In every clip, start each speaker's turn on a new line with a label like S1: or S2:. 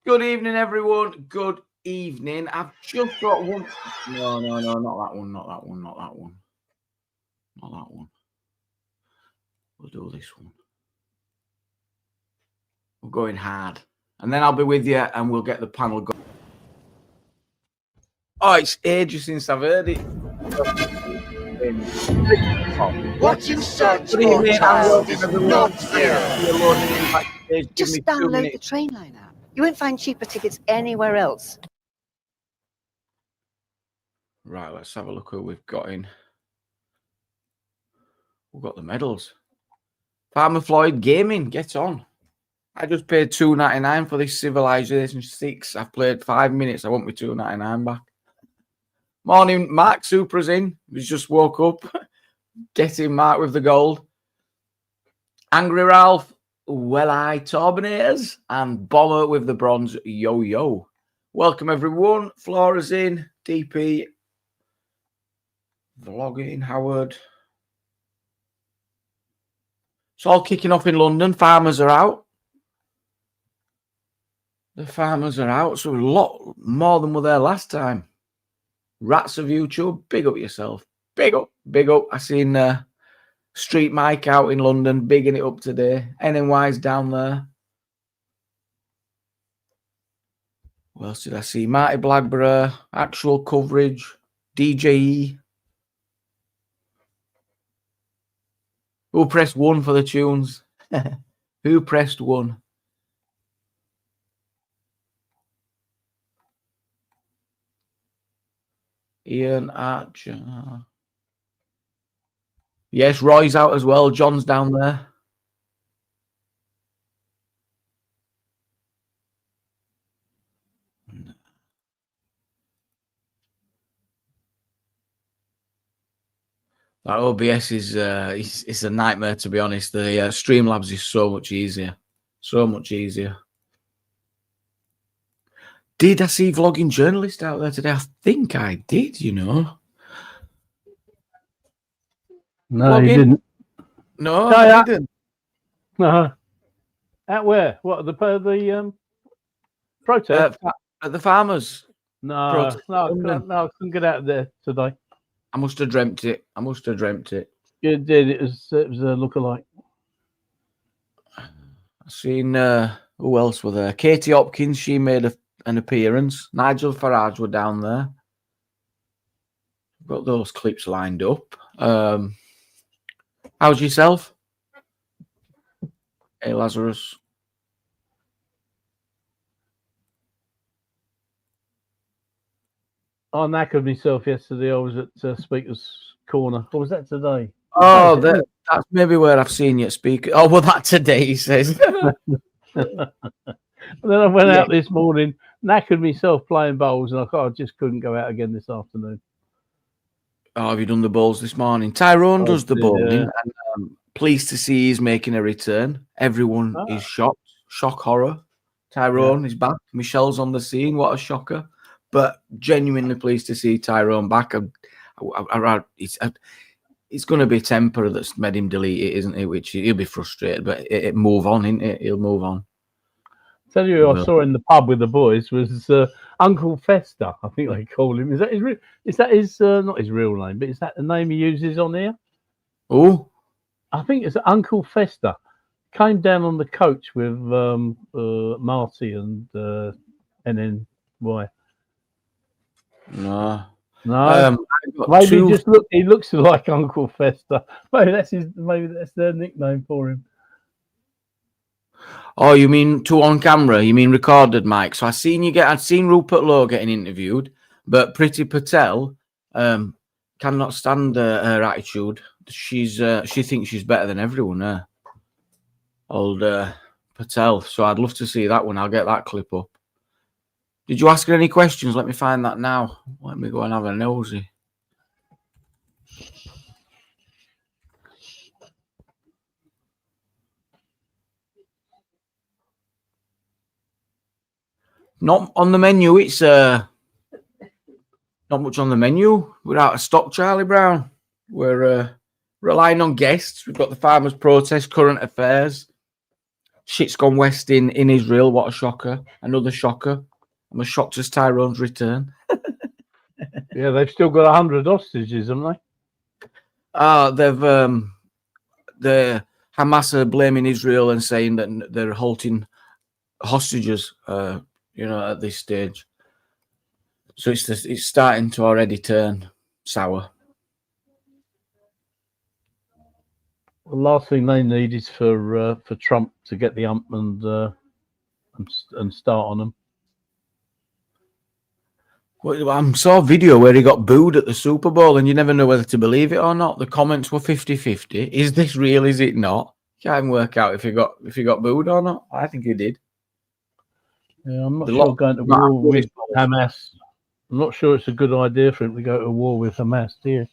S1: Good evening, everyone. Good evening. I've just got one. No, not that one. Not that one. Not that one. Not that one. We'll do this one. We're going hard. And then I'll be with you and we'll get the panel going. Oh, it's ages since I've heard it.
S2: What you search for, child, is not here.
S3: Just download the Trainline app. You won't find cheaper tickets anywhere else.
S1: Right, let's have a look who we've got in. We've got the medals. Farmer Floyd Gaming, get on. I just paid $2.99 for this Civilization 6. I've played 5 minutes. I want my $2.99 back. Morning, Mark. Supra's in. He's just woke up. Getting Mark with the gold. Angry Ralph. Well, Turbinators. And Bomber with the bronze. Yo. Welcome, everyone. Flora's in. DP. Vlogging. Howard. It's all kicking off in London. Farmers are out. The farmers are out. So a lot more than were there last time. Rats of YouTube, big up yourself. Big up. I seen Street Mike out in London, bigging it up today. NNY's down there. What else did I see? Marty Blackburn, actual coverage, DJE. Who pressed 1 for the tunes? Who pressed 1? Ian Archer. Yes, Roy's out as well. John's down there. That OBS is it's a nightmare, to be honest. The Streamlabs is so much easier. So much easier. Did I see Vlogging Journalist out there today? I think I did, you know.
S4: No,
S1: Vlogging?
S4: you didn't.
S1: No, I didn't.
S4: At where? What, the protest?
S1: At the farmers.
S4: No, I couldn't get out of there today.
S1: I must have dreamt it.
S4: You did. It was a lookalike.
S1: I seen who else were there? Katie Hopkins, she made an appearance. Nigel Farage were down there. Got those clips lined up. How's yourself? Hey, Lazarus.
S4: I knackered myself yesterday. I was at Speaker's Corner. Or was that today?
S1: Oh, that's maybe where I've seen you speak. Oh, well, that today, he says.
S4: And then I went out this morning, knackered myself playing bowls, and I just couldn't go out again this afternoon.
S1: Oh, have you done the bowls this morning? Tyrone does the bowling. And, pleased to see he's making a return. Everyone is shocked. Shock horror. Tyrone is back. Michelle's on the scene. What a shocker. But genuinely pleased to see Tyrone back. It's going to be temper that's made him delete it, isn't it? Which he'll be frustrated, but it move on, isn't it? He'll move on.
S4: Tell you, I saw in the pub with the boys was Uncle Fester. I think they call him. Is that his? Not his real name, but is that the name he uses on here?
S1: Oh,
S4: I think it's Uncle Fester. Came down on the coach with Marty and NNY.
S1: No.
S4: Maybe just look. He looks like Uncle Fester. Maybe that's their nickname for him.
S1: Oh, you mean two on camera? You mean recorded, Mike? So I'd seen Rupert Lowe getting interviewed, but Priti Patel cannot stand her attitude. She thinks she's better than everyone. Old Patel. So I'd love to see that one. I'll get that clip up. Did you ask her any questions? Let me find that now. Let me go and have a nosy. Not on the menu. It's not much on the menu. We're out of stock, Charlie Brown. We're relying on guests. We've got the farmers' protest, current affairs. Shit's gone west in Israel. What a shocker. Another shocker. I'm as shocked as Tyrone's return.
S4: Yeah, they've still got 100 hostages, haven't they?
S1: The Hamas are blaming Israel and saying that they're halting hostages, at this stage. So it's starting to already turn sour.
S4: The last thing they need is for Trump to get the ump and start on them.
S1: Well, I saw a video where he got booed at the Super Bowl, and you never know whether to believe it or not. The comments were 50-50. Is this real? Is it not? Can't even work out if he got booed or not. I think he did.
S4: Yeah, I'm not sure going to war with Hamas. I'm not sure it's a good idea for him to go to war with Hamas, do you?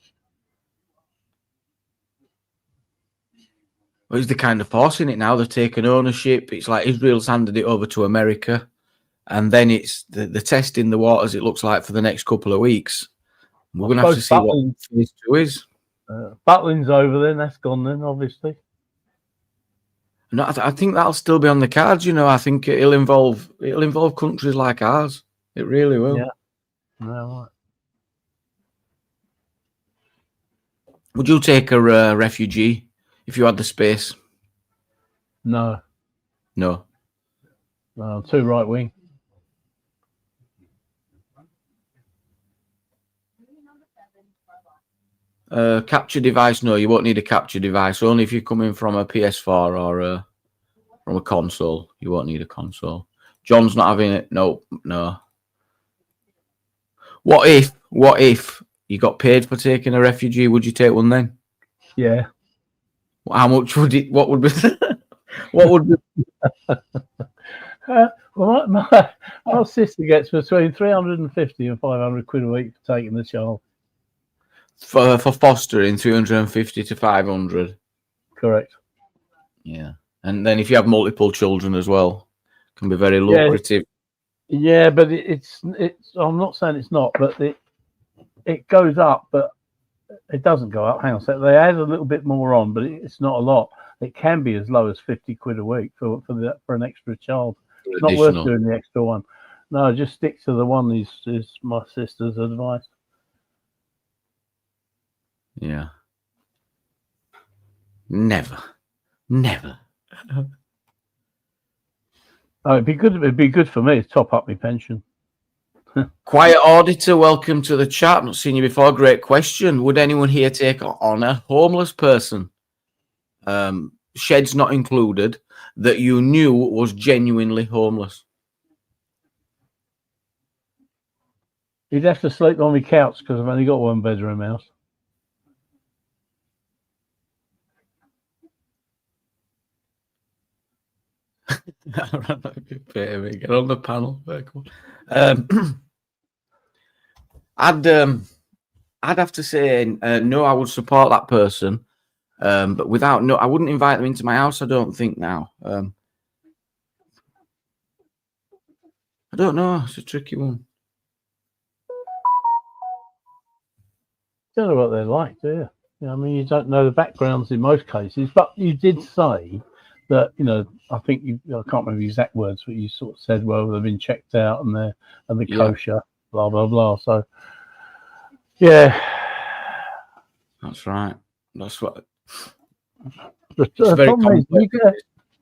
S1: Well, he's the kind of forcing it now. They're taking ownership. It's like Israel's handed it over to America. And then it's the test in the waters, it looks like, for the next couple of weeks. We're going to have to see what phase 2 is.
S4: Battling's over then. That's gone then, obviously.
S1: No, I think that'll still be on the cards. I think it'll involve countries like ours. It really will.
S4: Yeah. Right.
S1: Would you take a refugee if you had the space?
S4: No.
S1: No.
S4: Too right wing.
S1: Capture device? No, you won't need a capture device. Only if you're coming from a PS4 or from a console. You won't need a console. John's not having it. No. What if you got paid for taking a refugee? Would you take one then?
S4: Yeah.
S1: How much would it? What would be? What would be?
S4: Well, my sister gets between 350 and 500 quid a week for taking the child.
S1: For fostering, 350 to 500.
S4: Correct.
S1: Yeah, and then if you have multiple children as well, it can be very lucrative.
S4: Yeah, but it's. I'm not saying it's not, but it goes up, but it doesn't go up. Hang on a sec. They add a little bit more on, but it's not a lot. It can be as low as 50 quid a week for an extra child. It's not worth doing the extra one. No, just stick to the one. Is my sister's advice.
S1: Yeah. Never.
S4: Oh, it'd be good. It'd be good for me to top up my pension.
S1: Quiet Auditor, welcome to the chat. I've not seen you before. Great question. Would anyone here take on a homeless person? Sheds not included, that you knew was genuinely homeless.
S4: You'd have to sleep on my couch because I've only got one bedroom house.
S1: Get on the panel. I'd have to say no. I would support that person, but I wouldn't invite them into my house. I don't think now. I don't know. It's a tricky one.
S4: Don't know what they're like, do you? I mean, you don't know the backgrounds in most cases, but you did say that, I think I can't remember the exact words, but you sort of said, well, they've been checked out and they're kosher, blah, blah, blah. So, yeah.
S1: That's right. That's what.
S4: The problem is,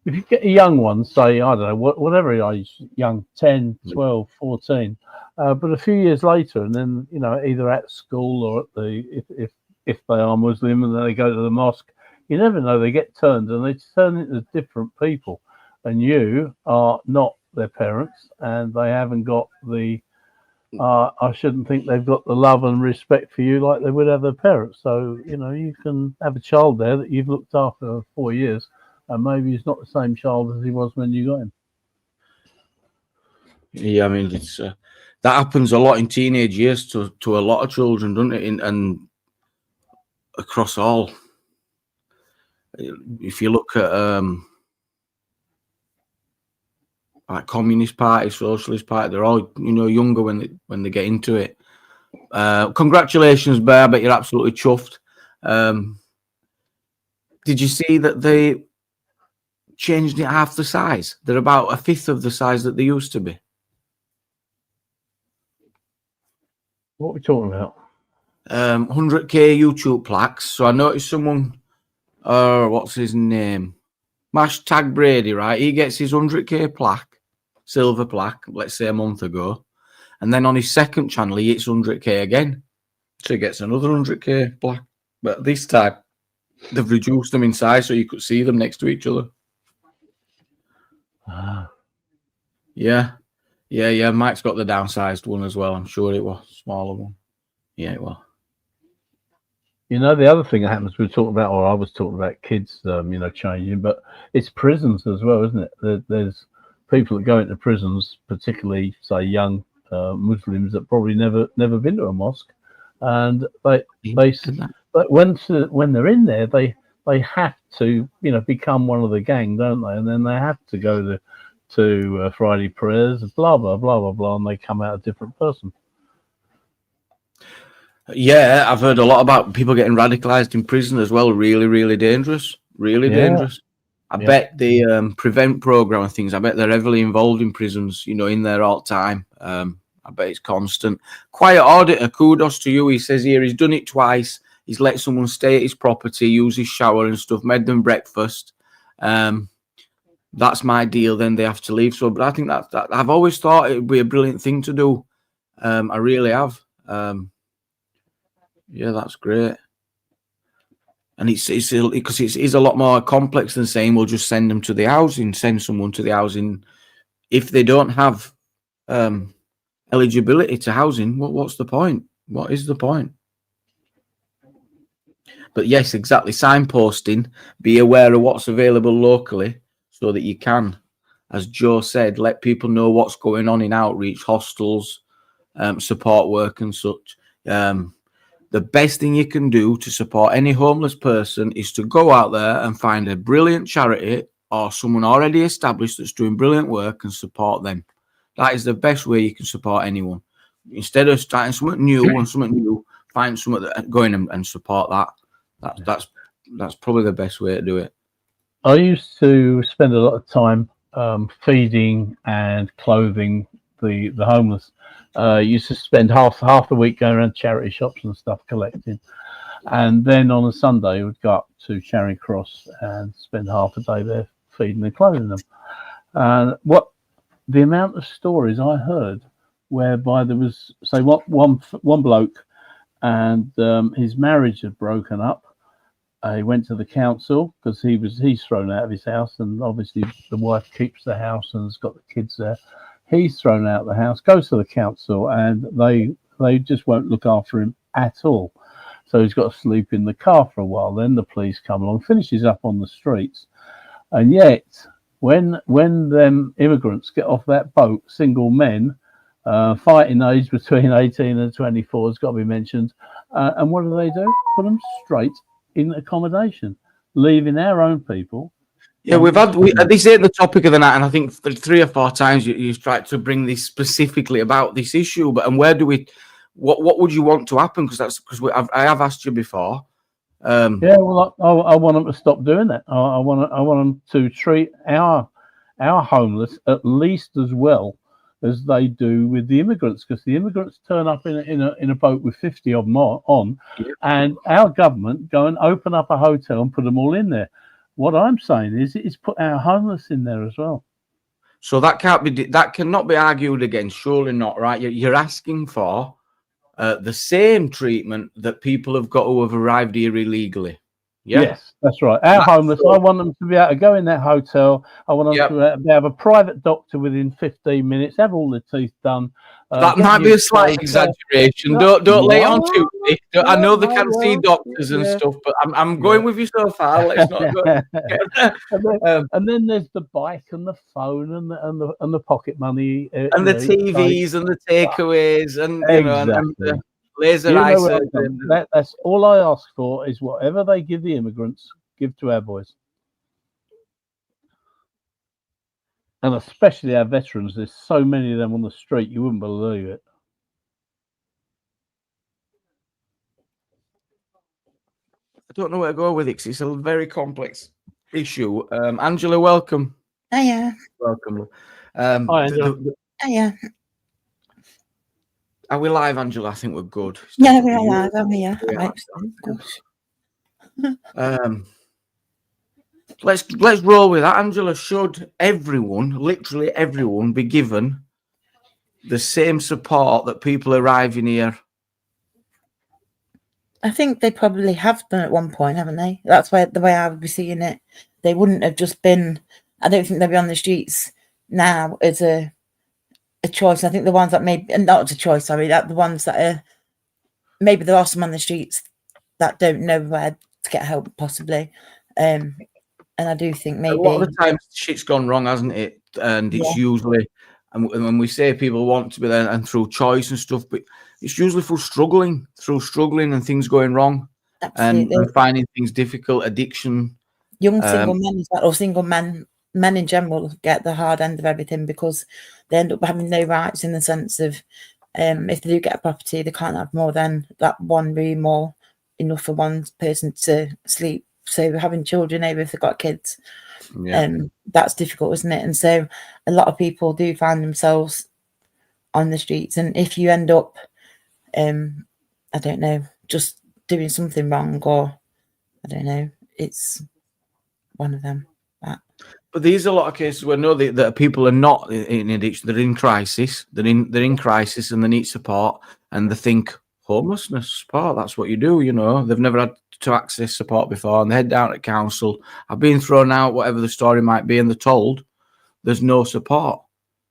S4: if you get a young one, say, I don't know, whatever age, young, 10, 12, 14, but a few years later, and then, either at school or at if they are Muslim and then they go to the mosque, you never know, they get turned and they turn into different people, and you are not their parents, and they haven't got the I shouldn't think they've got the love and respect for you like they would have their parents. So, you can have a child there that you've looked after for 4 years, and maybe he's not the same child as he was when you got him.
S1: Yeah, I mean, it's that happens a lot in teenage years to a lot of children, doesn't it? And across all. If you look at like Communist Party, Socialist Party, they're all younger when they get into it. Congratulations, Bear! I bet you're absolutely chuffed. Did you see that changed it half the size. They're about a fifth of the size that they used to be.
S4: What are we talking about?
S1: 100k YouTube plaques. So I noticed someone, what's his name? Hashtag Brady, right? He gets his 100k plaque, silver plaque, let's say a month ago. And then on his second channel, he hits 100k again. So he gets another 100k plaque. But this time, they've reduced them in size so you could see them next to each other. Yeah. Mike's got the downsized one as well. I'm sure it was smaller one. Yeah, it was.
S4: You know, the other thing that happens, we were talking about, or I was talking about kids, you know, changing, but it's prisons as well, isn't it? There's people that go into prisons, particularly, say, young Muslims that probably never been to a mosque, and but when they're in there, they have to, you know, become one of the gang, don't they? And then they have to go to Friday prayers, blah blah blah blah blah, and they come out a different person.
S1: Yeah, I've heard a lot about people getting radicalized in prison as well. Really, really dangerous. Really dangerous. I bet the prevent program and things, I bet they're heavily involved in prisons, you know, in there all the time. I bet it's constant. Quiet auditor, kudos to you. He says here he's done it twice. He's let someone stay at his property, use his shower and stuff, made them breakfast. That's my deal. Then they have to leave. So, but I think that I've always thought it would be a brilliant thing to do. I really have. Yeah, that's great. And it's because it's a lot more complex than saying we'll just send them to the housing, send someone to the housing. If they don't have eligibility to housing, what's the point? What is the point? But yes, exactly. Signposting, be aware of what's available locally so that you can, as Joe said, let people know what's going on in outreach, hostels, support work and such. The best thing you can do to support any homeless person is to go out there and find a brilliant charity or someone already established that's doing brilliant work and support them. That is the best way you can support anyone. Instead of starting something new, find someone that go in and support that. That's probably the best way to do it.
S4: I used to spend a lot of time feeding and clothing the homeless. Used to spend half the week going around charity shops and stuff collecting, and then on a Sunday would go up to Charing Cross and spend half a day there feeding and clothing them. And what the amount of stories I heard whereby there was, say, one bloke and his marriage had broken up. He went to the council because he's thrown out of his house, and obviously the wife keeps the house and has got the kids there. He's thrown out of the house, goes to the council, and they just won't look after him at all. So he's got to sleep in the car for a while. Then the police come along, finishes up on the streets, and yet when them immigrants get off that boat, single men, fighting age between 18 and 24 has got to be mentioned. And what do? Put them straight in accommodation, leaving our own people.
S1: Yeah, this ain't the topic of the night, and I think 3 or 4 times you've tried to bring this specifically about this issue. But where do we? What would you want to happen? Because I have asked you before.
S4: Yeah, well, I want them to stop doing that. I want them to treat our homeless at least as well as they do with the immigrants, because the immigrants turn up in a boat with 50 of them on, and our government go and open up a hotel and put them all in there. What I'm saying is put our homeless in there as well.
S1: So that cannot be argued against. Surely not, right? You're asking for the same treatment that people have got who have arrived here illegally. Yeah?
S4: Yes, that's right. Our homeless, I want them to be able to go in that hotel. I want them to have a private doctor within 15 minutes, have all the teeth done.
S1: That might be a slight exaggeration. Don't lay on too thick. I know they can see doctors and stuff, but I'm going with you so far. Let's not go.
S4: And then there's the bike and the phone and the pocket money
S1: and the TVs and the takeaways and and the laser eyes.
S4: That's all I ask for, is whatever they give the immigrants, give to our boys. And especially our veterans. There's so many of them on the street, you wouldn't believe it.
S1: I don't know where to go with it, because it's a very complex issue. Angela, welcome.
S5: Hiya.
S1: Welcome.
S4: Hi, Angela.
S5: Hiya.
S1: Are we live, Angela? I think we're good.
S5: Yeah, we're alive. I'm here.
S1: We
S5: Right.
S1: are. Let's roll with that, Angela. Should everyone, literally everyone, be given the same support that people arriving here?
S5: I think they probably have done at one point, haven't they? That's why the way I would be seeing it. They wouldn't have just been. I don't think they'll be on the streets now as a choice. I think the ones that maybe not as a choice. Sorry, that the ones that are maybe there are some on the streets that don't know where to get help, possibly. And I do think maybe
S1: a lot of the time shit's gone wrong, hasn't it? And it's usually, and when we say people want to be there and through choice and stuff, but it's usually through struggling and things going wrong. And finding things difficult, addiction.
S5: Young single men, or single men in general, get the hard end of everything because they end up having no rights in the sense of if they do get a property, they can't have more than that one room or enough for one person to sleep. So having children over if they've got kids, that's difficult, isn't it? And so a lot of people do find themselves on the streets. And if you end up, I don't know, just doing something wrong, or I don't know, it's one of them.
S1: But these are a lot of cases where that people are not in addiction; they're in crisis. They're in crisis, and they need support. And they think homelessness support. That's what you do. You know, they've never had to access support before, and they head down to council. I've been thrown out, whatever the story might be, and they're told there's no support.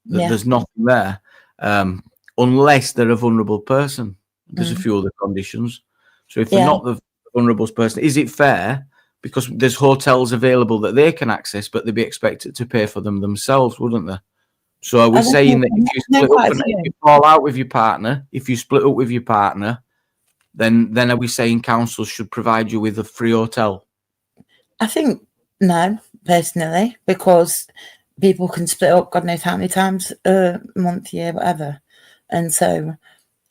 S1: There's nothing there, unless they're a vulnerable person. There's a few other conditions. So if they're not the vulnerable person, is it fair? Because there's hotels available that they can access, but they'd be expected to pay for them themselves, wouldn't they? So are we saying that if you split up and if you fall out with your partner, then are we saying councils should provide you with a free hotel?
S5: I think no, personally, because people can split up God knows how many times a month, year, whatever. And so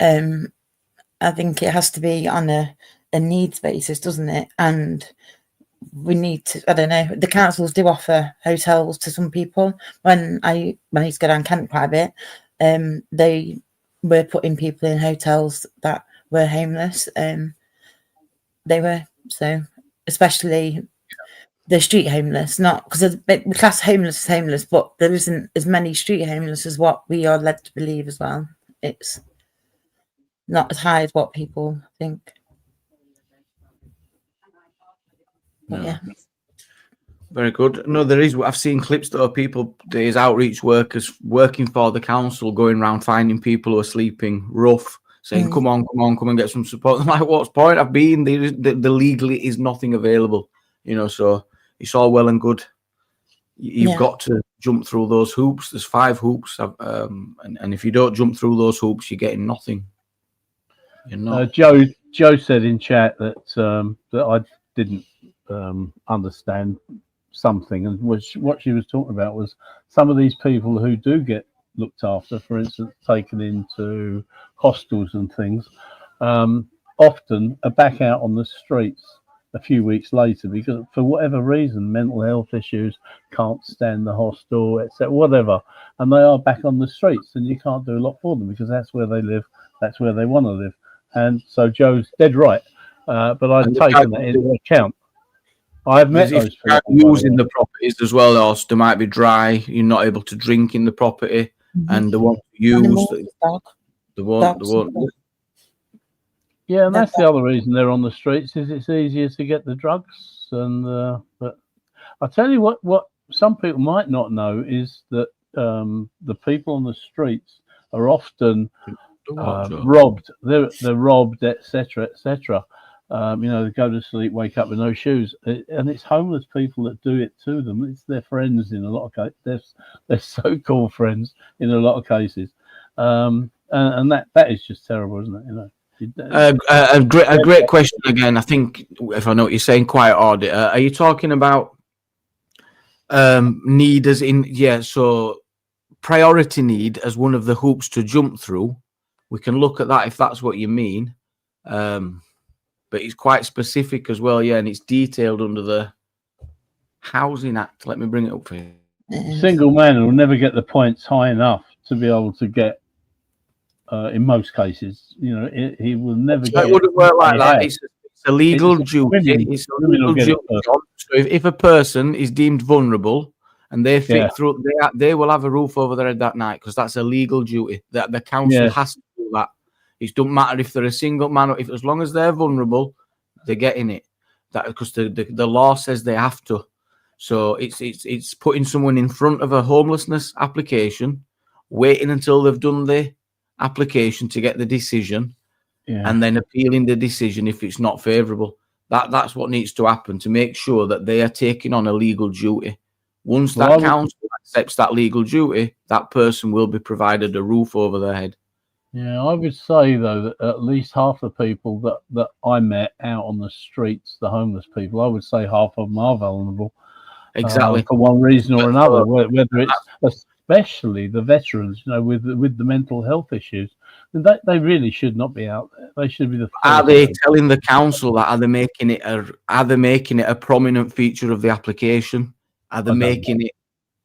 S5: I think it has to be on a needs basis, doesn't it? And we need to, I don't know, the councils do offer hotels to some people. When I used to go down Kent quite a bit, they were putting people in hotels that were homeless. They were, so especially the street homeless, not because the class homeless is homeless, but there isn't as many street homeless as what we are led to believe as well. It's not as high as what people think. But yeah.
S1: Very good. No, there is. I've seen clips that are people, there's outreach workers working for the council, going around finding people who are sleeping rough, saying, come on, come and get some support. I'm like, what's the point? I've been there. The legally is nothing available, you know, so it's all well and good. You've got to jump through those hoops. There's 5 hoops. And if you don't jump through those hoops, you're getting nothing. You're not.
S4: Joe said in chat that that I didn't understand something, and what she was talking about was some of these people who do get looked after, for instance, taken into hostels and things, often are back out on the streets a few weeks later because for whatever reason, mental health issues, can't stand the hostel, etc., whatever, and they are back on the streets, and you can't do a lot for them because that's where they live, that's where they want to live. And so Joe's dead right, but I've taken that into account. I've met those people
S1: using the properties as well, or they might be dry. You're not able to drink in the property, and they won't use. They won't.
S4: Yeah, and that's the other reason they're on the streets is it's easier to get the drugs. And but I tell you what some people might not know is that the people on the streets are often robbed. They're robbed, etc., etc. You know, they go to sleep, wake up with no shoes, and it's homeless people that do it to them. It's their friends in a lot of cases. They're so-called friends in a lot of cases, and that is just terrible, isn't it? You know.
S1: A great question again. I think if I know what you're saying, quiet audit. Are you talking about need as in so priority need as one of the hoops to jump through? We can look at that if that's what you mean. But it's quite specific as well, and it's detailed under the Housing Act. Let me bring it up for you.
S4: Single man will never get the points high enough to be able to get. In most cases, he will never get.
S1: It wouldn't work like that. It's a legal duty. It's a legal duty. So if a person is deemed vulnerable and they fit through, they will have a roof over their head that night, because that's a legal duty that the council has to do that. It doesn't matter if they're a single man or as long as they're vulnerable, they're getting it. That because the law says they have to. So it's putting someone in front of a homelessness application, waiting until they've done the application to get the decision, and then appealing the decision if it's not favourable. That's what needs to happen to make sure that they are taking on a legal duty. Once that council accepts that legal duty, that person will be provided a roof over their head.
S4: Yeah, I would say though that at least half the people that I met out on the streets, the homeless people, I would say half of them are vulnerable.
S1: Exactly.
S4: For one reason or another, whether it's especially the veterans, with the mental health issues, they really should not be out there. They should be the.
S1: Are they telling the council that? Are they making it a prominent feature of the application? Are they making it?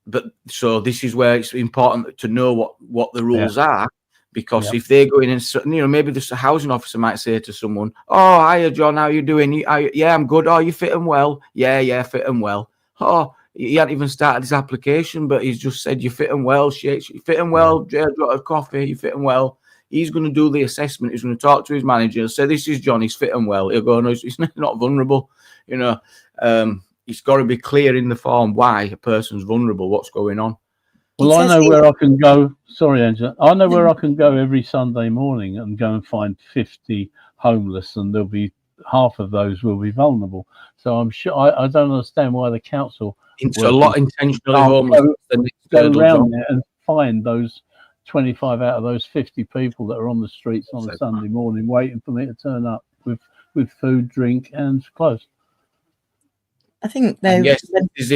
S1: But so this is where it's important to know what the rules are, because if they go in and maybe the housing officer might say to someone, "Oh, hiya, John, how you doing? Yeah, I'm good. Oh, you fitting well? Yeah, fitting well. Oh, he hadn't even started his application, but he's just said you're fitting well. You're fitting well. Got a coffee. You're fitting well." He's going to do the assessment. He's going to talk to his manager. Say, "This is John. He's fitting well." He'll go, "No, he's not vulnerable." It's got to be clear in the form why a person's vulnerable. What's going on?
S4: Well, I know where I can go. Sorry, Angela. I know where I can go every Sunday morning and go and find 50 homeless, and there'll be half of those will be vulnerable. So I'm sure I don't understand why the council.
S1: It's a lot intentionally homeless.
S4: Go around there and find those 25 out of those 50 people that are on the streets on a Sunday morning waiting for me to turn up with food, drink, and clothes.
S5: I think
S1: yes,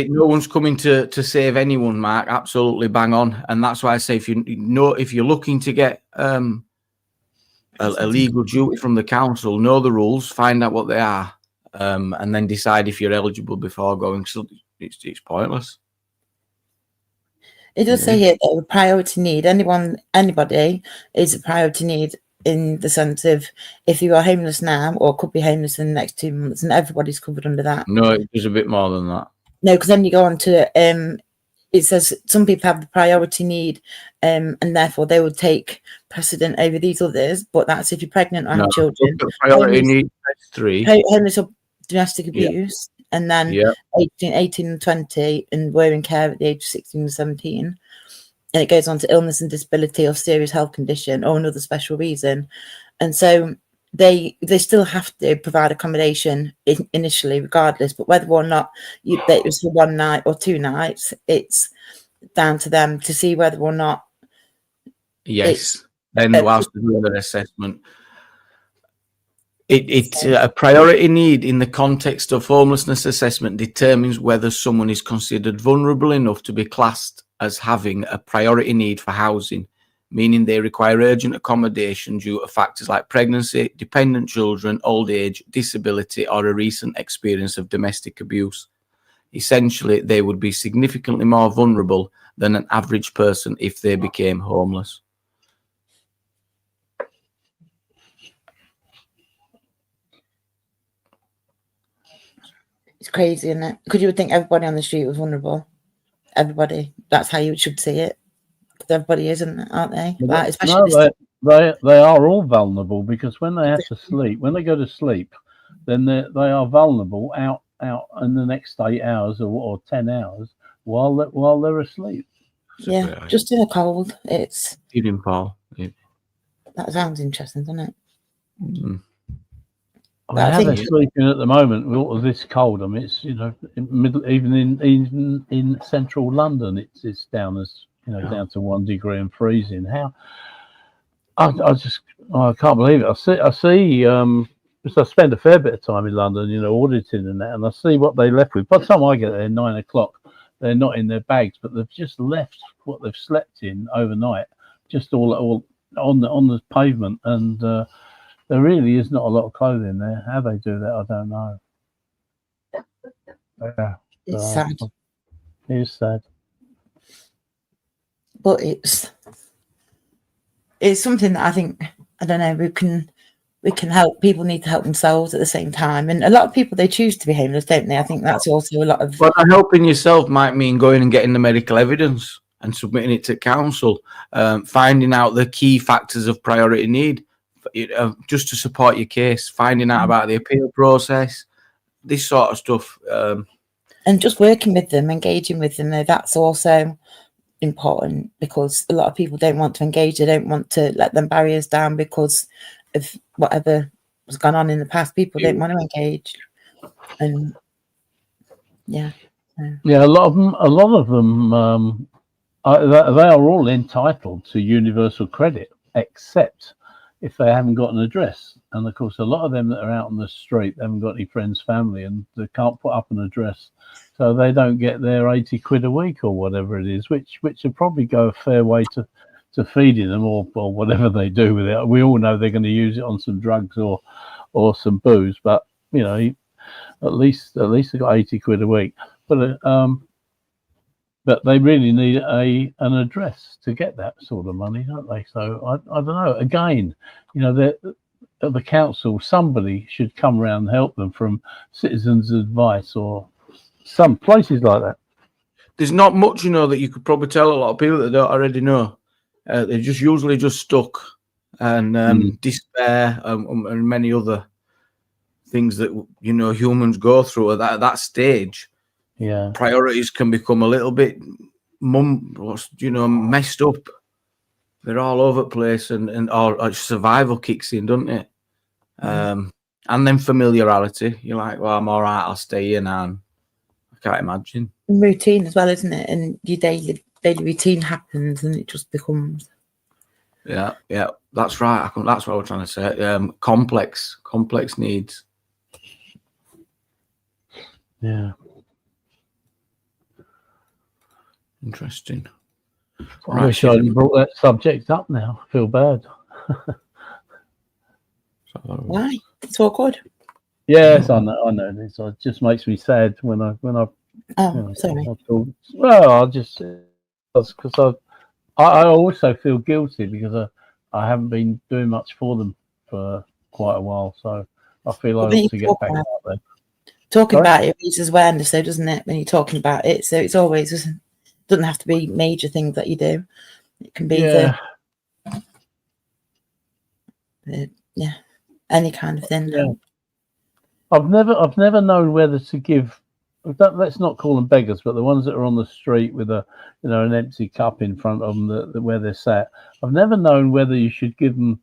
S1: no one's coming to save anyone, Mark. Absolutely bang on, and that's why I say if you're looking to get a legal duty from the council, know the rules, find out what they are, and then decide if you're eligible before going. So it's pointless.
S5: It does say here that a priority need, anybody is a priority need in the sense of if you are homeless now or could be homeless in the next 2 months, and everybody's covered under that.
S1: No, it was a bit more than that.
S5: No, because then you go on to it says some people have the priority need, and therefore they would take precedent over these others. But that's if you're pregnant or have children.
S1: Priority need 3.
S5: Homeless or domestic abuse, and then 18 and 20, and were in care at the age of 16 and 17. And it goes on to illness and disability or serious health condition or another special reason. And so they still have to provide accommodation initially, regardless. But whether or not it was for 1 night or 2 nights, it's down to them to see whether or not.
S1: Yes. Then whilst doing their assessment, it's a priority need in the context of homelessness assessment determines whether someone is considered vulnerable enough to be classed as having a priority need for housing, meaning they require urgent accommodation due to factors like pregnancy, dependent children, old age, disability, or a recent experience of domestic abuse. Essentially, they would be significantly more vulnerable than an average person if they became homeless.
S5: It's crazy, isn't it? Because you would think everybody on the street was vulnerable. Everybody. That's how you should see it. Because everybody isn't, aren't they? Like, especially
S4: they are all vulnerable, because when they have to sleep, when they go to sleep, then they are vulnerable out in the next 8 hours or 10 hours while they're asleep.
S5: Yeah, just in a cold. It's
S1: evening, Paul. Yeah.
S5: That sounds interesting, doesn't it?
S1: Mm.
S4: I mean, how they're sleeping at the moment with all of this cold. I mean, it's even in central London, it's down as down to 1 degree and freezing. How I can't believe it. I see. Because I spend a fair bit of time in London, auditing and that, and I see what they left with. By the time I get there, 9 o'clock, they're not in their bags, but they've just left what they've slept in overnight, just all on the pavement, and there really is not a lot of clothing there. How they do that, I don't know. Yeah.
S5: It's sad.
S4: It is sad.
S5: But it's something that I think, I don't know, we can help. People need to help themselves at the same time. And a lot of people, they choose to be homeless, don't they? I think that's also a lot of...
S1: But helping yourself might mean going and getting the medical evidence and submitting it to council, finding out the key factors of priority need, just to support your case, finding out about the appeal process, this sort of stuff.
S5: And just working with them, engaging with them, that's also important, because a lot of people don't want to engage. They don't want to let them barriers down because of whatever was gone on in the past. People don't want to engage. And yeah.
S4: A lot of them they are all entitled to universal credit, except if they haven't got an address. And of course, a lot of them that are out on the street, they haven't got any friends, family, and they can't put up an address, so they don't get their 80 quid a week or whatever it is, which would probably go a fair way to feeding them or whatever they do with it. We all know they're going to use it on some drugs or some booze, but you know, at least they got 80 quid a week. But they really need an address to get that sort of money, don't they? So I don't know. Again, you know, at the council, somebody should come around and help them from Citizens Advice or some places like that.
S1: There's not much, you know, that you could probably tell a lot of people that don't already know. They're just usually just stuck and despair and many other things that, you know, humans go through at that stage.
S4: Yeah,
S1: priorities can become a little bit messed up. They're all over the place, and or survival kicks in, doesn't it? And then familiarity. You're like, well, I'm all right, I'll stay here now. I can't imagine.
S5: Routine as well, isn't it? And your daily routine happens, and it just becomes...
S1: Yeah, that's right. That's what I was trying to say. Complex needs.
S4: Yeah.
S1: Interesting.
S4: I wish I hadn't brought that subject up now. I feel bad.
S5: Why? It's all good.
S4: Yes, I know this. It just makes me sad when I.
S5: Oh, sorry.
S4: Well, because I also feel guilty because I haven't been doing much for them for quite a while, so I feel I ought to get back out there.
S5: Talking about it raises awareness, though, doesn't it? When you're talking about it, so it's always doesn't have to be major things that you do. It can be any kind of thing.
S4: Yeah. I've never known whether to give. Let's not call them beggars, but the ones that are on the street with an empty cup in front of them where they're sat. I've never known whether you should give them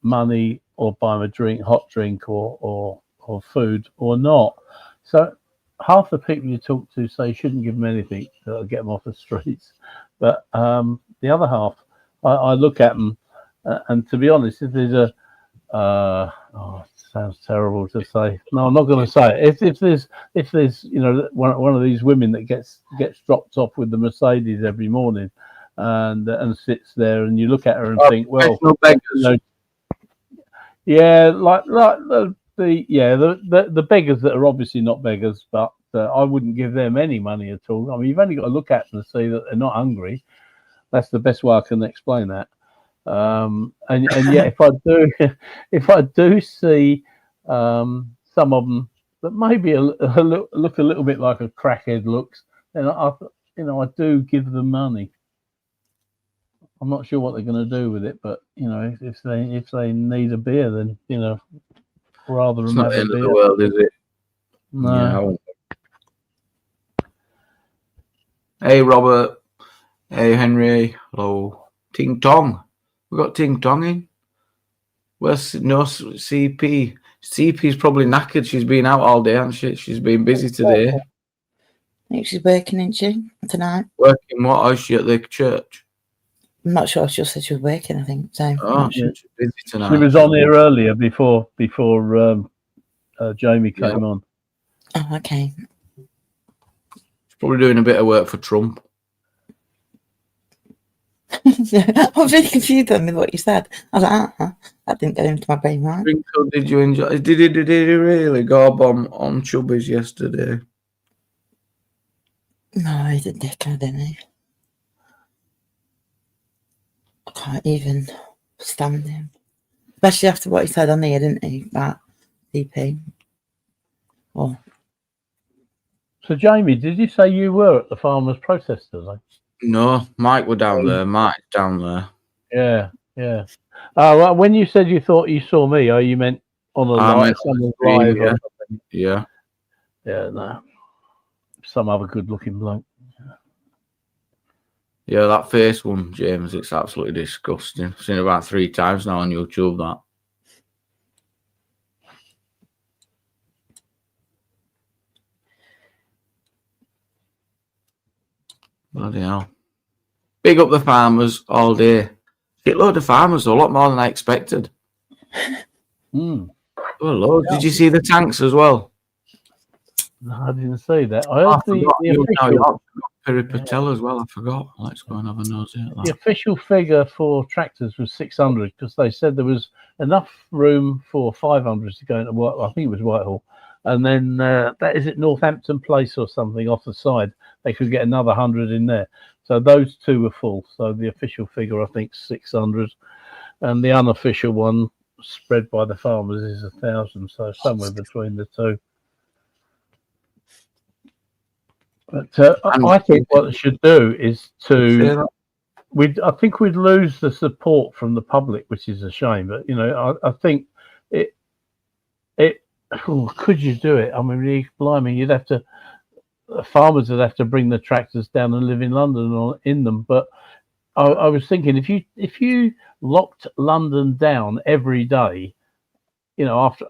S4: money or buy them a drink, hot drink or food or not. So half the people you talk to say you shouldn't give them anything that'll get them off the streets, but the other half, I look at them, and to be honest, if there's it sounds terrible to say. No, I'm not going to say it. If there's one of these women that gets dropped off with the Mercedes every morning, and sits there, and you look at her and think, well, yeah, like the beggars that are obviously not beggars, but I wouldn't give them any money at all. I mean, you've only got to look at them and see that they're not hungry. That's the best way I can explain that. And yet, if I do see some of them that maybe look a little bit like a crackhead looks, then I do give them money. I'm not sure what they're going to do with it, but if they need a beer, then rather than have a beer. It's not the end of the world, is it? No.
S1: Yeah. Hey, Robert. Hey, Henry. Hello. Ting Tong. We got Ting Tong in. Where's no CP? CP's probably knackered. She's been out all day, hasn't she? She's been busy today.
S5: I think she's working, isn't she, tonight?
S1: Working what? Or is she at the church?
S5: I'm not sure. She just said she was working, I think. So
S1: she's busy tonight.
S4: She was on here earlier before Jamie came on.
S5: Oh, okay.
S1: She's probably doing a bit of work for Trump.
S5: I was really confused then with what you said. I was like, that didn't go into my brain, right?
S1: Did you enjoy? Did he really gob on Chubbies yesterday?
S5: No, he's a dickhead, isn't he? I can't even stand him. Especially after what he said on here, didn't he? About DP. Oh.
S4: So, Jamie, did you say you were at the farmers' protest today?
S1: No, Mike were down there. Mike's down there.
S4: Yeah, yeah. Well, when you said you thought you saw me, you meant on a live, someone's live or something.
S1: Yeah.
S4: Yeah, no. Some other good-looking bloke.
S1: Yeah, that face one, James, it's absolutely disgusting. I've seen it about 3 times now on YouTube, that. Bloody hell. Big up the farmers all day. Shitload of farmers, though, a lot more than I expected.
S4: Mm.
S1: Oh, Lord. Yeah. Did you see the tanks as well?
S4: No, I didn't see that. I heard the official...
S1: Piri Patel as well, I forgot. Let's go and have a nose at that.
S4: The official figure for tractors was 600 because they said there was enough room for 500 to go into Whitehall. I think it was Whitehall. And then that is at Northampton Place or something off the side. They could get another 100 in there. So those two were full. So the official figure, I think, 600. And the unofficial one spread by the farmers is 1,000. So somewhere between the two. But I think what they should do is to... I think we'd lose the support from the public, which is a shame. But, you know, I think it could you do it? I mean, blimey, you'd have to... Farmers would have to bring the tractors down and live in London or in them. But I was thinking, if you locked London down every day, you know, after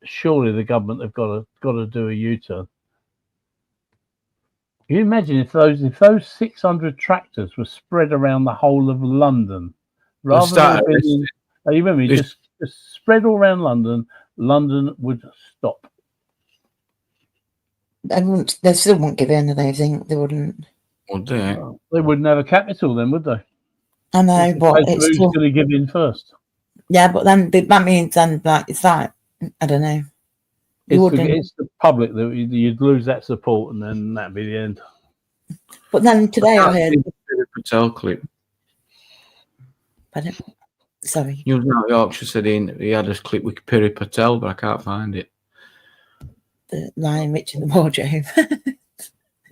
S4: surely the government have got to do a U-turn. Can you imagine if those 600 tractors were spread around the whole of London, rather than being, you remember, just spread all around London, London would stop.
S5: They still wouldn't give in, I think. They wouldn't.
S1: Would they?
S4: They wouldn't have a capital then, would they?
S5: I know, but it's
S4: who's going to give in first?
S5: Yeah, but then that means then, like, it's like, I don't know.
S4: It's the public that you'd lose that support, and then that'd be the end.
S5: But then today I heard
S1: the Patel clip.
S5: Pardon? Sorry.
S1: You know, Yorkshire said he had a clip with Piri Patel, but I can't find it.
S5: The Lion Rich in the Wardrobe.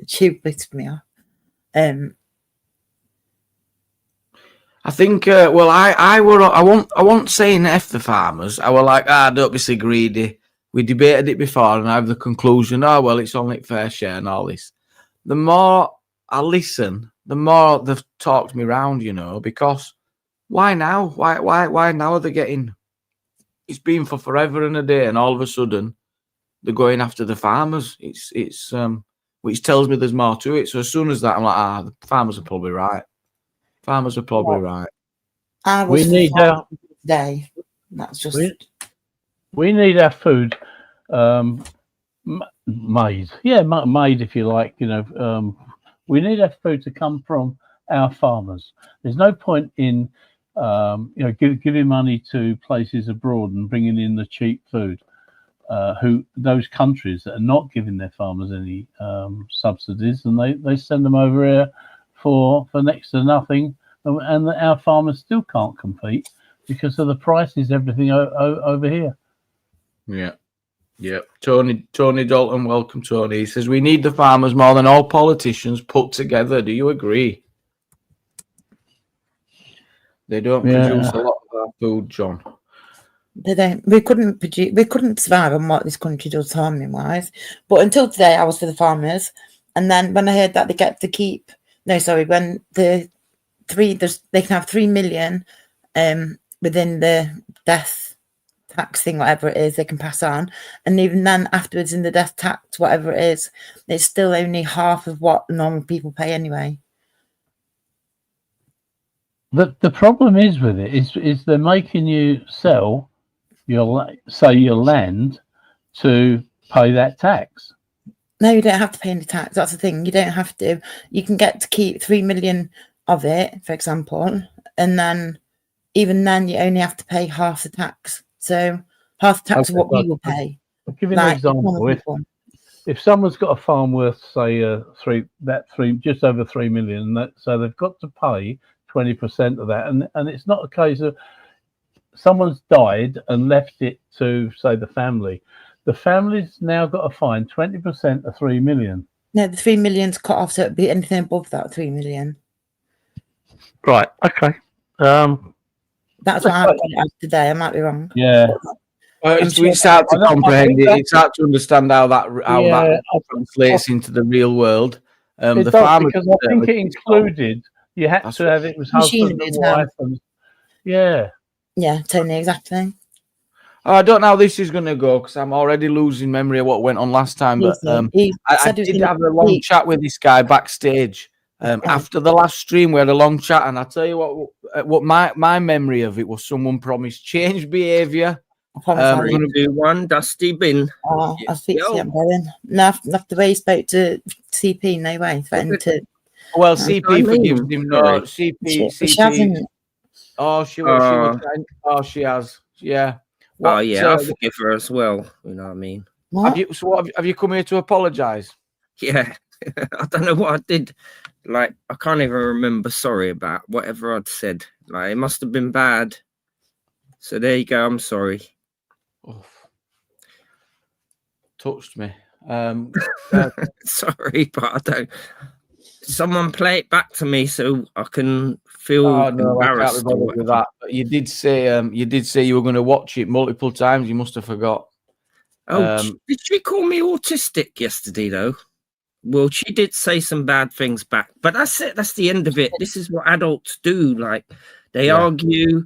S5: She pissed me off.
S1: I think. Well, I won't saying F the farmers. I were like, don't be so greedy. We debated it before, and I have the conclusion. Oh well, it's only fair share and all this. The more I listen, the more they've talked me round. You know, because why now? Why now are they getting? It's been for forever and a day, and all of a sudden they're going after the farmers. It's which tells me there's more to it. So as soon as that, I'm like, the farmers are probably right. Farmers are probably right.
S5: We need our day. That's just.
S4: We need our food made. Yeah, made if you like. You know, we need our food to come from our farmers. There's no point in giving money to places abroad and bringing in the cheap food. Those countries that are not giving their farmers any subsidies, and they send them over here for next to nothing, and our farmers still can't compete because of the prices, everything over here. Yeah.
S1: Tony Dalton, welcome, Tony. He says we need the farmers more than all politicians put together. Do you agree? They don't produce a lot of our food, John.
S5: They don't. We couldn't survive on what this country does farming wise. But until today, I was for the farmers, and then when I heard that they get to keep, when they can have 3 million within the death tax thing, whatever it is, they can pass on, and even then afterwards in the death tax, whatever it is, it's still only half of what normal people pay anyway.
S4: The problem is with it is they're making you sell your land to pay that tax.
S5: No, you don't have to pay any tax. That's the thing. You don't have to. You can get to keep 3 million of it, for example, and then even then you only have to pay half the tax. So half the tax of what we will pay.
S4: I'll give you an example. if someone's got a farm worth, say, just over 3 million, so they've got to pay 20% of that, and it's not a case of someone's died and left it to, say, the family. The family's now got to find 20% of 3 million.
S5: No, the 3 million's cut off, so it'd be anything above that 3 million.
S4: Right. Okay.
S5: That's what I've got it as today. I might be wrong.
S4: Yeah.
S1: Well, it's hard to comprehend it. It's hard to understand how that translates into the real world.
S4: The farmer, because I think it included you had to have it was husband and wife, and yeah,
S5: Tony, exactly.
S1: I don't know how this is going to go because I'm already losing memory of what went on last time. But I did have a long chat with this guy backstage after the last stream. We had a long chat, and I tell you what my memory of it was someone promised change behaviour.
S6: I'm going to do one dusty bin.
S5: Oh, I think I'm going. No, not the way he spoke to CP. No way. Threatened to.
S1: Well, CP forgives him. No, CP.
S5: She hasn't.
S1: Oh, she was. Oh, she has. Yeah.
S6: I'll forgive her as well. You know what I mean?
S1: Have you come here to apologise?
S6: Yeah. I don't know what I did. Like, I can't even remember. Sorry about whatever I'd said. Like, it must have been bad. So there you go. I'm sorry.
S1: Touched me.
S6: Sorry, but I don't. Someone play it back to me so I can feel embarrassed.
S1: I can't be with that. But you did say you were going to watch it multiple times. You must have forgot.
S6: Did she call me autistic yesterday though? Well, she did say some bad things back, but that's it. That's the end of it. This is what adults do. Like they argue,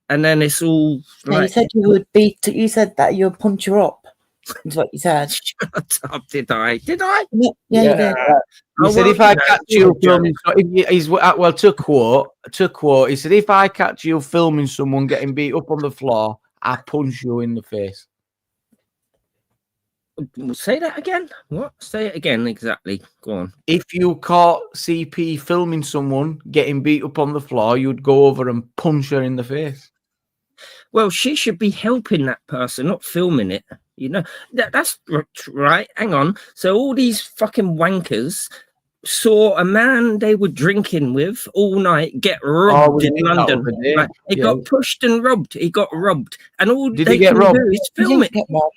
S6: and then it's all.
S5: No, you said you would beat. You said that you'd punch her up. Is what you said.
S6: Shut up, did I? Did I?
S5: Yeah, you did.
S1: He said, if I catch you filming, to quote, he said, if I catch you filming someone getting beat up on the floor, I punch you in the face.
S6: Say that again. What? Say it again. Exactly. Go on.
S1: If you caught CP filming someone getting beat up on the floor, you'd go over and punch her in the face.
S6: Well, she should be helping that person, not filming it. You know, that's right. Hang on. So all these fucking wankers saw a man they were drinking with all night get robbed in London. Right? He got pushed and robbed. He got robbed. And all
S1: did he get robbed?
S6: Do is film it.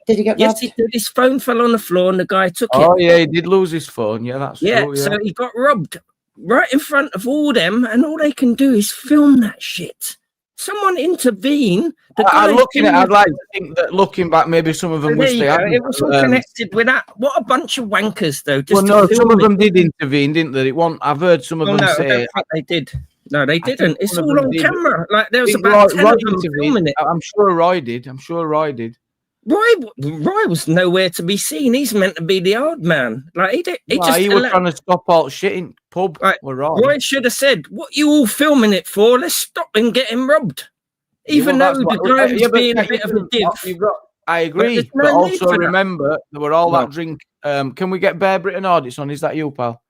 S5: Did he get robbed?
S6: Yes, he did. His phone fell on the floor and the guy took it.
S1: Oh, yeah, he did lose his phone. Yeah, that's true. Yeah,
S6: so he got robbed right in front of all them, and all they can do is film that shit. Someone intervene.
S1: I'd like to think that looking back, maybe some of them wish they hadn't.
S6: It was all connected with that. What a bunch of wankers, though.
S1: Some of them did intervene, didn't they? I've heard some of them say.
S6: I don't think they did. No, they didn't. It's all on camera. Like there was about 10 of them filming it.
S1: I'm sure Roy did.
S6: Roy was nowhere to be seen. He's meant to be the old man. Like he
S1: was trying to stop all shit in pub.
S6: Right. Roy should have said, "What you all filming it for? Let's stop him getting robbed." Even though the guy was being a bit of a div.
S1: I agree, but also remember there were all that drink. Can we get Bear Britain audits on? Is that you, pal?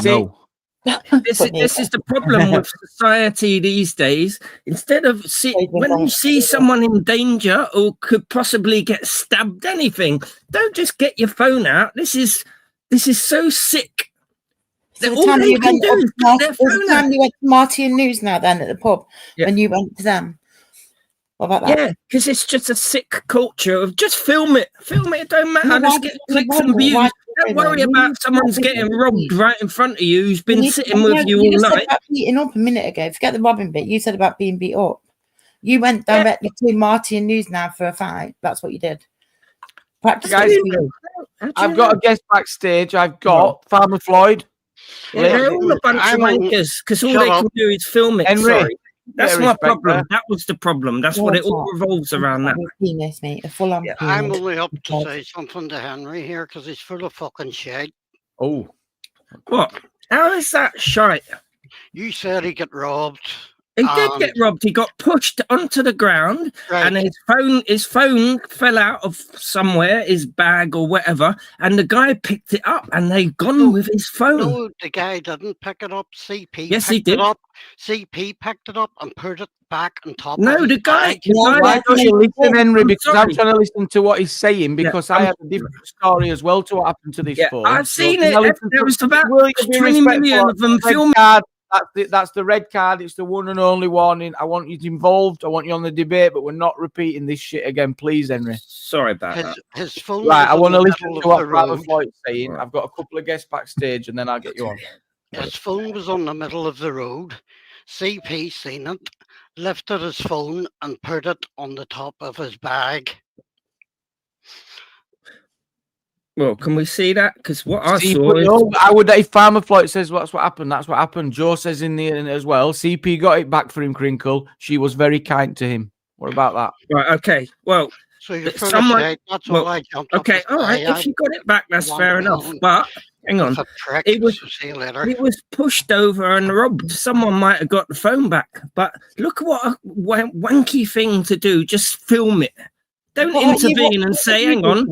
S6: No. This is the problem with society these days. Instead of when you see someone in danger or could possibly get stabbed, anything, don't just get your phone out. This is so sick.
S5: So the time you went to Marty and News now then at the pub when you went to them. What about that?
S6: Yeah, because it's just a sick culture of just film it. It don't matter. Just get clicks and views. Don't worry about someone's getting robbed right in front of you who's been sitting with you all night.
S5: Said about beating up a minute ago. Forget the robbing bit. You said about being beat up. You went directly to Marty and News now for a fight. That's what you did. Practice.
S1: Guys, I've got a guest backstage. I've got Farmer Floyd.
S6: They're all a bunch of wankers because all they can do is film it. Sorry. That's my problem. That was the problem. That's what it all revolves around. That
S5: penis, mate. A full-on penis.
S2: I'm only up to say something to Henry here because he's full of fucking shit.
S1: Oh,
S6: what? How is that shite?
S2: You said he got robbed.
S6: He did get robbed. He got pushed onto the ground, and his phone fell out of somewhere, his bag or whatever, and the guy picked it up, and they gone with his phone.
S2: No, the guy didn't pick it up. CP
S6: yes, he
S2: picked
S6: did.
S2: it up. CP picked it up and put it back on top.
S6: No,
S2: of
S6: the
S2: his
S6: guy.
S2: bag.
S1: Why don't you listen, Henry? Because I'm trying to listen to what he's saying. Because I
S6: I'm-
S1: have a different story as well to what happened to this phone.
S6: I've seen
S1: can I
S6: it.
S1: listen
S6: There
S1: to-
S6: was about
S1: Will you be
S6: 20 million
S1: respectful?
S6: of them
S1: Red
S6: filming.
S1: card. That's the red card. It's the one and only warning. I want you involved. I want you on the debate, but we're not repeating this shit again, please, Henry.
S6: Sorry about that.
S2: His phone.
S1: Right, I
S2: was
S1: want to
S2: on the
S1: listen
S2: middle
S1: to
S2: of
S1: what
S2: the
S1: Private
S2: road.
S1: Floyd's saying.
S6: Right.
S1: I've got a couple of guests backstage, and then I'll get you on.
S2: His phone was on the middle of the road. CP seen it, lifted his phone and put it on the top of his bag.
S6: Well, can we see that? Because what I
S1: See,
S6: saw is
S1: no, I would. If Farmer Floyd says that's what happened, that's what happened. Joe says in the end as well. CP got it back for him. Crinkle. She was very kind to him. What about that?
S6: right. Okay. Well,
S2: So you're full
S6: someone.
S2: of shit. That's
S6: well,
S2: all I jumped up
S6: okay.
S2: to
S6: All right.
S2: say.
S6: If you got it back, that's
S2: want
S6: fair
S2: me
S6: enough.
S2: on.
S6: But hang on.
S2: It's a prick.
S6: It was-
S2: See you later.
S6: He was pushed over and robbed. Someone might have got the phone back. But look what a wanky thing to do. Just film it. Don't intervene and say, hang on.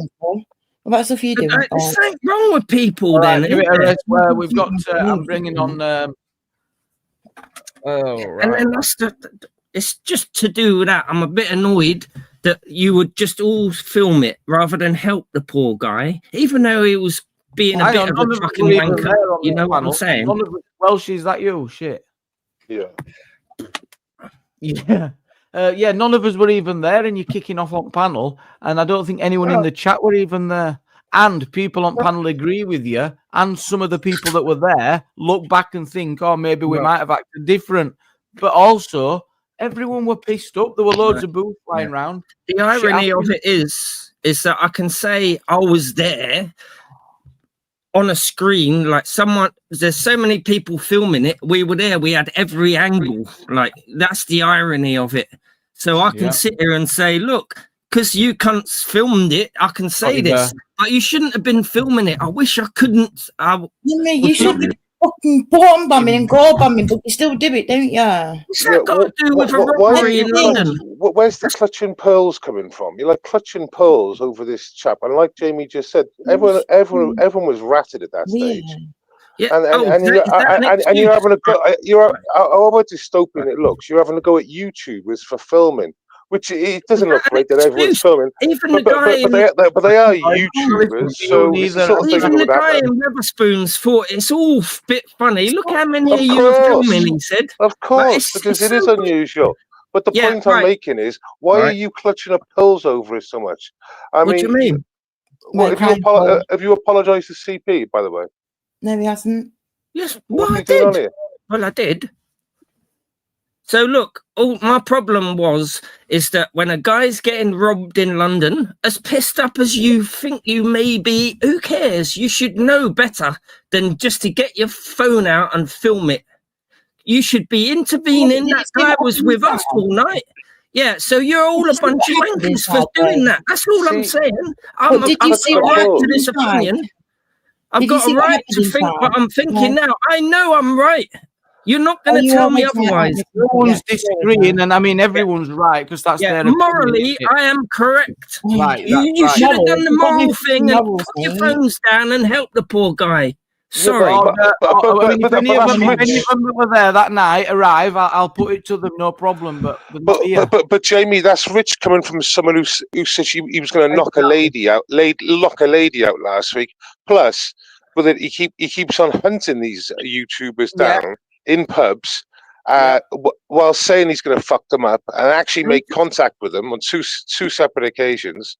S5: What stuff are you doing?
S6: There's something wrong with people
S1: All
S6: then.
S1: right, give it
S6: isn't
S1: a
S6: there?
S1: rest. Where we've got. I'm bringing on. Oh,
S6: And
S1: right.
S6: then it's just to do with that. I'm a bit annoyed that you would just all film it rather than help the poor guy, even though he was being a bit of a fucking wanker. You know what I'm saying?
S1: Welsh, is that you? Shit.
S7: Yeah.
S1: Yeah. Yeah, none of us were even there, and you're kicking off on panel, and I don't think anyone in the chat were even there. And people on panel agree with you, and some of the people that were there look back and think, oh, maybe we might have acted different. But also, everyone were pissed up. There were loads of booths flying around.
S6: The irony of it is that I can say I was there on a screen, like someone. There's so many people filming it. We were there. We had every angle. Like that's the irony of it. So I can sit here and say, look, because you cunts filmed it, I can say this. But you shouldn't have been filming it. I wish I couldn't.
S5: You should be fucking bottom bombing and gore bombing, but you still do it, don't you?
S6: What's that got to do with a robbery in London?
S7: Where's the clutching pearls coming from? You're like clutching pearls over this chap, and like Jamie just said, everyone was ratted at that stage.
S6: Yeah.
S7: And you're having a go. However dystopian it looks, you're having a go at YouTubers for filming, which it doesn't look great that everyone's filming.
S6: Even
S7: but they are YouTubers, so it's the sort of thing that
S6: even the
S7: would
S6: guy
S7: happen.
S6: in Weatherspoons thought it's all a bit funny. Look how many of you are filming, he said.
S7: Of course, because it is unusual. But the point I'm making is, why are you clutching up pills over it so much? I mean,
S6: what do you mean?
S7: Have you apologised to CP, by the way?
S5: No, he hasn't.
S6: Yes,
S7: What
S6: well,
S7: are
S6: I
S7: you doing on
S6: did.
S7: here?
S6: Well, I did. So look, my problem is that when a guy's getting robbed in London, as pissed up as you think you may be, who cares? You should know better than just to get your phone out and film it. You should be intervening. That guy was with us all night. Yeah, so you're all a bunch of wankers for doing that. That's all I'm saying. I've got a right to this opinion. I've got a right to think what I'm thinking now. I know I'm right. You're not going to tell me otherwise.
S1: No one's disagreeing, and I mean everyone's right because that's their
S6: morally,
S1: opinion.
S6: I am correct.
S1: Right,
S6: you should have done the moral thing and put your phones down and help the poor guy. Sorry.
S1: If any of them that were there that night arrive, I'll put it to them, no problem.
S7: But Jamie, that's rich coming from someone who said he was going to knock a lady out last week. Plus, but he keeps on hunting these YouTubers down in pubs, while saying he's going to fuck them up and actually make contact with them on two separate occasions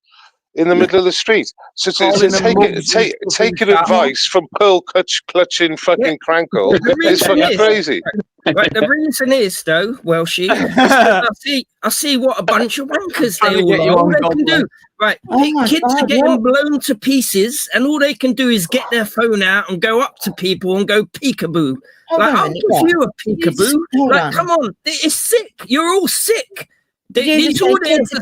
S7: in the middle of the street. So taking advice from pearl clutching fucking crankle is fucking crazy.
S6: Right, the reason is though, Welshie, I see what a bunch of wankers they all are. All they can do, right? Kids are getting blown to pieces, and all they can do is get their phone out and go up to people and go peekaboo. Like, I'll give you a peekaboo. Like, come on, it's sick. You're all sick. These audience are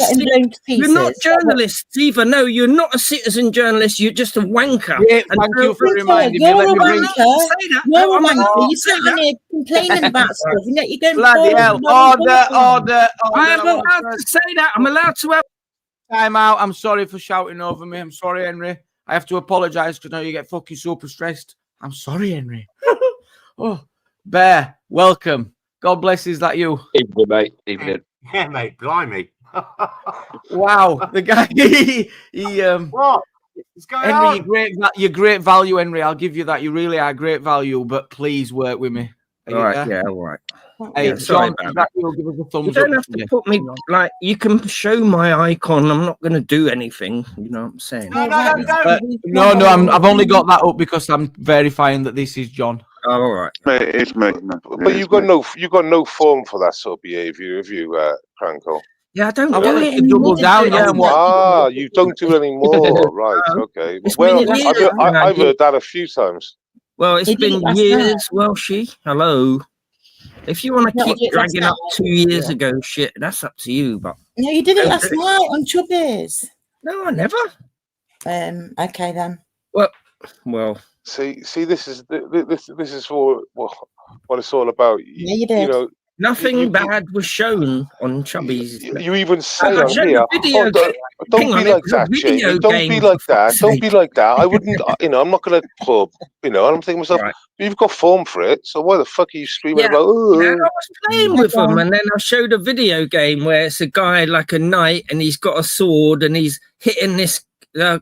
S6: you're not journalists either. No, you're not a citizen journalist. You're just a wanker.
S1: Yeah, thank you for reminding me.
S5: You're
S1: Let
S5: a
S1: me bring
S5: wanker.
S6: Say that.
S5: You're
S6: No,
S5: a
S6: I'm
S5: wanker.
S6: allowed
S5: You're
S6: to say
S5: sitting
S6: that.
S5: here complaining about stuff, and yet you don't.
S1: Bloody hell! Order!
S6: I am allowed to say that. I'm allowed to have.
S1: Time out. I'm sorry for shouting over me. I'm sorry, Henry. I have to apologise because now you get fucking super stressed. I'm sorry, Henry. Oh, Bear, welcome. God bless. Is that you?
S8: Evening, mate. Evening.
S9: Yeah, mate. Blimey.
S1: Wow, the guy.
S9: What? What's going
S1: Henry,
S9: on?
S1: you're great value, Henry. I'll give you that. You really are great value. But please work with me.
S6: All right. Yeah. All right.
S1: Hey,
S6: Yeah, sorry
S1: John,
S6: about
S1: you'll give us a thumbs
S6: You don't
S1: up.
S6: have to put me like. You can show my icon. I'm not going to do anything. You know what I'm saying?
S9: No.
S1: No, I've only got that up because I'm verifying that this is John.
S6: Oh, all right.
S7: It's me. But you got no form for that sort of behaviour, have you, Cranko?
S6: Yeah, I don't
S1: I
S6: do
S1: wanted
S6: it.
S1: to double down. Yeah,
S7: you don't do it anymore, right? Okay. Well, I've heard that a few times.
S6: Well, it's been years. Well, hello. If you want to keep dragging up 2 years ago shit, that's up to you. But
S5: no, you did it last night on Chubbies.
S6: No, I never.
S5: Okay then.
S6: Well.
S7: See, this is what it's all about.
S5: Yeah, you did.
S7: You know,
S6: nothing bad was shown on Chubbies.
S7: You even say on here, don't be like that, Jamie. Don't be like that. Don't be like that. I wouldn't, I'm not going to pub, I'm thinking to myself, you've got form for it, so why the fuck are you screaming about, oh?
S6: I was playing with them, and then I showed a video game where it's a guy like a knight, and he's got a sword, and he's hitting this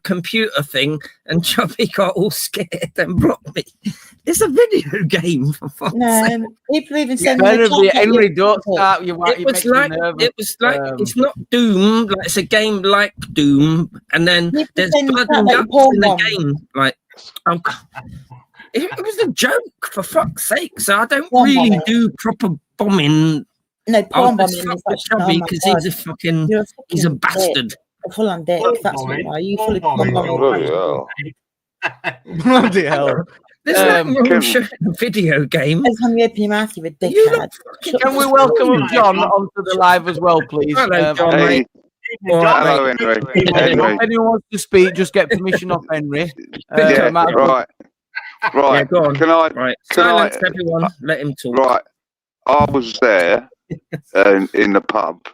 S6: computer thing, and Chubby got all scared and blocked me. It's a video game, for fuck's sake.
S5: People even said
S1: Henry, don't start. It was like
S6: it's not Doom, like it's a game like Doom, and then there's blood and guts in the game. Like, it was a joke, for fuck's sake. So I don't really do proper bombing.
S5: No, porn bombing is
S6: Chubby because he's a bastard.
S5: Full on dick. That's what you are. You fully
S1: Bloody hell.
S6: There's nothing wrong with showing a video game.
S5: Can
S1: we welcome John onto the live as well, please?
S6: Hello, John, mate.
S7: Hello, Henry.
S1: If anyone wants to speak, just get permission off Henry.
S7: Right.
S6: Yeah, go on.
S7: Can I
S6: silence everyone? Let him talk.
S7: Right. I was there in the pub,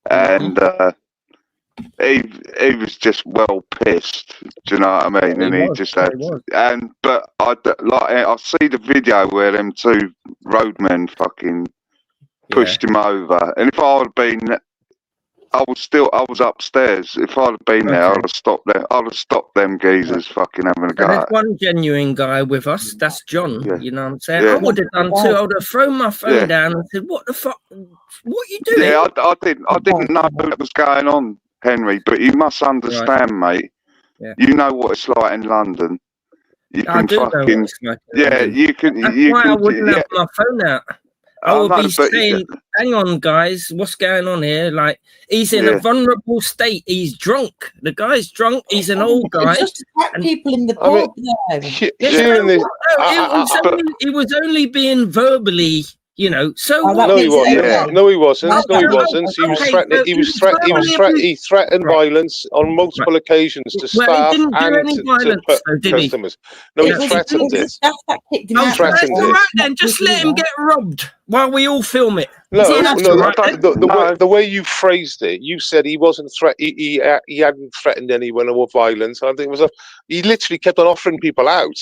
S7: and he was just well pissed. Do you know what I mean? And he just had, but I see the video where them two roadmen fucking pushed him over, and if I had been, I was upstairs. If I'd have been there, I'd have stopped them. I'd have stopped them geezers fucking having a go.
S6: There's one genuine guy with us. That's John.
S7: Yeah.
S6: You know what I'm saying?
S7: Yeah.
S6: I would have done too. I would have thrown my phone down and said, "What the fuck? What are you doing?"
S7: Yeah, I didn't know what was going on, Henry. But you must understand, mate.
S6: Yeah.
S7: You know what it's like in London. You
S6: I
S7: can
S6: do know what
S7: fucking
S6: it's like.
S7: you can.
S6: That's
S7: you
S6: why
S7: can,
S6: I wouldn't have my phone out. I would be saying, hang on, guys, what's going on here? Like, he's in a vulnerable state. He's drunk. The guy's drunk. He's an old guy.
S5: Just people in the pub,
S6: he was only being verbally, so
S7: no, he wasn't. No, he wasn't. He threatened violence on multiple occasions to staff and to customers. No, he threatened it.
S5: He
S7: threatened it.
S6: All right, then, just let him get robbed while we all film it.
S7: No, the way you phrased it, you said he wasn't he hadn't threatened anyone or violence. I think it was he literally kept on offering people out.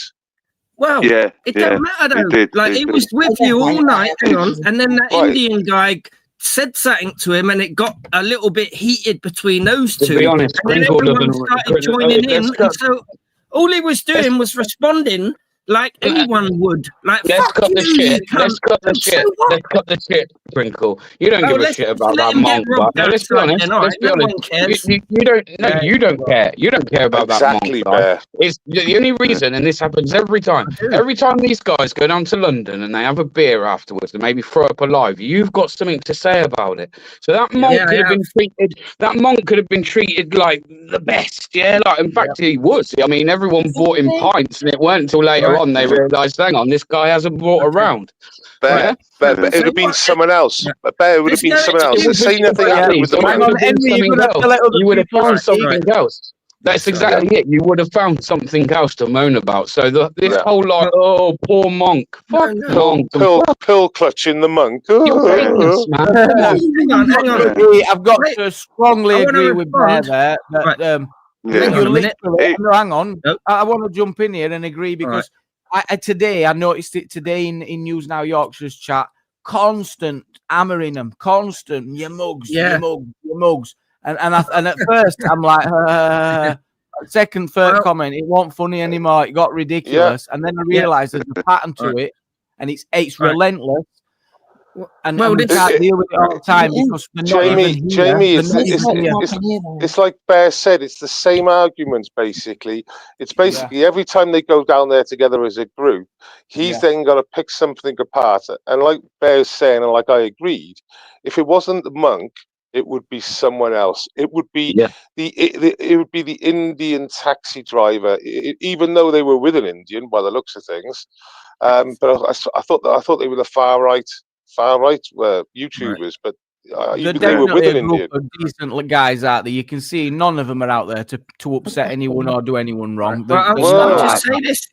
S6: Well, it doesn't matter though. He was with you all night, and then that Indian guy said something to him, and it got a little bit heated between those two.
S8: To be honest,
S6: and then everyone started joining in, and so all he was doing was responding like anyone would. Like,
S8: let's cut the shit. Let's cut the shit. Let's cut the shit, Sprinkle. You don't give a shit about that monk, but let's be honest. Let's be honest. You don't. No, you don't care. You don't care about that monk. Right? It's the only reason, and this happens every time. Every time these guys go down to London and they have a beer afterwards and maybe throw up a live, you've got something to say about it. So that monk could have been treated. That monk could have been treated like the best. Yeah, like in fact he was. I mean, everyone bought him pints, and it weren't until later later on they realised, hang on, this guy hasn't brought around.
S7: Bear, it would have been someone else. Bear, it would have been someone else. Say nothing happened with the monk.
S8: You would have found something else. That's exactly it. You would have found something else to moan about. So this whole like, oh, poor monk. Fuck monk.
S7: Pill clutching the monk.
S8: You're famous, man.
S6: Hang on.
S1: I've got to strongly agree with Bear there. That, hang on. I want to jump in here and agree because today I noticed it today in News Now Yorkshire's chat. Constant hammering them, constant you mugs. And at first I'm like, third comment, it wasn't funny anymore. It got ridiculous, and then I realised there's a pattern to it, and it's relentless. And we can't deal with it all the time because
S7: Jamie, it's like Bear said, it's the same arguments basically. It's basically every time they go down there together as a group, he's then got to pick something apart. And like Bear's saying, and like I agreed, if it wasn't the monk, it would be someone else. It would be it would be the Indian taxi driver, even though they were with an Indian by the looks of things. But I thought they were the far right YouTubers, but they were with an Indian.
S1: Decent guys out there. You can see none of them are out there to upset anyone or do anyone wrong.
S6: I'll just say this.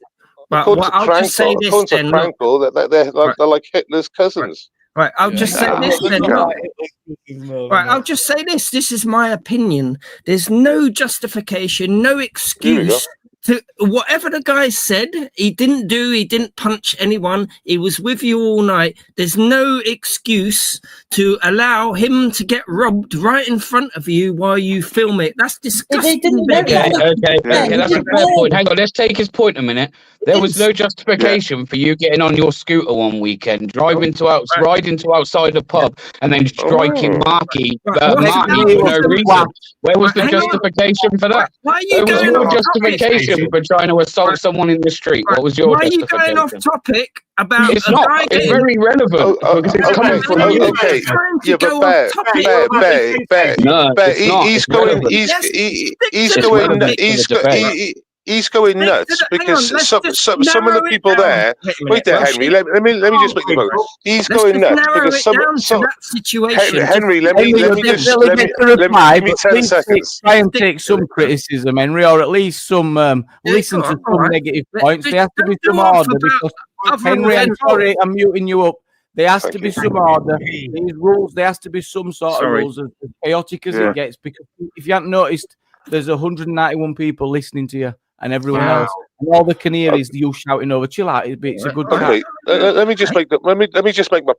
S6: I'll just say this then.
S7: They're like Hitler's cousins.
S6: Right, I'll just say this then. Right, I'll just say this. This is my opinion. There's no justification, no excuse to whatever the guy said. He didn't punch anyone. He was with you all night. There's no excuse to allow him to get robbed right in front of you while you film it. That's disgusting.
S8: Okay, that's a fair point. Hang on, let's take his point a minute. There was no justification for you getting on your scooter one weekend, riding to outside the pub, and then striking Marky for no reason. Where was the justification for that? There was no justification for trying to assault someone in the street. What was your justification?
S6: Why are you going off topic about
S8: it's not. It's very relevant because it's coming from you.
S7: Okay. Yeah, but he's going nuts because some of the people there. Wait there, Henry. Let me just make the point. He's going nuts because some Henry. Let me 10 seconds.
S1: Try and take some criticism, Henry, or at least some listen to some negative points. There has to be some order because Henry, I'm sorry, I'm muting you up. There has to be some order. These rules, there has to be some sort of rules, as chaotic as it gets. Because if you haven't noticed, there's 191 people listening to you. And everyone else, and all they can hear is you shouting over. Chill out, it's a good chat.
S7: Let me just make my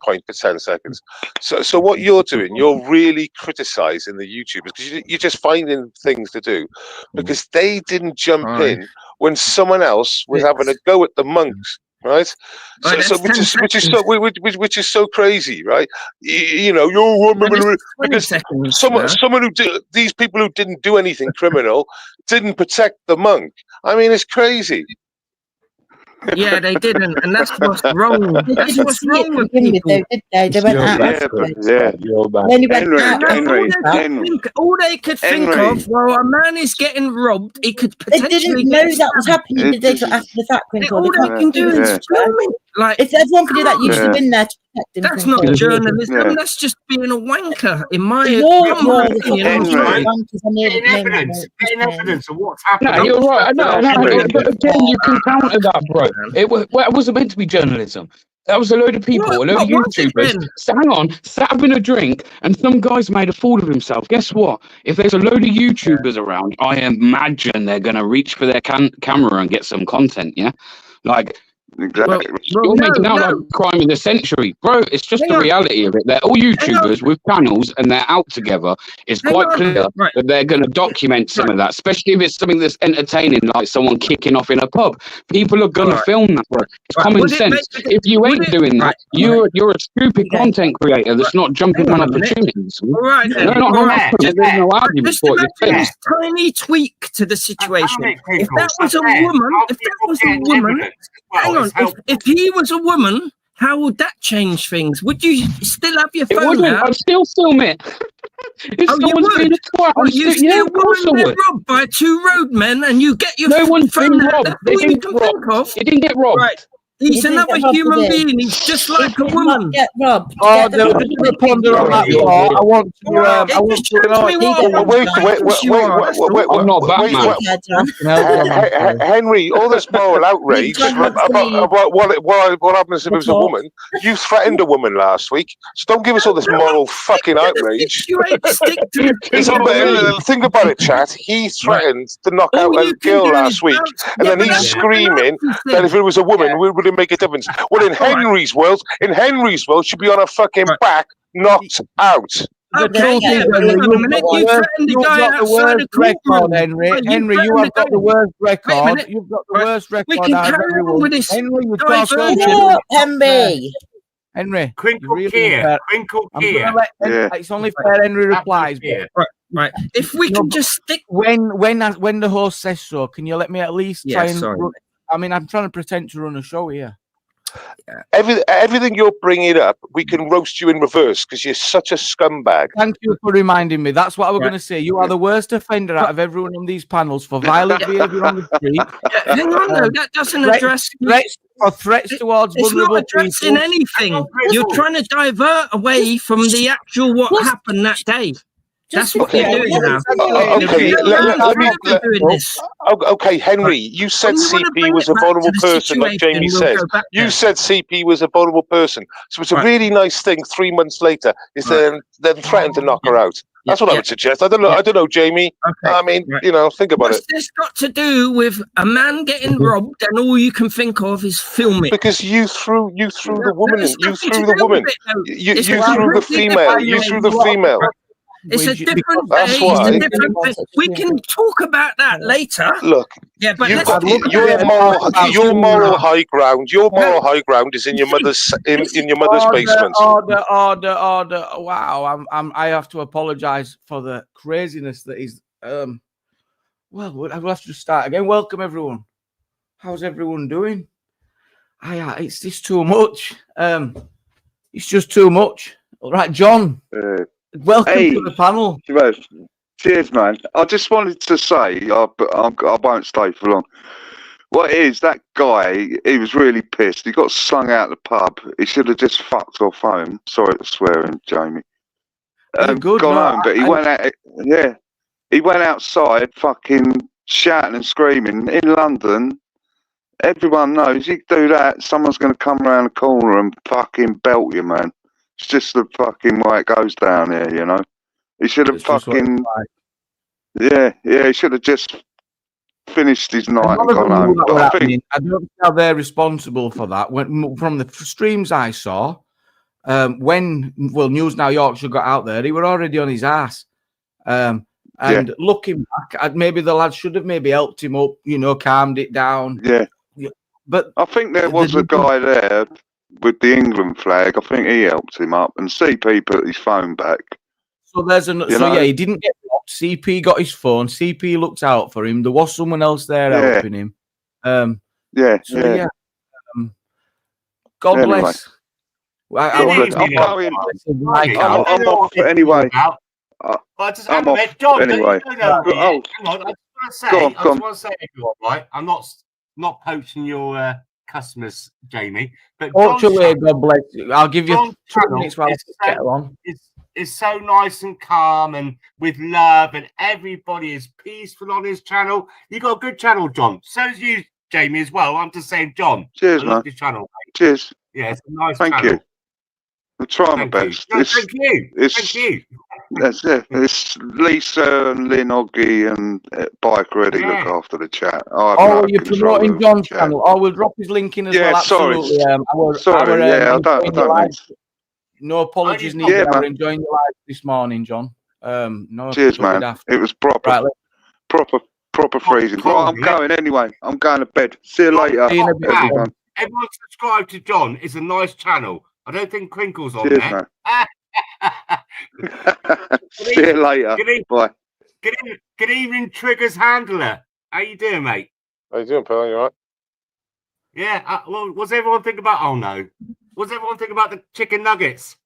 S7: point for 10 seconds. So what you're doing, you're really criticizing the YouTubers because you're just finding things to do because they didn't jump in when someone else was having a go at the monks. Right, which is so crazy, right? You know, because someone who did, these people who didn't do anything criminal didn't protect the monk. I mean, it's crazy.
S6: Yeah, they didn't, and that's what's wrong. That's what's wrong with people.
S5: They went out.
S6: All they could think of, well, a man is getting robbed. He could potentially.
S5: They didn't know that was happening. Did they after the fact?
S6: All they can do is film it. Like,
S5: if everyone could do that, you should have been there to protect him.
S6: That's not journalism. That's just being a wanker, in my opinion.
S9: Getting evidence of what's happening.
S8: No, you're right. But again, you can counter that, bro. It wasn't meant to be journalism. That was a load of people, a load of YouTubers. Sat having a drink, and some guy's made a fool of himself. Guess what? If there's a load of YouTubers around, I imagine they're going to reach for their camera and get some content, yeah? Like, you're making out like crime of the century, bro. It's just the reality of it. They're all YouTubers with channels and they're out together. It's quite clear that they're going to document some of that, especially if it's something that's entertaining, like someone kicking off in a pub. People are going to film that, bro. It's common sense. If you ain't doing that, you're a stupid content creator that's not jumping on opportunities. There's no argument for what you're saying.
S6: Tiny tweak to the situation. If that was a woman, hang on. If he was a woman, how would that change things? Would you still have your phone out?
S8: I'd still film it. If someone's been a twat,
S6: you see a woman get robbed by 2 roadmen and you get your
S8: one's been
S6: phone out.
S8: robbed.
S6: That's
S8: They
S6: all you
S8: didn't
S6: can
S8: get
S6: think
S8: robbed.
S6: of.
S8: He didn't get robbed.
S6: Right. He's
S5: He didn't
S6: another
S5: get robbed,
S6: human
S5: did he?
S6: being. He's just
S5: He
S6: like a
S5: did not
S6: woman.
S5: get robbed.
S1: Oh,
S5: Get the
S1: just to ponder on that thought, I want to. I want to
S8: I'm not Batman.
S7: Henry, all this moral outrage about what happens if it was a woman. You threatened a woman last week, so don't give us all this moral fucking outrage. Think about it, chat. He threatened to knock out a girl last week, and then he's screaming that if it was a woman, would it make a difference? Well, in Henry's world, she'd be on her fucking back, knocked out.
S1: Okay,
S6: yeah, but hang on a minute. You threatened the guy outside the courtroom.
S1: Henry, you have got the worst record. You've got the worst record.
S6: We can carry on with this.
S1: Henry, you Henry,
S9: Crinkle
S1: really
S9: Keir. Crinkle Keir.
S1: It's only fair Henry replies.
S6: Right. If we can just stick
S1: when the host says so, can you let me at least try and? I mean, I'm trying to pretend to run a show here.
S7: Everything you're bringing up, we can roast you in reverse because you're such a scumbag.
S1: Thank you for reminding me. That's what I was going to say. You are the worst offender out of everyone on these panels for violent behaviour on the street.
S6: Hang on, though. That doesn't address
S1: threats towards
S6: it's
S1: vulnerable
S6: not addressing
S1: people.
S6: anything. You're trying to divert away from the actual what happened that day. That's what you're doing now.
S7: Okay, Henry, you said CP was a vulnerable person, like Jamie said. You said CP was a vulnerable person. So it's a really nice thing 3 months later is then threaten to knock her out. That's what I would suggest. I don't know, Jamie. I mean, think about it.
S6: What's this got to do with a man getting robbed and all you can think of is filming?
S7: Because you threw the woman. You threw the woman. You threw the female. You threw the female.
S6: It's a different day. It's a different day. We can talk about that later.
S7: Look,
S6: but
S7: your moral high ground. Your moral high ground is in your mother's basement.
S1: Order. Wow, I have to apologise for the craziness that is. Well, I'll have to start again. Welcome everyone. How's everyone doing? It's just too much. It's just too much. All right, John. Welcome to the panel.
S10: Cheers, man. I just wanted to say, I won't stay for long. What it is, that guy, he was really pissed. He got slung out of the pub. He should have just fucked off home. Sorry to swearing, Jamie. Gone home, but he went out. Yeah, he went outside, fucking shouting and screaming in London. Everyone knows you do that, someone's going to come around the corner and fucking belt you, man. It's just the fucking way it goes down here, you know. He should have fucking, he should have just finished his night and gone home. But I
S1: don't know how they're responsible for that. From the streams I saw, when News Now Yorkshire got out there, he were already on his ass. And looking back, maybe the lads should have maybe helped him up, calmed it down.
S10: Yeah.
S1: But
S10: I think there was a guy there with the England flag. I think he helped him up, and CP put his phone back.
S1: So he didn't get blocked. CP got his phone. CP looked out for him. There was someone else there helping him. God bless.
S10: I'm off anyway. I'm off anyway.
S9: I just want to say, everyone, right? I'm not poaching your customers, Jamie. But
S1: God bless you. I'll give you 2 minutes while I get on.
S9: It's so nice and calm and with love, and everybody is peaceful on his channel. You got a good channel, John. So is you, Jamie, as well. I'm just saying, John.
S10: Cheers,
S9: I love
S10: man.
S9: your channel, mate.
S10: Cheers.
S9: Yeah, it's a nice
S10: channel. Thank you. I'll try my best.
S9: Thank you.
S10: Thank you. That's it. It's Lisa and Lynn Oggy and Bike Ready look after the chat.
S1: You're promoting John's channel. We'll drop his link in as well. Absolutely.
S10: I don't mean.
S1: No apologies needed. We're enjoying the live this morning, John.
S10: Cheers, man. It was proper. Proper freezing. Right, I'm going anyway. I'm going to bed. See you later.
S9: Everyone subscribe to John. It's a nice channel. I don't think Crinkle's on there.
S10: See you later. Bye.
S9: Good evening, Triggers Handler. How you doing, mate?
S7: How you doing, pal? You all right?
S9: Yeah. What's everyone think about? Oh no. What's everyone think about the chicken nuggets?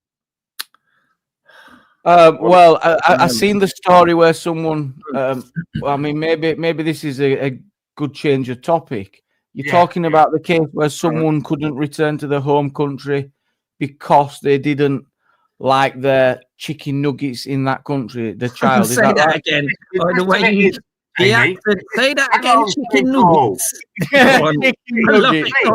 S1: Well, I seen the story where someone. I mean, maybe this is a good change of topic. You're talking about the case where someone couldn't return to their home country because they didn't like their chicken nuggets in that country. The child.
S6: Say that again. By the way, you the accent. Say that again. Chicken nuggets. Go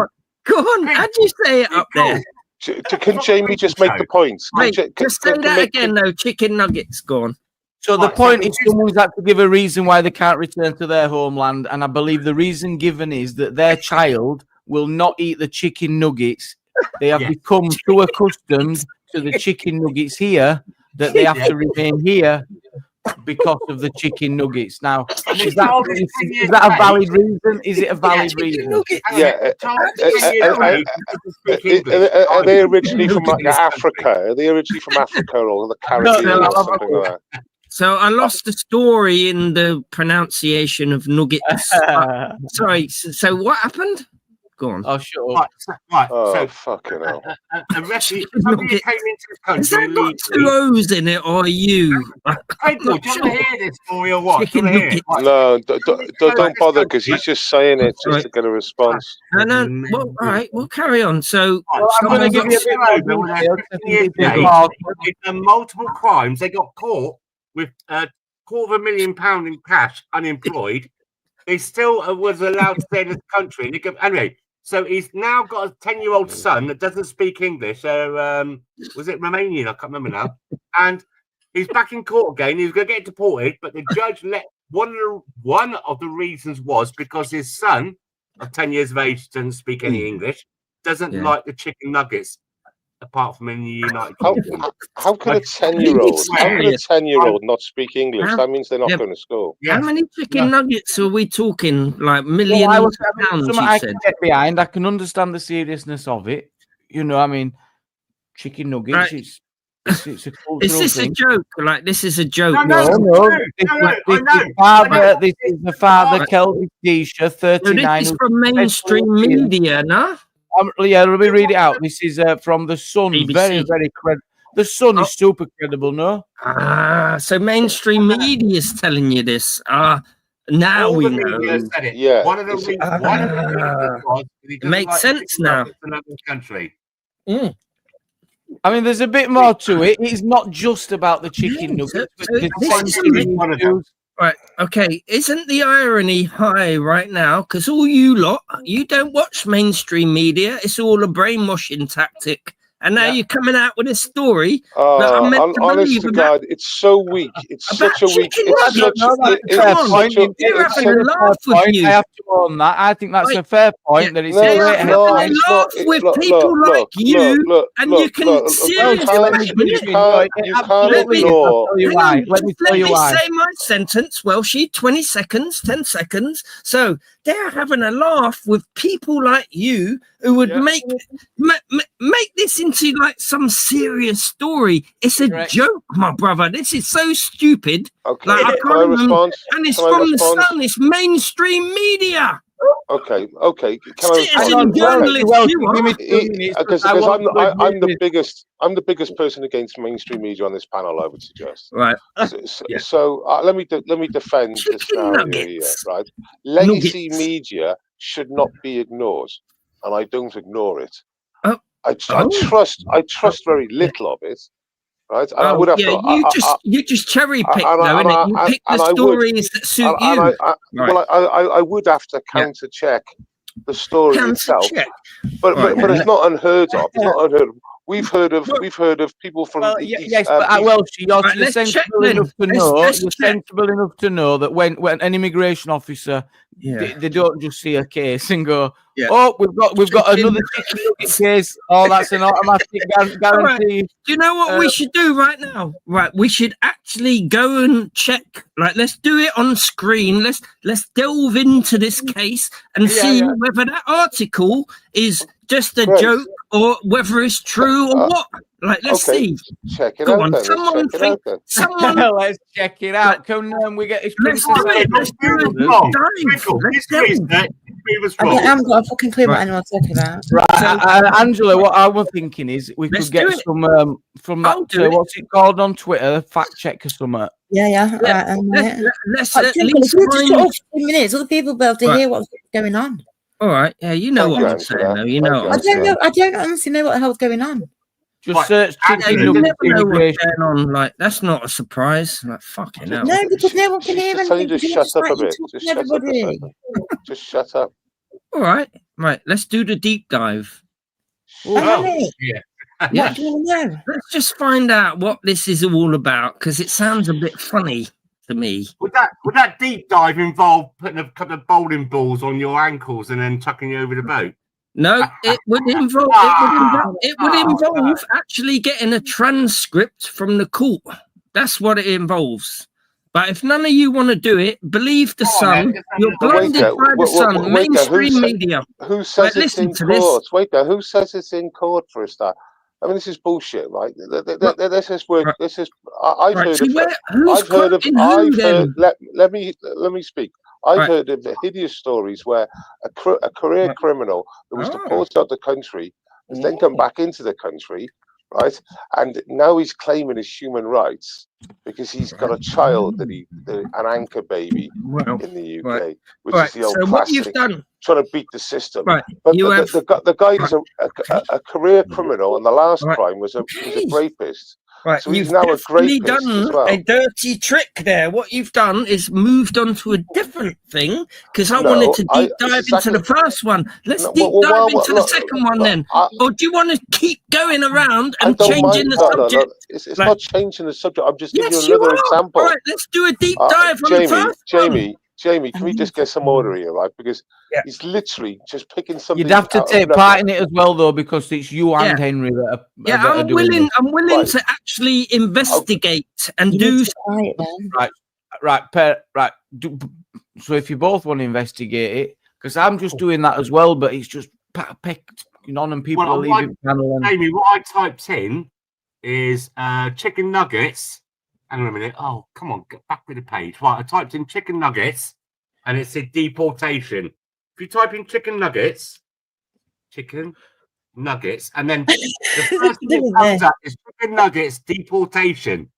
S6: on. Go on. How'd you say it up there?
S7: Can Jamie just make the point?
S6: Wait, just say that again, though. Chicken nuggets. Go on.
S1: So the point is, someone's had to give a reason why they can't return to their homeland, and I believe the reason given is that their child will not eat the chicken nuggets. They have become so accustomed to the chicken nuggets here that they have to remain here because of the chicken nuggets. Now, is that a valid reason? Is it a valid reason?
S7: Yeah. Are they originally from Africa? Are they originally from Africa or the Caribbean or something like that?
S6: So I lost the story in the pronunciation of nuggets. Sorry. So what happened? Go on.
S1: Oh, sure.
S9: Right.
S7: So fucking hell.
S9: Somebody came into this country.
S6: Has that got two O's in it, or are you?
S9: Hey, do you want to hear this story or what?
S7: No, don't bother, because he's just saying it just to get a response.
S6: No. Well, all right, we'll carry on. So
S9: I'm going to give you a bit of multiple crimes. They got caught with £250,000 in cash, unemployed. He still was allowed to stay in this country. Anyway, so he's now got a 10-year-old son that doesn't speak English. Was it Romanian? I can't remember now. And he's back in court again. He was going to get deported, but the judge let one of the reasons was because his son, of 10 years of age, doesn't speak any English, doesn't like the chicken nuggets. Apart from in the United Kingdom.
S7: How can a 10-year-old not speak English? That means they're not going to school.
S6: How many chicken nuggets are we talking? Like millions of pounds?
S1: I can get behind. I can understand the seriousness of it. You know, I mean, chicken nuggets.
S6: Right.
S1: It's a cultural
S6: Is this
S1: thing.
S6: a joke? Like this is a joke?
S1: No. This is the father, Kelvin Disha, 39.
S6: So this is from mainstream media, no?
S1: Yeah, let me read it out. This is from The Sun.
S6: BBC.
S1: Very, very credible. The Sun is super credible, no?
S6: So mainstream media is telling you this. Now we know.
S9: Said it.
S7: Yeah.
S9: One of the reasons was
S6: it makes sense now.
S9: Country.
S1: I mean, there's a bit more to it. It's not just about the chicken nuggets.
S6: Right, okay. Isn't the irony high right now? Because all you lot, you don't watch mainstream media. It's all a brainwashing tactic. And now you're coming out with a story that I'm meant to
S7: honest
S6: believe
S7: to
S6: about.
S7: God, it's so weak. It's such a weak.
S1: I have to own that. I think that's a fair point. That it's
S6: laugh with people like you, and you can seriously.
S1: Let me tell you why.
S6: Say my sentence. Well, she 20 seconds, 10 seconds. So they're having a laugh with people like you who would make this into like some serious story. It's a joke, my brother. This is so stupid.
S7: Okay,
S6: like,
S7: can I respond?
S6: And it's from the Sun. It's mainstream media.
S7: Okay. Can because I'm the biggest person against mainstream media on this panel, I would suggest.
S6: Right.
S7: So let me defend the scenario here. Right. Legacy media should not be ignored, and I don't ignore it. I trust very little of it. Right, and I would have
S6: you just cherry pick, though, innit? You pick the stories that suit you.
S7: Well, I would have to counter check the story itself, but it's not unheard of. It's not unheard of. We've heard of people from
S1: you're sensible enough to know. You're sensible enough to know that when an immigration officer, they don't just see a case and go, "Oh, we've got another chicken nugget case. Oh, that's an automatic guarantee."
S6: Right. Do you know what we should do right now? Right, we should actually go and check. Like, let's do it on screen. Let's delve into this case and see whether that article is just a joke or whether it's true or what. Like, let's see.
S7: Check it out.
S1: Let's check it out. Come on, we get.
S6: Let's do it.
S5: I haven't got a fucking clue what anyone's talking about.
S1: Right, Angela, what I was thinking is we could get some from that. What's it called on Twitter? Fact check or something.
S5: Yeah.
S6: Let's
S5: at
S6: least
S5: just shut off 2 minutes. Other people will be able to hear what's going on.
S6: All right, yeah, you know what I'm saying, though. You know,
S5: I don't honestly know what the hell's going on.
S1: Just search.
S6: You never know what's going on. Like, that's not a surprise. Like, fucking hell.
S5: No, because no one can hear anything.
S7: Just shut up a bit. Just shut up.
S6: All right, let's do the deep dive.
S5: Yeah.
S6: What do you know? Let's just find out what this is all about, because it sounds a bit funny to me.
S9: Would that deep dive involve putting a couple of bowling balls on your ankles and then tucking you over the boat?
S6: No, it would involve actually getting a transcript from the court. That's what it involves. But if none of you want to do it, believe the Sun. You're blinded by the Sun. Mainstream media.
S7: Who says it's in court? Wait there. Who says it's in court for a start? I mean, this is bullshit, right? This is work. This is. I've heard of. Let me speak. I've heard of the hideous stories where a career criminal who was deported out of the country has then come back into the country, right? And now he's claiming his human rights because he's got a child an anchor baby in the UK, which is the old classic, trying to beat the system. But the guy is a career criminal, and the last crime was a rapist.
S6: Right,
S7: so he's now a great
S6: done a dirty trick there. What you've done is moved on to a different thing, because I wanted to deep dive into the first one. Let's deep dive into the second one then. Or do you want to keep going around and changing the subject?
S7: It's not changing the subject. I'm just giving you another example.
S6: All right, let's do a deep dive on the first one.
S7: Jamie, can we just get some order here, right? Because he's literally just picking something.
S1: You'd have to take part in it as well, though, because it's you and Henry that are
S6: I'm willing to actually investigate and do.
S1: Right. So if you both want to investigate it, because I'm just doing that as well, but it's just picking on and people are leaving.
S9: Jamie, what I typed in is chicken nuggets. Hang on a minute. Oh, come on, get back with the page. Right, I typed in chicken nuggets, and it said deportation. If you type in chicken nuggets, and then the first thing that comes up is chicken nuggets deportation,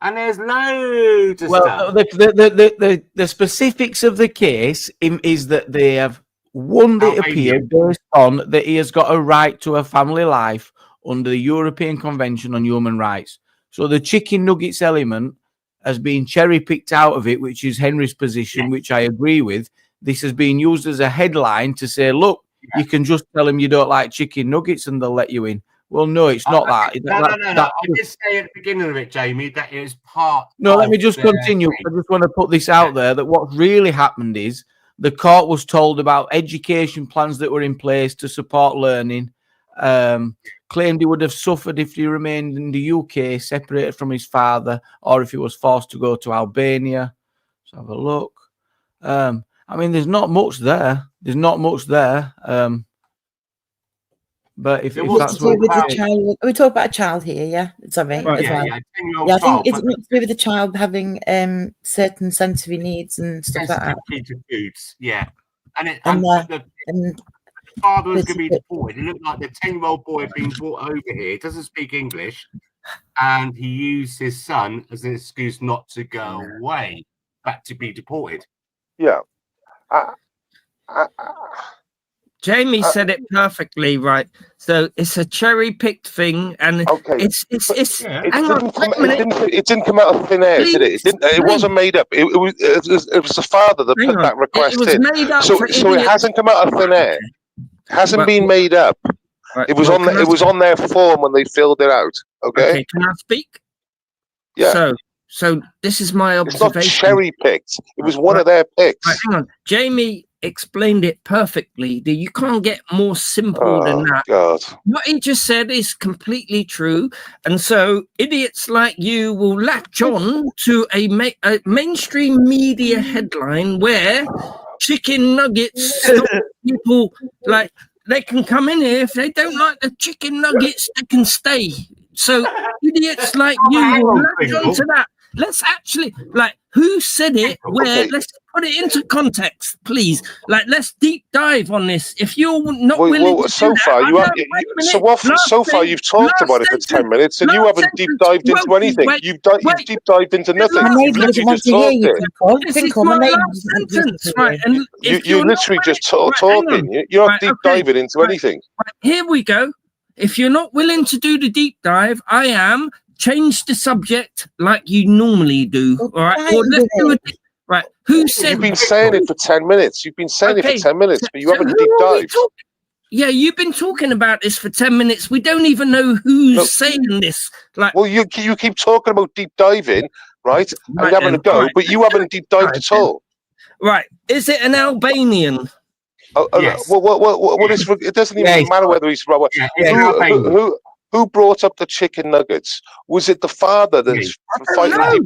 S9: and there's loads of stuff.
S1: The specifics of the case is that they have won the appeal based on that he has got a right to a family life under the European Convention on Human Rights. So the chicken nuggets element has been cherry picked out of it, which is Henry's position, which I agree with. This has been used as a headline to say, look, you can just tell them you don't like chicken nuggets and they'll let you in. Well, no, it's not that.
S9: No. I did say at the beginning of it, Jamie, that it was part.
S1: No, let me just continue. I just want to put this out there that what really happened is the court was told about education plans that were in place to support learning. Claimed he would have suffered if he remained in the UK, separated from his father, or if he was forced to go to Albania. Let's have a look. I mean, there's not much there. But if that's what
S5: we talk about a child here, yeah. Sorry, I think it's to do with the child having certain sensory needs and stuff like that.
S9: Foods, yeah, and the father was going to be deported. It looked like the 10-year-old boy had been brought over here, doesn't speak English, and he used his son as an excuse not to go away, back to be deported.
S7: Yeah.
S6: Jamie said it perfectly, right? So it's a cherry-picked thing, and
S7: it didn't come out of thin air, did it? It wasn't made up. It was the father that put that request in. So it hasn't come out of thin air. Hasn't been made up. Right. It was on their form when they filled it out. Okay.
S6: Can I speak?
S7: Yeah.
S6: So this is my observation.
S7: It's not cherry picked. It was one of their picks.
S6: Right, hang on. Jamie explained it perfectly. You can't get more simple than that.
S7: God.
S6: What he just said is completely true, and so idiots like you will latch on to a mainstream media headline where chicken nuggets stop people, like, they can come in here. If they don't like the chicken nuggets, they can stay. So idiots like you will latch on to that. Let's actually, like, who said it? Let's put it into context, please. Like, let's deep dive on this. If you're not willing to
S7: so
S6: do
S7: far
S6: that,
S7: you have. So far you've talked about it for 10 minutes, and you haven't deep dived into anything. You've deep dived into nothing. You've literally just talked it.
S6: This is my last sentence, right? And
S7: you're literally just talking. You're not deep diving into anything.
S6: Right, here we go. If you're not willing to do the deep dive, I am. Change the subject like you normally do. All right. Or let's do it. Right. Who said?
S7: You've been saying it for 10 minutes. You've been saying it for 10 minutes, but you haven't deep dived.
S6: Yeah, you've been talking about this for 10 minutes. We don't even know who's saying this. Like,
S7: well, you keep talking about deep diving, right? And having a go, but you haven't deep dived at all.
S6: Right. Is it an Albanian?
S7: Yes. What is? It doesn't even matter whether he's Robert. Who brought up the chicken nuggets? Was it the father that's fighting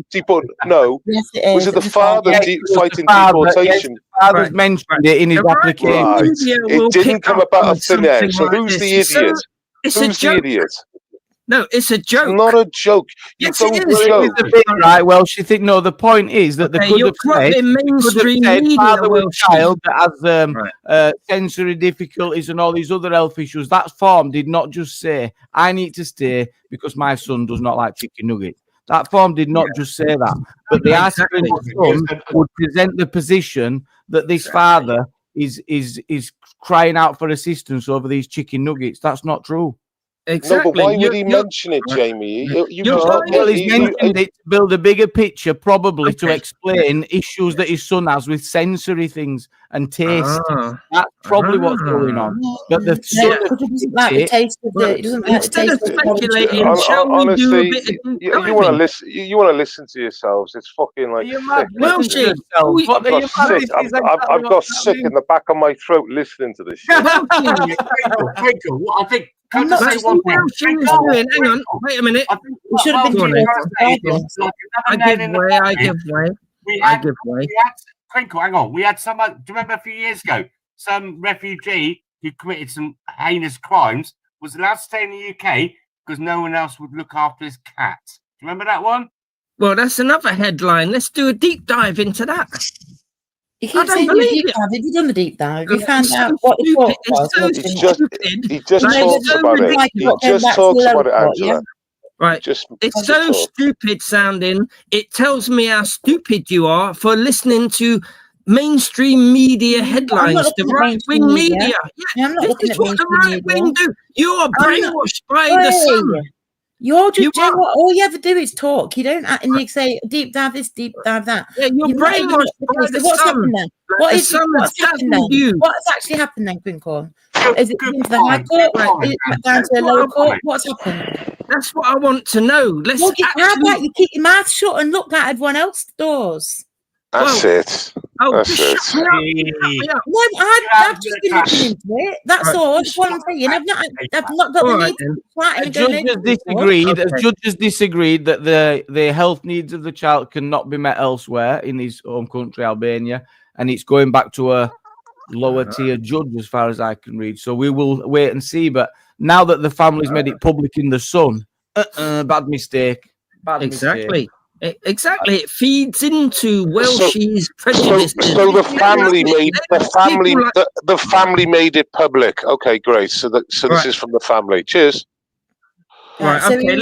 S7: No.
S5: Yes, it is.
S7: Was it the father fighting deportation?
S1: The father's mentioned it in his application.
S7: Right. It didn't come about of thin air. So who's the idiot? Who's the idiot?
S6: No, it's a joke.
S7: It's not a joke. You don't joke.
S1: Right. Well, she think no. The point is that they could have said
S6: mainstream media,
S1: father with a child that has sensory difficulties and all these other health issues. That form did not just say I need to stay because my son does not like chicken nuggets. That form did not just say that, but the article in the Sun would present the position that this father is crying out for assistance over these chicken nuggets. That's not true.
S6: Exactly.
S7: No, but why would he mention it, Jamie?
S1: He's mentioned it to build a bigger picture, probably to explain issues that his son has with sensory things and taste. That's probably what's going on. But the son
S5: doesn't like the taste of the. It doesn't like the taste of
S6: speculating,
S7: honestly, you want to listen. You want to listen to yourselves. It's fucking like sick.
S6: Well,
S7: I've got sick in the back of my throat listening to this shit.
S9: What I think.
S6: I'm not saying one thing. Hang on, wait a minute.
S5: We should have been doing
S6: I give way.
S9: Crinkle, hang on. We had some. Do you remember a few years ago, some refugee who committed some heinous crimes was allowed to stay in the UK because no one else would look after his cat. Do you remember that one?
S6: Well, that's another headline. Let's do a deep dive into that.
S5: You keep saying deep dive. Have you done the deep dive? You found out what the thought was.
S7: He just talks about it. He just talks about it, Angela.
S6: Right. It's so stupid sounding. It tells me how stupid you are for listening to mainstream media headlines, the right-wing media.
S5: Yeah, I'm not
S6: this is what the right wing do. You are brainwashed by the sun.
S5: You're just doing what all you ever do is talk. You don't and you say deep dive this, deep dive that.
S6: Yeah, you're brainwashed by the
S5: what's
S6: sun.
S5: happened then? What's happened then? What has actually happened then, Quincon? Is it into the high court? Is it down to the lower court? What's happened?
S6: That's what I want to know.
S5: How about you keep your mouth shut and look at everyone else's doors?
S7: That's it. That's it.
S5: No, I've just been looking into it. That's all. That's what I'm saying. I've not got the need to fight and
S1: Judges disagreed that the health needs of the child cannot be met elsewhere in his home country, Albania, and it's going back to a lower tier judge as far as I can read. So we will wait and see. But now that the family's made it public in the Sun, bad mistake.
S6: Exactly. Exactly, it feeds into Welsh's prejudices.
S7: So the family made it public. Okay, great. So this is from the family. Cheers.
S6: Right. Okay.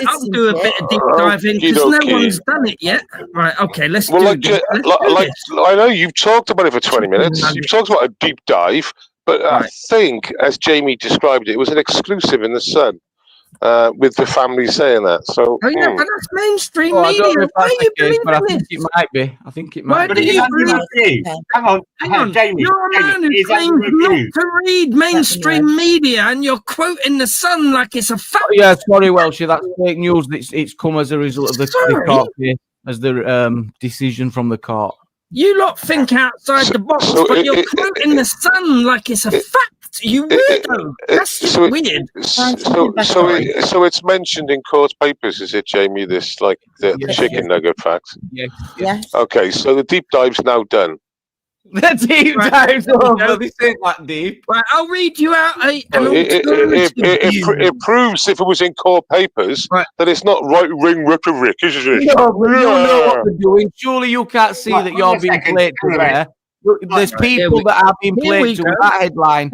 S6: I'll do a bit of deep diving because no one's done it yet. Right. Okay. Let's do this.
S7: I know you've talked about it for 20 minutes. You've talked about a deep dive, but I think, as Jamie described it, it was an exclusive in the Sun. With the family saying that, so
S6: but that's mainstream media. Why are you believing
S1: I think it might be. I think it might be.
S9: Hang on, Jamie.
S6: You're a man who claims not to read mainstream media, and you're quoting the Sun like it's a fact.
S1: Yeah, sorry, Welsh. That's fake news. It's come as a result of the court case, as the decision from the court.
S6: You lot think outside the box, but you're quoting the Sun like it's a fact. You weirdo. That's just weird.
S7: So it's mentioned in court papers, is it, Jamie? This the chicken nugget fact.
S1: Yeah.
S7: Okay, so the deep dive's now done.
S1: The deep dive's over. This ain't that deep.
S6: Right, I'll read you out an
S7: it proves, if it was in court papers, that it's not right-wing rhetoric, is it?
S1: No, but you know what they're doing. Surely you can't see that you're being played to there. There's people that are being played to with that headline.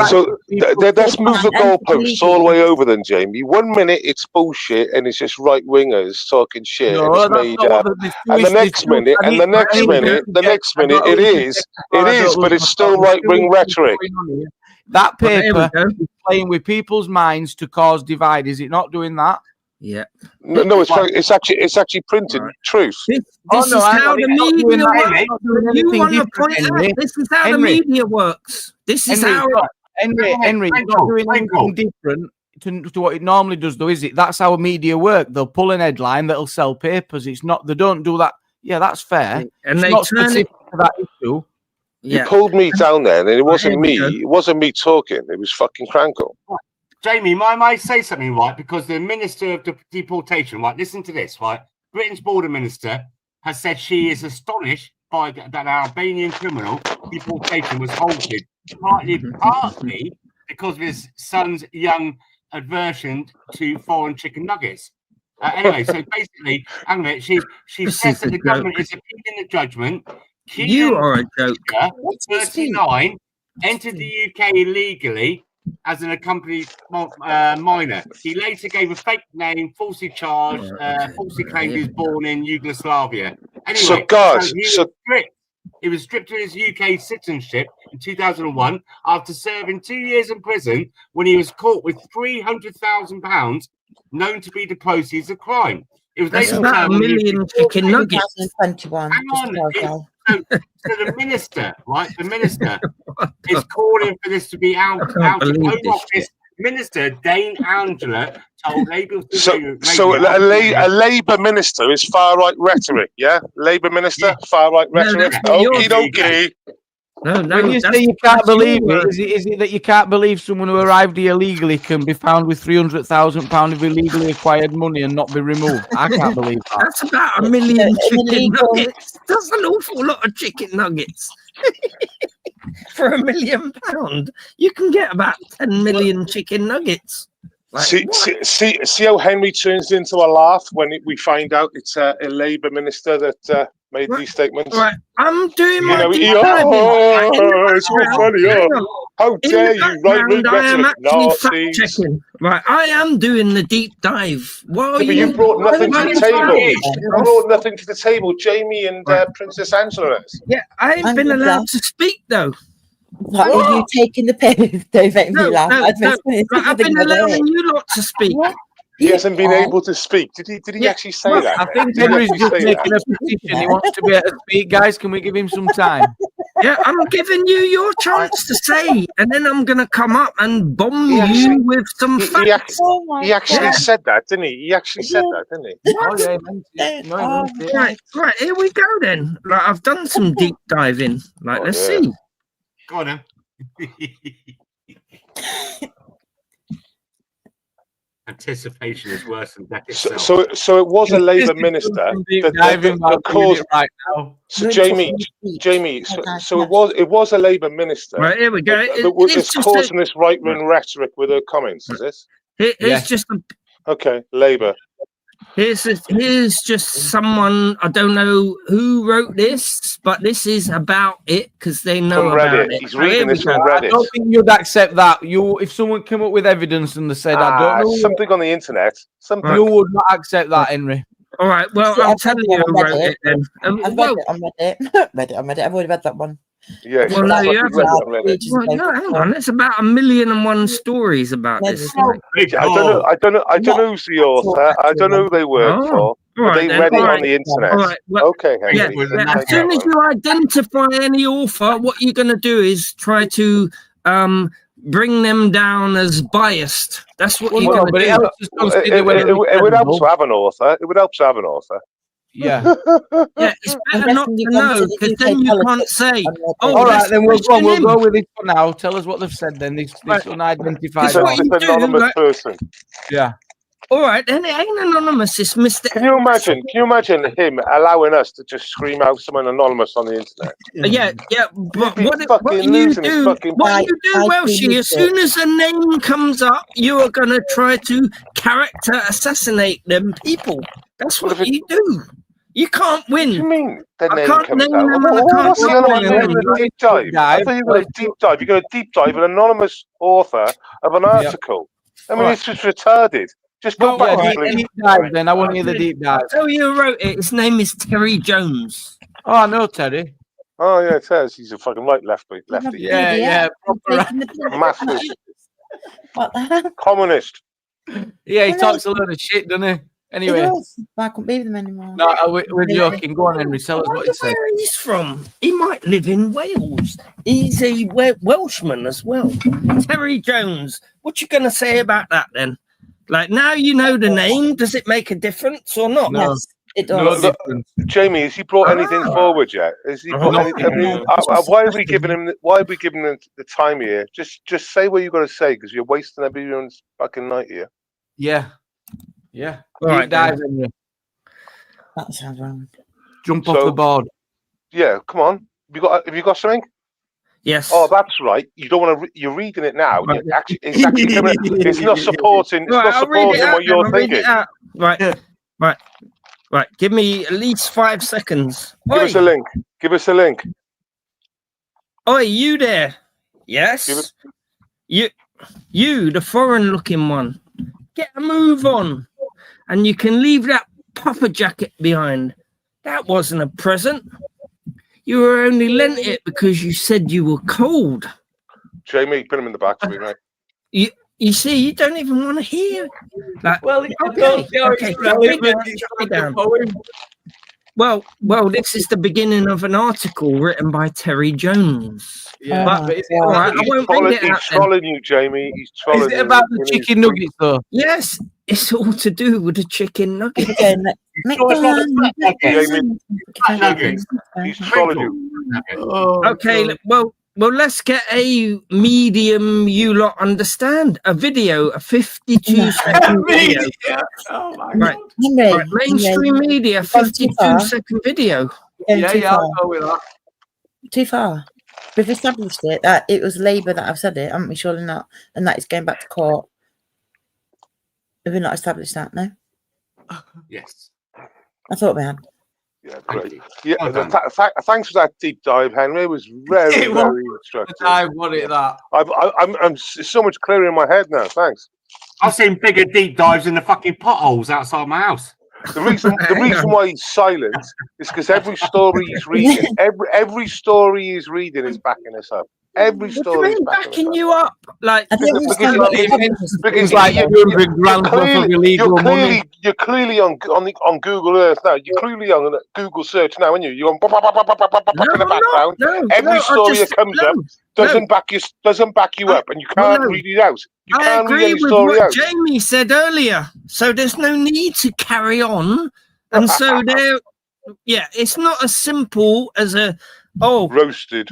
S7: So let's move the goalposts all the way over then, Jamie. 1 minute it's bullshit and it's just right wingers talking shit and it's made up. And the next minute, it is, but it's still right wing rhetoric.
S1: That paper is playing with people's minds to cause divide. Is it not doing that?
S6: Yeah.
S7: No, it's actually printed truth.
S6: This is how the media works. You want to point out this is how the media works. This is how
S1: Henry, it's not doing anything different to what it normally does, though, is it? That's how media work. They'll pull an headline that'll sell papers. It's not. They don't do that. Yeah, that's fair.
S6: And
S1: it's
S6: they
S1: not
S6: turn
S1: specific to that issue.
S7: You pulled me down there, and it wasn't me. It wasn't me talking. It was fucking Crankle.
S9: Jamie, might I say something, right? Because the Minister of Deportation, right? Listen to this, right? Britain's border minister has said she is astonished by that an Albanian criminal deportation was halted, partly because of his son's young aversion to foreign chicken nuggets. Anyway, so basically, she says that the government is appealing the judgment.
S6: You are a joke.
S9: 39 entered the UK illegally as an accompanied minor. He later gave a fake name, falsely charged, falsely claimed he was born in Yugoslavia. Anyway, he was stripped of his UK citizenship in 2001 after serving 2 years in prison when he was caught with £300,000 known to be the proceeds of crime. It was later
S6: about $1 million chicken nuggets.
S5: 2021.
S9: Hang on. So the minister, right? The minister is calling for this to be out of Home Office. Minister Dame Angela told Labour.
S7: So a Labour minister is far right rhetoric, yeah? Labour minister, far right rhetoric. Okie dokie.
S6: No,
S1: when you say you can't believe it, is it that you can't believe someone who arrived here legally can be found with £300,000 of illegally acquired money and not be removed? I can't believe that.
S6: That's about $1 million chicken nuggets. That's an awful lot of chicken nuggets. For £1 million, you can get about 10 million chicken nuggets. Like,
S7: see how Henry turns into a laugh when we find out it's a Labour minister that made these statements.
S6: Right, I'm doing my
S7: it's so funny. How dare you, right-wing rhetoric, Nazis.
S6: Right, I am doing the deep dive.
S7: But you brought nothing to the table. You brought nothing to the table, Jamie and Princess Angela.
S6: Yeah, I ain't been allowed to speak, though.
S5: What? Are you taking the piss? Don't make me laugh.
S6: I've been allowing you lot to speak.
S7: He hasn't been able to speak. Did he actually say that?
S1: I think Henry's just making a petition. He wants to be able to speak. Guys, can we give him some time?
S6: Yeah, I'm giving you your chance to say, and then I'm going to come up and bomb you with some facts.
S7: He actually said that, didn't he? He actually said that, didn't he?
S1: Oh, yeah.
S6: Right, here we go then. Like, I've done some deep diving. Like, let's see.
S9: Go on, then. Anticipation is worse than death itself.
S7: So it was a Labour minister that caused right now. So Jamie. So it was a Labour minister.
S6: Right, here we go.
S7: It's causing this right-wing rhetoric with her comments. Is this?
S6: It's just
S7: okay. Labour.
S6: Here's just someone, I don't know who wrote this, but this is about it because they know about it.
S7: He's reading this from Reddit.
S1: I don't think you'd accept that. If someone came up with evidence and they said, I don't know.
S7: Something on the internet. Something.
S1: You would not accept that, Henry.
S6: All right, well, I'll tell you who wrote it then.
S5: I've read it on Reddit. I've already read that one.
S7: Yeah,
S6: well, no, you haven't. Hang on. It's about 1,000,001 stories about this.
S7: I don't know who's the author. I don't know who they work for. But they read it on the internet.
S6: Right, well,
S7: okay, Henry.
S6: As soon as you identify any author, what you're going to do is try to bring them down as biased. That's what you're going to do.
S7: It would help to have an author. It would help to have an author.
S1: Yeah.
S6: Yeah, it's better not to know because then you can't say. Oh,
S1: all right, then we'll go with it for now. Tell us what they've said then. This unidentified.
S7: This anonymous person.
S1: Yeah.
S6: All right, then it ain't anonymous. It's Mr.
S7: Can you imagine him allowing us to just scream out someone anonymous on the internet?
S6: Yeah. But what do you
S7: losing
S6: do?
S7: his fucking
S6: What you do, Welshie? As soon as a name comes up, you are gonna try to character assassinate them people. That's what you do. You can't win.
S7: What do you mean the
S6: I
S7: name
S6: can't
S7: comes
S6: name
S7: out?
S6: them and I can't
S7: What's the
S6: not
S7: other
S6: name
S7: one?
S6: them.
S7: Deep dive. I thought you were going to deep dive. You're going to deep dive an anonymous author of an article. I mean, it's just retarded. Just go back to sleep.
S1: Deep dive, then. I want to hear the deep dive.
S6: I'll tell you who wrote it. His name is Terry Jones.
S1: Oh, I know Terry.
S7: Oh, yeah, it says he's a fucking lefty.
S1: Yeah.
S7: Mathis.
S5: What the hell?
S7: Communist.
S1: Yeah, he talks a lot of shit, doesn't he? Anyway.
S5: I can't be with them anymore.
S1: No, we're joking. Go on, Henry. Tell us what he said.
S6: Where he's from. He might live in Wales. He's a Welshman as well. Terry Jones. What you going to say about that then? Like, now you know the name. Does it make a difference or not?
S5: No. Yes, it does.
S7: Look, Jamie, has he brought anything forward yet? Has he brought anything? I mean, why are we giving him? Why are we giving him the time here? Just say what you got to say, because you're wasting everyone's fucking night here.
S1: Yeah.
S6: All right,
S1: dive,
S5: Henry. That sounds wrong.
S1: Jump off the board.
S7: Yeah, come on. Have you got something?
S6: Yes.
S7: Oh, that's right. You don't want to. You're reading it now. Right. It's not supporting. It's not supporting what you're thinking.
S6: Right. Give me at least 5 seconds.
S7: Give us a link.
S6: Oi, you there? Yes. You, the foreign-looking one. Get a move on, and you can leave that puffer jacket behind. That wasn't a present. You were only lent it because you said you were cold.
S7: Jamie, put him in the back for me, mate.
S6: You see, you don't even want to hear. Like, okay. Well, this is the beginning of an article written by Terry Jones.
S1: Yeah,
S6: but all right, I won't bring it out.
S7: He's trolling you, Jamie. He's trolling you.
S1: Is it about the chicken nuggets, though?
S6: Yes, it's all to do with the chicken nuggets.
S7: He's trolling you.
S6: Okay, well, let's get a medium you lot understand. A video, a 52-second video.
S1: Oh my
S6: God. Right. Mainstream media, 52-second video.
S1: Yeah, I'll go with that.
S5: Too far. We've established it that it was Labour that have said it, haven't we? Surely not. And that is going back to court. Have we not established that? No?
S9: Yes.
S5: I thought we had.
S7: Yeah, great. Yeah, thanks for that deep dive, Henry. It was very instructive.
S1: I wanted that.
S7: I'm so much clearer in my head now. Thanks.
S9: I've seen bigger deep dives in the fucking potholes outside my house.
S7: The reason why he's silent is because every story he's reading, every story he's reading is backing us up. Every story is
S6: backing you up. Like,
S1: because like you're
S7: clearly on Google Earth now. You're clearly on Google search now, aren't you? You're on in the background. Every story that comes up doesn't back you up, and you can't read it out. You can't read any story out.
S6: Jamie said earlier. So there's no need to carry on, and so it's not as simple as
S7: roasted.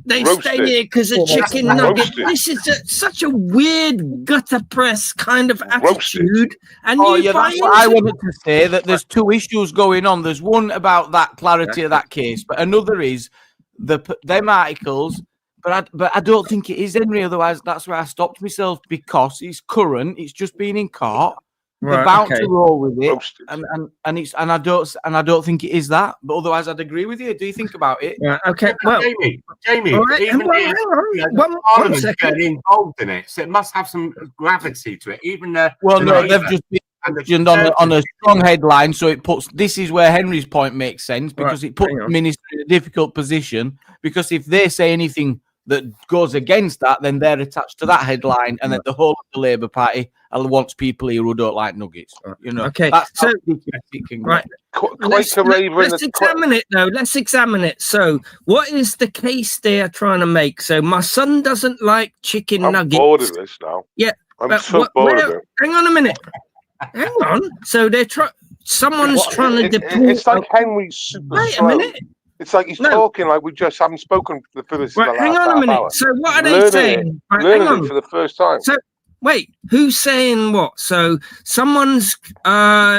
S6: They stay here because of chicken nuggets. This is such a weird gutter press kind of attitude. And
S1: that's what I wanted to say. That there's two issues going on. There's one about that clarity of that case, but another is them articles. But I don't think it is, Henry. Otherwise, that's where I stopped myself, because it's current. It's just been in court. They're bound to roll with it, and I don't think it is that. But otherwise, I'd agree with you. Do you think about it?
S6: Yeah. Okay. Well,
S9: Jamie,
S6: right,
S9: even
S6: one second.
S9: Involved in it, so it must have some gravity to it. Even
S1: no, they've just been mentioned on a strong headline, so it puts. This is where Henry's point makes sense, because it puts the minister in a difficult position. Because if they say anything that goes against that, then they're attached to that headline, and then the whole of the Labour Party wants people here who don't like nuggets. You know,
S6: okay.
S1: That's
S6: so
S1: right.
S6: Let's examine it though. Let's examine it. So, what is the case they are trying to make? So, my son doesn't like chicken nuggets.
S7: I'm bored of this now.
S6: Yeah,
S7: I'm so bored of it.
S6: Hang on a minute. Hang on. So they're someone's trying to deport.
S7: It's like Henry's super
S6: Wait
S7: slow.
S6: a minute.
S7: It's like he's talking like we just haven't spoken for this.
S6: Right, hang on a minute. So what are they saying? Right,
S7: learning it for the first time.
S6: Wait, who's saying what? So someone's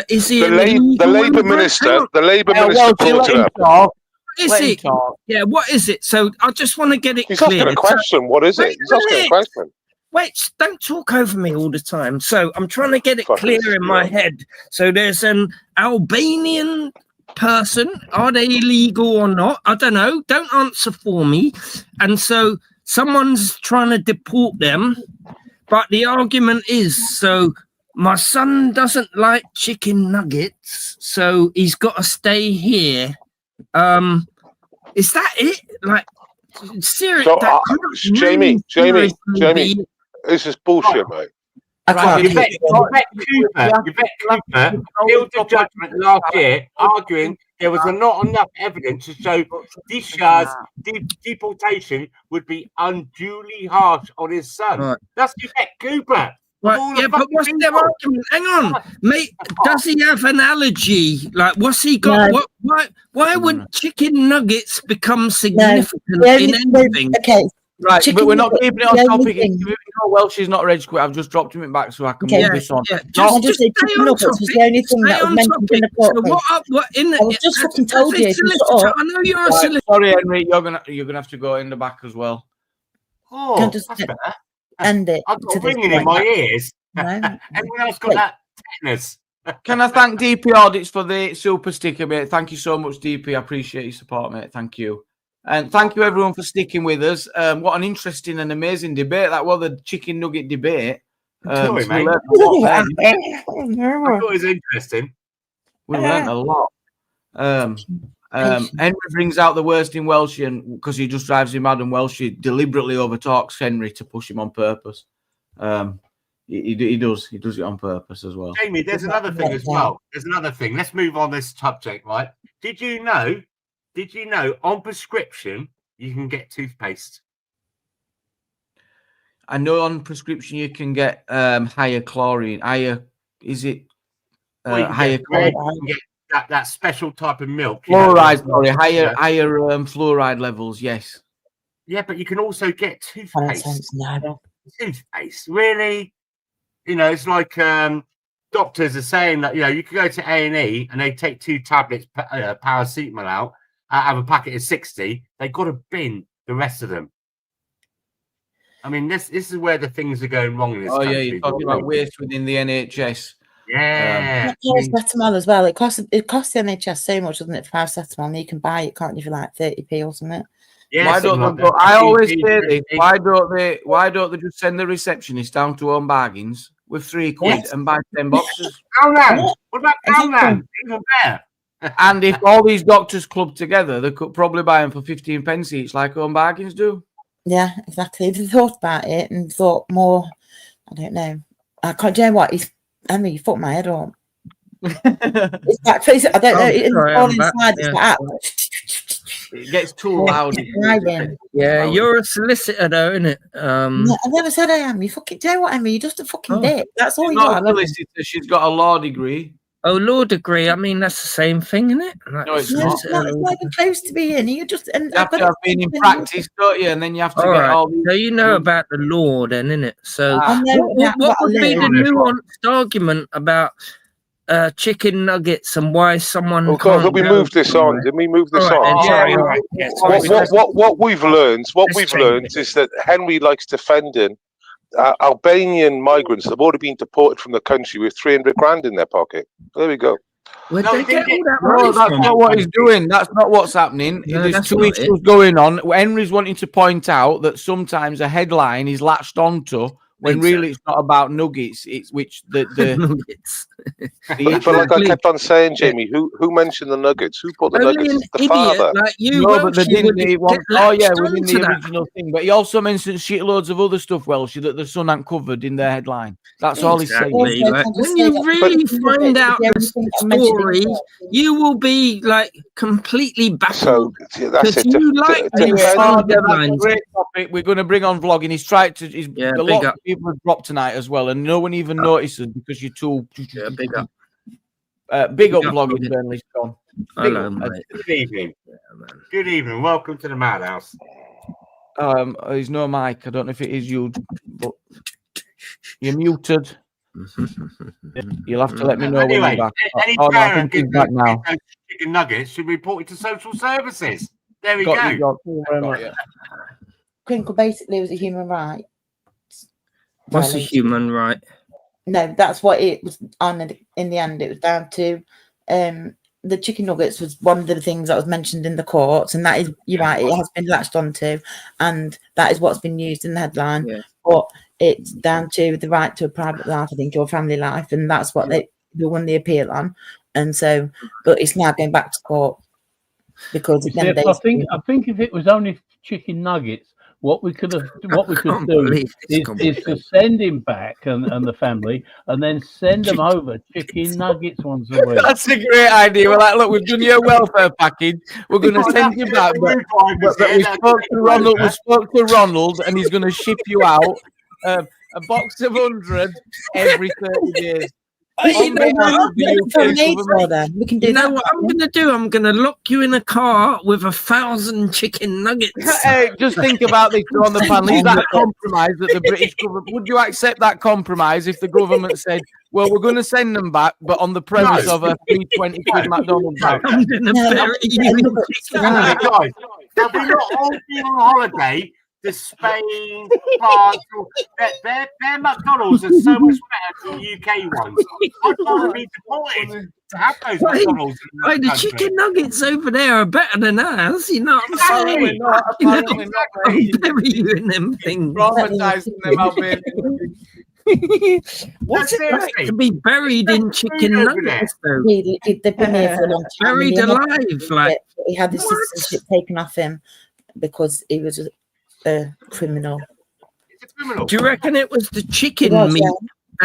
S6: is he
S7: The Labour minister? The Labour minister brought it up.
S6: Is it? Yeah, what is it? So I just want to get it
S7: He's
S6: clear.
S7: asking a question. What is it? He's asking a question.
S6: Wait, don't talk over me all the time. So I'm trying to get it clear in my head. So there's an Albanian person. Are they illegal or not? I don't know. Don't answer for me. And so someone's trying to deport them. But the argument is, so my son doesn't like chicken nuggets, so he's got to stay here. Is that it? Like, seriously?
S7: So, Jamie, this is bullshit, mate.
S9: Yvette Cooper appealed to judgment last year, arguing there was not enough evidence to show discharge deportation would be unduly harsh on his son.
S6: Right.
S9: That's Yvette Cooper.
S6: Right, yeah, but what's their argument? Hang on, mate. Does he have an allergy? Like, what's he got?
S5: No.
S6: Why would chicken nuggets become significant in anything?
S5: Okay.
S1: Right,
S5: Chicken
S1: but we're not
S5: nuggets,
S1: keeping it on
S5: the
S1: topic.
S5: only
S1: If you know Welsh is not reg quit, I've just dropped him back so I can
S5: Okay.
S1: move this on.
S6: Yeah,
S5: Just say chicken nuggets was the only thing that was mentioned in the court case. I was just fucking told you.
S6: I know you're a solicitor.
S1: Sorry, Henry, you're gonna have to go in the back as well.
S9: Oh,
S5: Just
S9: that's better.
S5: end it.
S9: I've got ringing in my ears.
S5: No.
S9: Everyone else got that tetanus.
S1: Can I thank DP Audits for the super sticker, mate? Thank you so much, DP. I appreciate your support, mate. Thank you. And thank you, everyone, for sticking with us. What an interesting and amazing debate that was, the chicken nugget debate.
S9: Sorry, mate.
S1: I
S9: thought it was interesting.
S1: We learned a lot. Henry brings out the worst in Welsh because he just drives him mad, and Welsh deliberately overtalks Henry to push him on purpose. He does it on purpose as well.
S9: Jamie, there's another thing as well. There's another thing. Let's move on this subject, right? Did you know on prescription you can get toothpaste?
S1: I know on prescription you can get higher chlorine. Higher
S9: You can get that special type of milk.
S1: Fluoride, higher fluoride levels. Yes.
S9: Yeah, but you can also get toothpaste.
S5: No.
S9: Toothpaste, really? It's like doctors are saying that you can go to A&E and they take 2 tablets paracetamol out of a packet of 60. They've got to bin the rest of them. I mean, this is where the things are going wrong in this country.
S1: Yeah, you're talking about waste within the NHS.
S9: Yeah.
S5: Paracetamol as well. It costs the NHS so much, doesn't it, for paracetamol? And you can buy it, can't you, for like 30p or something?
S9: Yeah,
S1: why don't they, I always say this. Why don't they just send the receptionist down to Home Bargains with £3 and buy 10 boxes?
S9: Poundland. What about Poundland? Even there.
S1: And if all these doctors clubbed together, they could probably buy them for 15 pence each, like Home Bargains do.
S5: Yeah, exactly. If they thought about it and thought more, I don't know. I can't. Do you know what? You fucked my head up. It's like crazy. I don't know. It's all inside. It's like,
S1: it gets too loud.
S6: Yeah, you're a solicitor, though, isn't it?
S5: I never said I am. You fucking. Do you know what I mean? You're just a fucking dick. That's all you are.
S1: Not a solicitor. She's got a law degree.
S6: Oh, law degree. I mean, that's the same thing, isn't it? Like,
S1: no, it's not.
S5: It's not even close to being. You just.
S1: You have to have been in practice, don't you? And then you have to get all these.
S6: So you know about the law, then, innit? So what would be the nuanced argument about chicken nuggets and why someone?
S7: Oh God, did we move this on? Did we move this on? What we've learned is that Henry likes defending Albanian migrants that have already been deported from the country with 300 grand in their pocket. There we go.
S1: No, that's not what he's doing. That's not what's happening.
S6: No,
S1: there's 2 issues going on. Henry's wanting to point out that sometimes a headline is latched onto when really it's not about nuggets. It's which the
S6: nuggets.
S7: But like I kept on saying, Jamie, who mentioned the nuggets? Who put the nuggets? The father.
S6: Like you,
S1: no, but they didn't. Within the original thing. But he also mentioned shitloads of other stuff, Welsh, that the Sun ain't covered in their headline. That's all he's saying.
S6: Like, when you really find out the story, you will be like completely baffled.
S7: So that's it.
S1: That's a great topic. We're going to bring on vlogging. He's tried to. A lot of people have dropped tonight as well, and no one even notices because you're too.
S6: Yeah, big up.
S1: Big up vlogging, Burnley.
S6: Hello, mate.
S9: Good evening. Good evening. Welcome to the Madhouse.
S1: There's no mic. I don't know if it is you, but You're muted. You'll have to let me know when you're back.
S9: Any
S1: No, I
S9: parent
S1: think he's back now.
S9: chicken nuggets should report it to social services. There we
S1: Got
S9: go.
S1: you.
S5: Crinkle basically was a human right.
S6: What's a human right?
S5: No, that's what it was on. In the end, it was down to the chicken nuggets was one of the things that was mentioned in the courts, and that is, you're right, it has been latched onto, and that is what's been used in the headline.
S6: Yeah.
S5: But it's down to the right to a private life, I think, or family life, and that's what they won the appeal on. And so, but it's now going back to court because
S4: I think if it was only chicken nuggets, what we could do is to send him back and the family, and then send them over chicken nuggets once a week.
S1: That's a great idea. We're like, look, we've done your welfare package. We're going to send you back. But we spoke to Ronald, and he's going to ship you out a box of 100 every 30 days.
S6: You know what I'm going to do? I'm going to lock you in a car with 1,000 chicken nuggets.
S1: Hey, just think about this on the panel. Is that a compromise that the British government... Would you accept that compromise if the government said, well, we're going to send them back, but on the premise of a free 20 quid McDonald's back?
S6: I'm going to bury you in chicken nuggets.
S9: Guys, have we not all been on holiday to Spain, France? Their McDonald's are so much better than the UK ones. I'd rather be deported to have those McDonald's.
S6: The chicken nuggets over there are better than ours. You know what I'm saying?
S1: Apparently not,
S6: I'll bury you in them things.
S1: Traumatizing them out, baby.
S6: What's it like to be buried in chicken nuggets, though?
S5: They've been here for a long time.
S6: Buried alive, like
S5: he had his citizenship taken off him because he was a criminal.
S6: Do you reckon it was the chicken meat?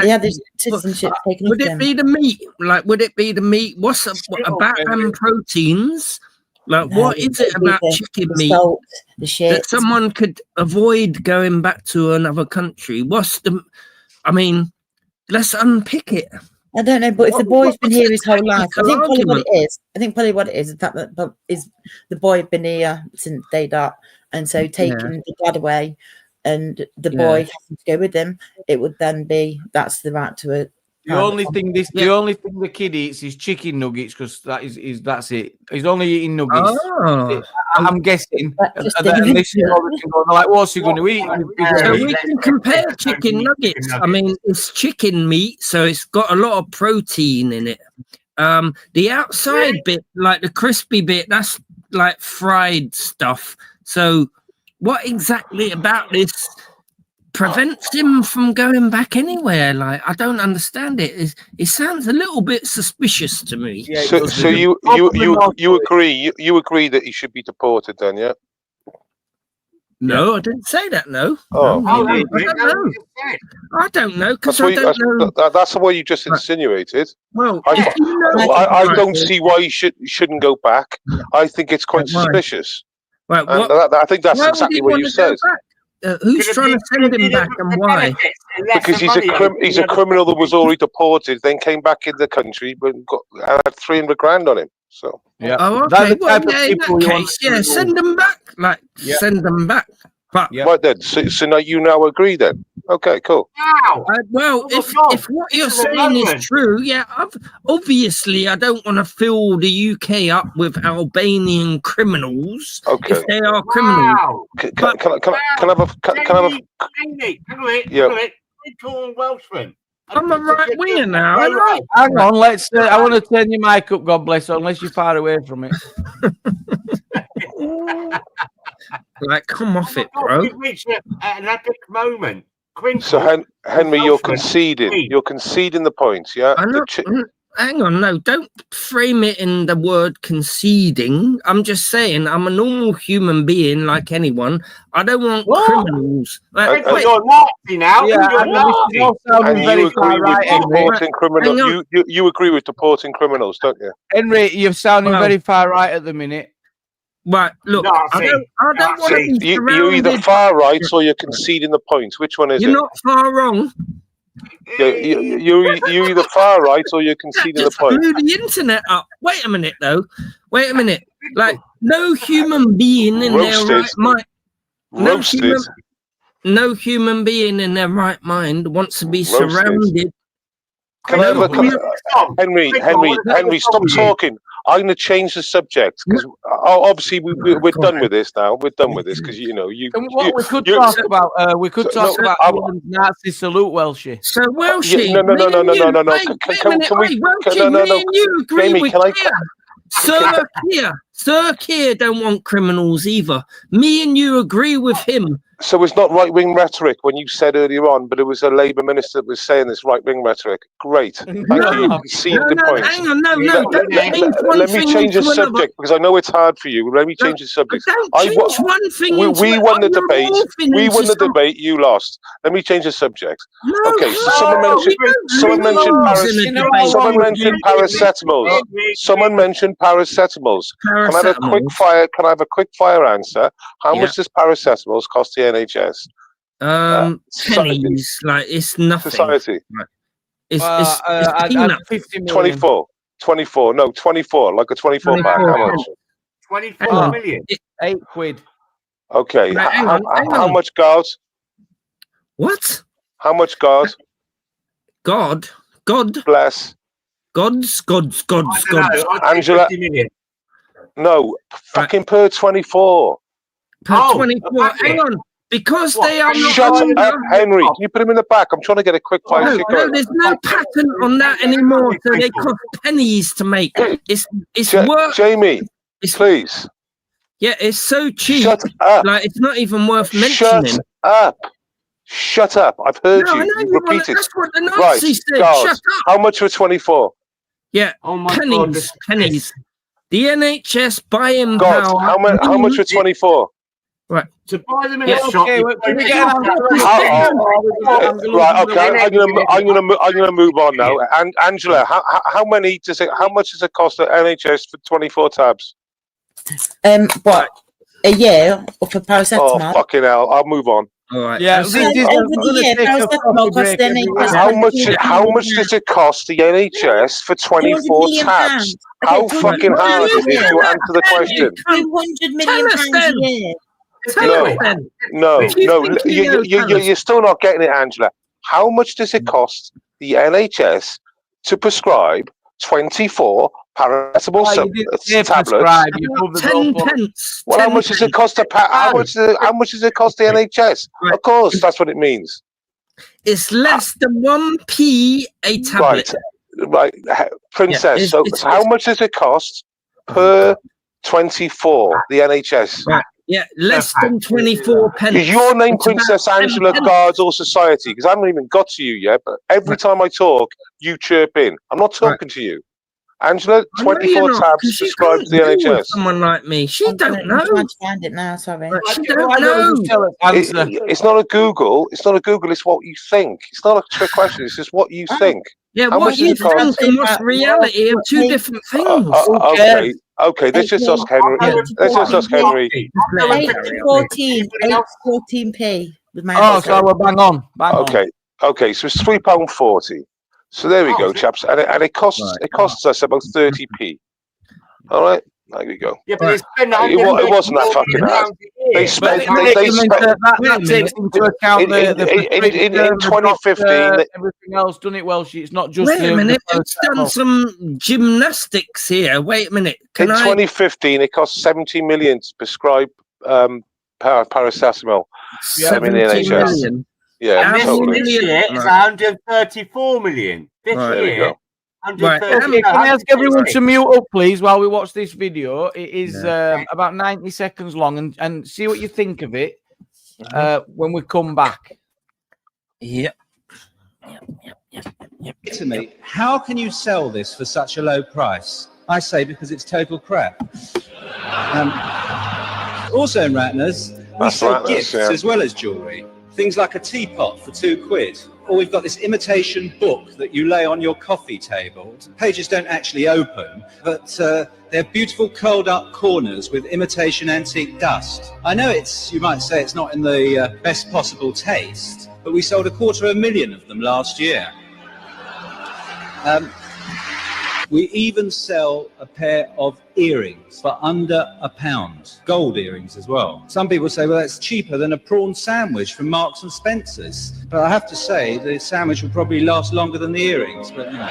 S5: Yeah, there's citizenship taken.
S6: Would it be the meat? Like, would it be the meat? What's about proteins? Like, what is it about chicken meat that someone could avoid going back to another country? I mean, let's unpick it.
S5: I don't know, but if the boy's been here his whole life, I think probably what it is that the boy had been here since day dot, and so taking the dad away and the boy having to go with him, it would then be that's the right to it.
S1: The only thing the kid eats is chicken nuggets because that's it. He's only eating nuggets.
S6: Oh.
S1: I'm guessing. And this is all they can go, they're like, what's he going to eat?
S6: So we can compare chicken nuggets. I mean, it's chicken meat, so it's got a lot of protein in it. The outside bit, like the crispy bit, that's like fried stuff. So what exactly about this prevents him from going back anywhere? Like, I don't understand it. It sounds a little bit suspicious to me.
S7: Yeah, so you agree that he should be deported then, yeah?
S6: No, I didn't say that. No.
S7: Oh,
S6: I don't know because I don't know.
S7: That's the way you just insinuated.
S6: Well,
S7: I don't see why he shouldn't go back. I think it's quite suspicious.
S6: Right,
S7: I think that's exactly what you said.
S6: Who's trying to send him back and why?
S7: Because he's a criminal that was already deported, then came back in the country, but had 300 grand on him. So
S6: Oh, okay. Well, in that case, send them back. Like, send them back. But
S7: right then. So now you agree then? Okay, cool.
S6: Well, if what you're saying is true, obviously I don't want to fill the UK up with Albanian criminals.
S7: Okay.
S6: If they are criminals.
S7: Can I have a
S9: Welshman.
S6: I'm a right winger now.
S1: Hang on, I want to turn your mic up, God bless, unless you're far away from it.
S6: Like, come off it, bro.
S9: We've reached an epic moment.
S7: So, Henry, you're conceding. You're conceding the points, yeah?
S6: Hang on, no, don't frame it in the word conceding. I'm just saying I'm a normal human being like anyone. I don't want criminals.
S9: Like, you're Nazi now.
S1: Yeah,
S9: you're Nazi.
S7: And you agree with deporting criminals. You agree with deporting criminals, don't you?
S1: Henry, you're sounding very far right at the minute.
S6: Right, look, I don't want to be surrounded.
S7: You're either far right or you're conceding the points. Which one is it?
S6: You're not far wrong.
S7: You're either far right or you're conceding the point.
S6: Blew the internet up. Wait a minute, though. Wait a minute. Like, no human being in their right mind. no human being in their right mind wants to be surrounded.
S7: Henry, stop talking. I'm going to change the subject because obviously we're done with this now. We're done with this because we could
S1: talk about about Nazi salute, Welshie.
S6: So Welshie, Sir Keir don't want criminals either. Me and you agree with him.
S7: So it's not right-wing rhetoric when you said earlier on, but it was a Labour minister that was saying this right-wing rhetoric. Great. Thank you. You conceded the point.
S6: Hang on,
S7: let me change the subject because I know it's hard for you. Let me change the subject. We won the debate. We won the debate. You lost. Let me change the subject. Okay. So someone mentioned paracetamols. Someone mentioned paracetamols. Can I have a quick fire answer? How much does paracetamols cost the NHS?
S6: Pennies, like it's nothing.
S7: Society.
S6: Right. It's peanuts.
S7: 24. No, 24. Like a 24 pack. How much?
S9: 24 million.
S1: £8.
S7: Okay. How much guard?
S6: What?
S7: How much guard?
S6: God.
S7: Bless.
S6: Gods.
S7: Angela. No, fucking per 24.
S6: Per 24. Hang on. Because they are not.
S7: Shut up, Henry. Can you put him in the back? I'm trying to get a quick fire.
S6: No, there's no patent on that anymore, so they cost pennies to make. It's worth.
S7: Jamie, please.
S6: Yeah, it's so cheap.
S7: Shut up.
S6: Like it's not even worth mentioning.
S7: Shut up. I've heard you. Repeat it.
S6: That's what the Nazis said. Shut up.
S7: How much for 24?
S6: Yeah, pennies. The NHS buying
S7: power. How much for 24?
S9: Right. To buy them in a shop.
S7: Right. Okay. I'm gonna move on now. And Angela, how much does it cost at NHS for 24 tabs?
S5: What? A year or for paracetamol?
S7: Oh fucking hell! I'll move on.
S6: All right.
S5: Yeah.
S7: How much does it cost the NHS for 24 tabs? How fucking hard is it to answer the question?
S5: £200 million a year.
S7: No, you're still not getting it, Angela. How much does it cost the NHS to prescribe 24 paracetamol tablets?
S6: 10 pence.
S7: Well, how much does it cost how much does it cost the NHS? Right. Of course, that's what it means.
S6: It's less than 1p a tablet.
S7: Right, Princess. So how much does it cost per 24? The NHS.
S6: Right. Yeah, less than 24 pence.
S7: Is your name Princess Angela Guards or Society? Because I haven't even got to you yet, but every time I talk, you chirp in. I'm not talking to you. Angela, 24 tabs prescribed to the NHS.
S6: Someone like me. She don't know.
S5: I'm trying to find it now, sorry.
S6: She don't know.
S7: It's not a Google. It's not a Google. It's what you think. It's not a trick question. It's just what you think.
S6: Yeah, what you think and what's reality are two different things.
S7: Okay, let's just ask Henry. Let's just ask Henry.
S5: 8.14p.
S1: So we're bang on.
S7: Okay, so it's £3.40. So there we go, chaps, and it costs us about 30p. All right, there we go.
S9: Yeah, but
S7: it wasn't that fucking hard. They spent
S1: that takes into account
S7: in 2015
S1: everything else, doesn't it? Welshie, it's not just.
S6: Wait a minute, it's done some gymnastics here. Wait a minute.
S7: In 2015, it cost 70 million to prescribe paracetamol.
S6: 70 million.
S7: Yeah,
S9: and this year it's 134 million. This year,
S1: Right. Can I ask everyone to mute up, please, while we watch this video? It is about 90 seconds long, and see what you think of it when we come back.
S6: Yep.
S11: To me, how can you sell this for such a low price? I say because it's total crap. Also in Ratners, we sell gifts as well as jewellery. Things like a teapot for £2. Or we've got this imitation book that you lay on your coffee table. Pages don't actually open, but they're beautiful curled up corners with imitation antique dust. I know you might say it's not in the best possible taste, but we sold 250,000 of them last year. We even sell a pair of earrings for under £1. Gold earrings as well. Some people say, well, that's cheaper than a prawn sandwich from Marks and Spencer's. But I have to say, the sandwich will probably last longer than the earrings. But, you know.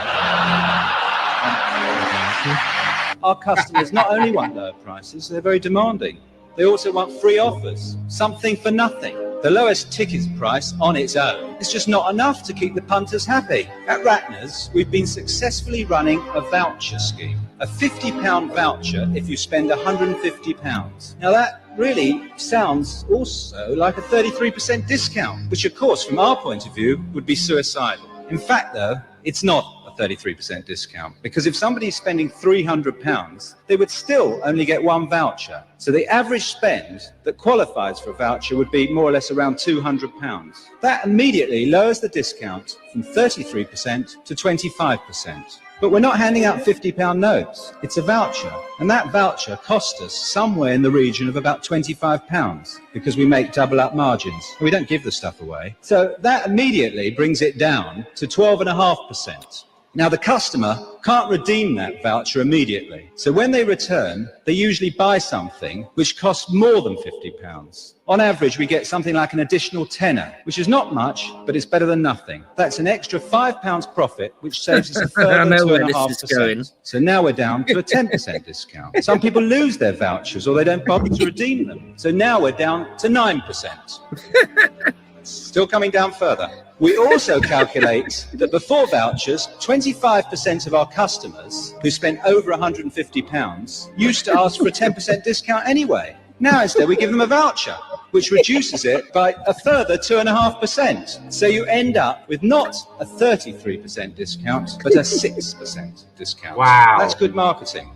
S11: Our customers not only want lower prices, they're very demanding. They also want free offers, something for nothing. The lowest ticket price on its own is just not enough to keep the punters happy. At Ratner's, we've been successfully running a voucher scheme. A £50 voucher if you spend £150. Now that really sounds also like a 33% discount, which of course from our point of view would be suicidal. In fact though, it's not 33% discount, because if somebody's spending £300, they would still only get one voucher. So the average spend that qualifies for a voucher would be more or less around £200. That immediately lowers the discount from 33% to 25%. But we're not handing out £50 notes. It's a voucher. And that voucher cost us somewhere in the region of about £25 because we make double up margins. We don't give the stuff away. So that immediately brings it down to 12.5%. Now, the customer can't redeem that voucher immediately. So when they return, they usually buy something which costs more than £50. On average, we get something like an additional tenner, which is not much, but it's better than nothing. That's an extra £5 profit, which saves us a further 2.5%. So now we're down to a 10% discount. Some people lose their vouchers or they don't bother to redeem them. So now we're down to 9%. Still coming down further. We also calculate that before vouchers, 25% of our customers who spent over £150 used to ask for a 10% discount anyway. Now instead we give them a voucher, which reduces it by a further 2.5%. So you end up with not a 33% discount, but a 6% discount.
S9: Wow.
S11: That's good marketing.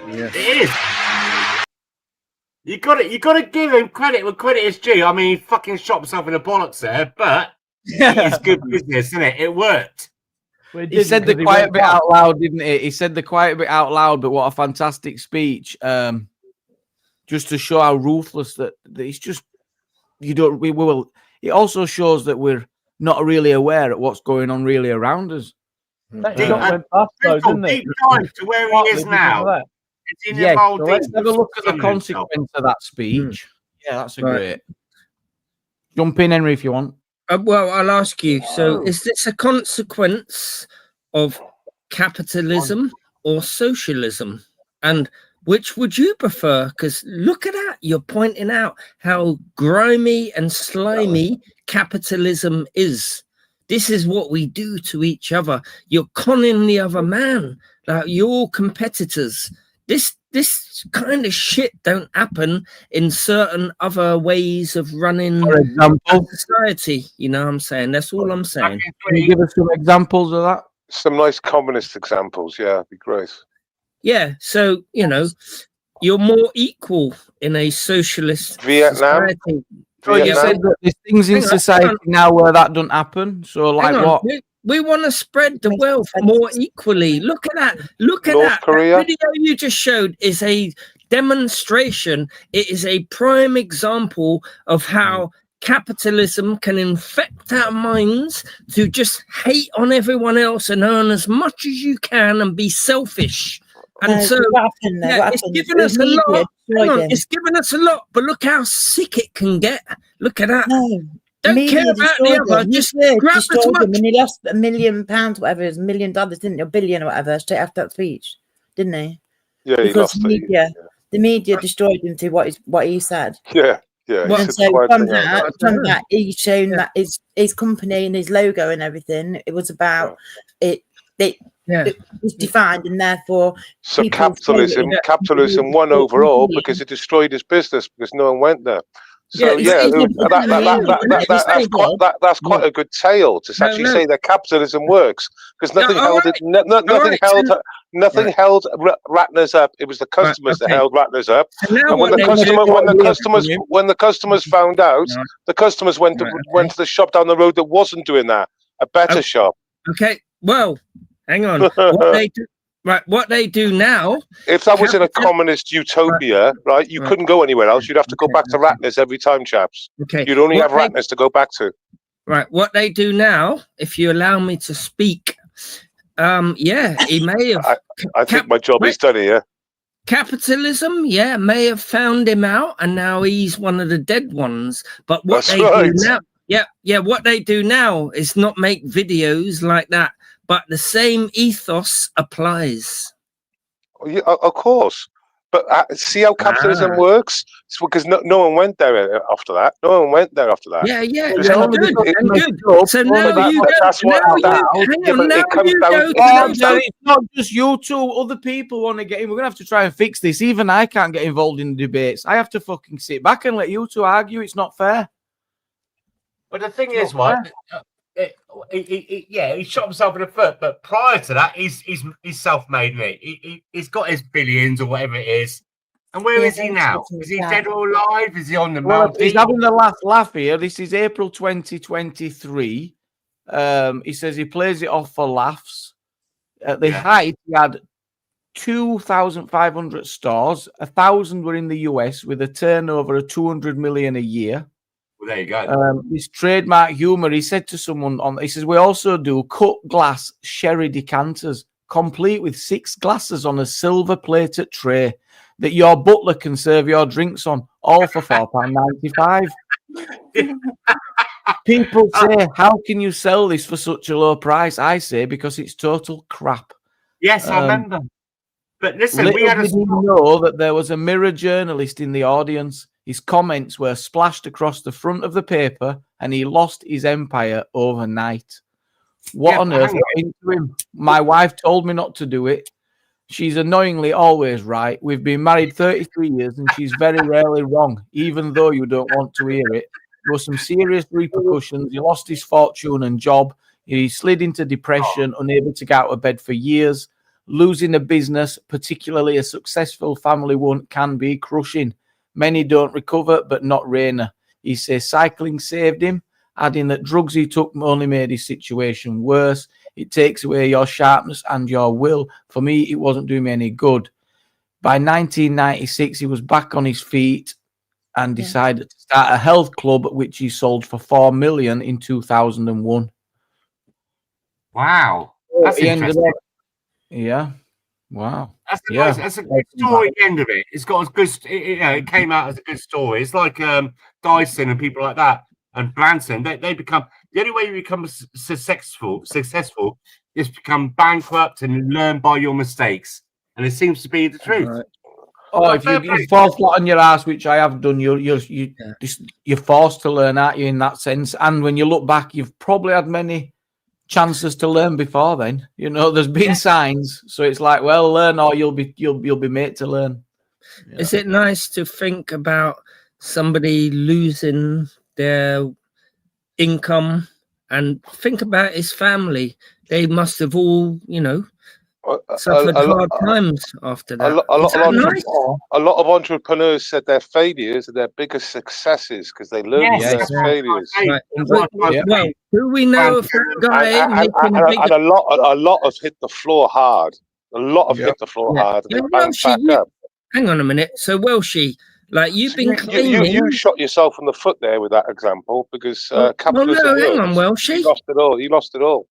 S9: Yeah. It is. You got to give him credit where credit is due. I mean, he fucking shot himself in the bollocks there, but it is good business, isn't it? It worked.
S1: He said the quiet bit out loud, didn't he? He said the quiet bit out loud, but what a fantastic speech. Just to show how ruthless that it's just, you don't, we will. It also shows that we're not really aware of what's going on really around us.
S4: That went past though, didn't it?
S9: Deep dive to where he is now.
S1: Yeah, so let's have a look at the consequence of that speech. Yeah, that's a great. Jump in, Henry, if you want.
S6: Well, I'll ask you. So, is this a consequence of capitalism or socialism? And which would you prefer? Because look at that. You're pointing out how grimy and slimy capitalism is. This is what we do to each other. You're conning the other man. Like, you're all competitors. This kind of shit don't happen in certain other ways of running society. You know what I'm saying? That's all I'm saying.
S1: Can you give us some examples of that?
S7: Some nice communist examples, yeah, that'd be great.
S6: Yeah, so, you know, you're more equal in a socialist
S7: Vietnam.
S6: society.
S1: So you said that there's things in society now where that doesn't happen. So, like what?
S6: We want to spread the wealth more equally. Look at that. Look at that.
S7: Korea.
S6: That video you just showed is a demonstration. It is a prime example of how capitalism can infect our minds to just hate on everyone else and earn as much as you can and be selfish. And so it's given us a lot. It's given us a lot, but look how sick it can get. Look at that. Don't care about the other. Just grab as much.
S5: And he lost £1 million, whatever it is, $1 million, didn't he? $1 billion or whatever, straight after that speech, didn't he?
S7: Yeah,
S5: because
S7: he lost
S5: the media destroyed him to what he said.
S7: Yeah, yeah.
S5: And so from that, he's shown that his company and his logo and everything. It was about it was defined, and therefore.
S7: So capitalism won overall because it destroyed his business because no one went there. So that's quite a good tale to actually say that capitalism works because nothing held Ratner's up. It was the customers that held Ratner's up. And when the customers found out, the customers went to the shop down the road that wasn't doing that, a better shop.
S6: Okay, well, hang on. What they do now.
S7: If that was in a communist utopia, right, you couldn't go anywhere else. You'd have to go back to Ratner's every time, chaps.
S6: Okay.
S7: You'd only have Ratner's to go back to.
S6: Right. What they do now, if you allow me to speak, Yeah, he may have.
S7: I think my job is done here.
S6: Capitalism, yeah, may have found him out, and now he's one of the dead ones. But what
S7: That's
S6: they
S7: right.
S6: do now, yeah, what they do now is not make videos like that, but the same ethos applies.
S7: Yeah, of course. But see how capitalism works? It's because no one went there after that. No one went there after that.
S6: Yeah,
S7: Good.
S6: So now you go.
S7: That's what
S1: it's not just you two. Other people want to get in. We're gonna have to try and fix this. Even I can't get involved in the debates. I have to fucking sit back and let you two argue. It's not fair.
S9: But the thing is, right? He shot himself in the foot. But prior to that, he's self-made, mate. He's got his billions or whatever it is. And where is he now? Is he dead or alive? Is he on the mountain?
S1: He's having the laugh here. This is April 2023. He says he plays it off for laughs. At the height, he had 2,500 stores. 1,000 were in the US with a turnover of 200 million a year.
S9: Well, there you go.
S1: His trademark humor, he said to someone he says, we also do cut glass sherry decanters, complete with 6 glasses on a silver plated tray that your butler can serve your drinks on, all for £4.95. People say, how can you sell this for such a low price? I say, because it's total crap.
S9: Yes, I remember. But listen, we had
S1: did he know that there was a Mirror journalist in the audience. His comments were splashed across the front of the paper, and he lost his empire overnight. What on earth got into him? My wife told me not to do it. She's annoyingly always right. We've been married 33 years, and she's very rarely wrong, even though you don't want to hear it. There were some serious repercussions. He lost his fortune and job. He slid into depression, unable to get out of bed for years. Losing a business, particularly a successful family one, can be crushing. Many don't recover, but not Rayner. He says cycling saved him, adding that drugs he took only made his situation worse. It takes away your sharpness and your will. For me, it wasn't doing me any good. By 1996, he was back on his feet and decided to start a health club, which he sold for $4 million in 2001.
S9: Wow. That's interesting.
S1: Yeah. Wow.
S9: That's a good story at the end of it. It's got a good, it came out as a good story. It's like Dyson and people like that and Branson. They become, the only way you become successful is become bankrupt and learn by your mistakes. And it seems to be the truth.
S1: Right. Oh, if you fall flat on your ass, which I have done, you're forced to learn, aren't you, in that sense? And when you look back, you've probably had many chances to learn before then. You know, there's been signs, so it's like, well, learn or you'll be made to learn. Yeah.
S6: Is it nice to think about somebody losing their income and think about his family? They must have all, suffered hard times after that.
S7: A lot of entrepreneurs said their failures are their biggest successes because they learn from their failures.
S6: Right. Well, do we know if that guy
S7: and a lot have hit the floor hard. A lot have hit the floor hard. And back up.
S6: Hang on a minute. So Welshie, like you've been claiming,
S7: you shot yourself in the foot there with that example because capitalism.
S6: Hang on, Welshie.
S7: He lost it all. He lost it all.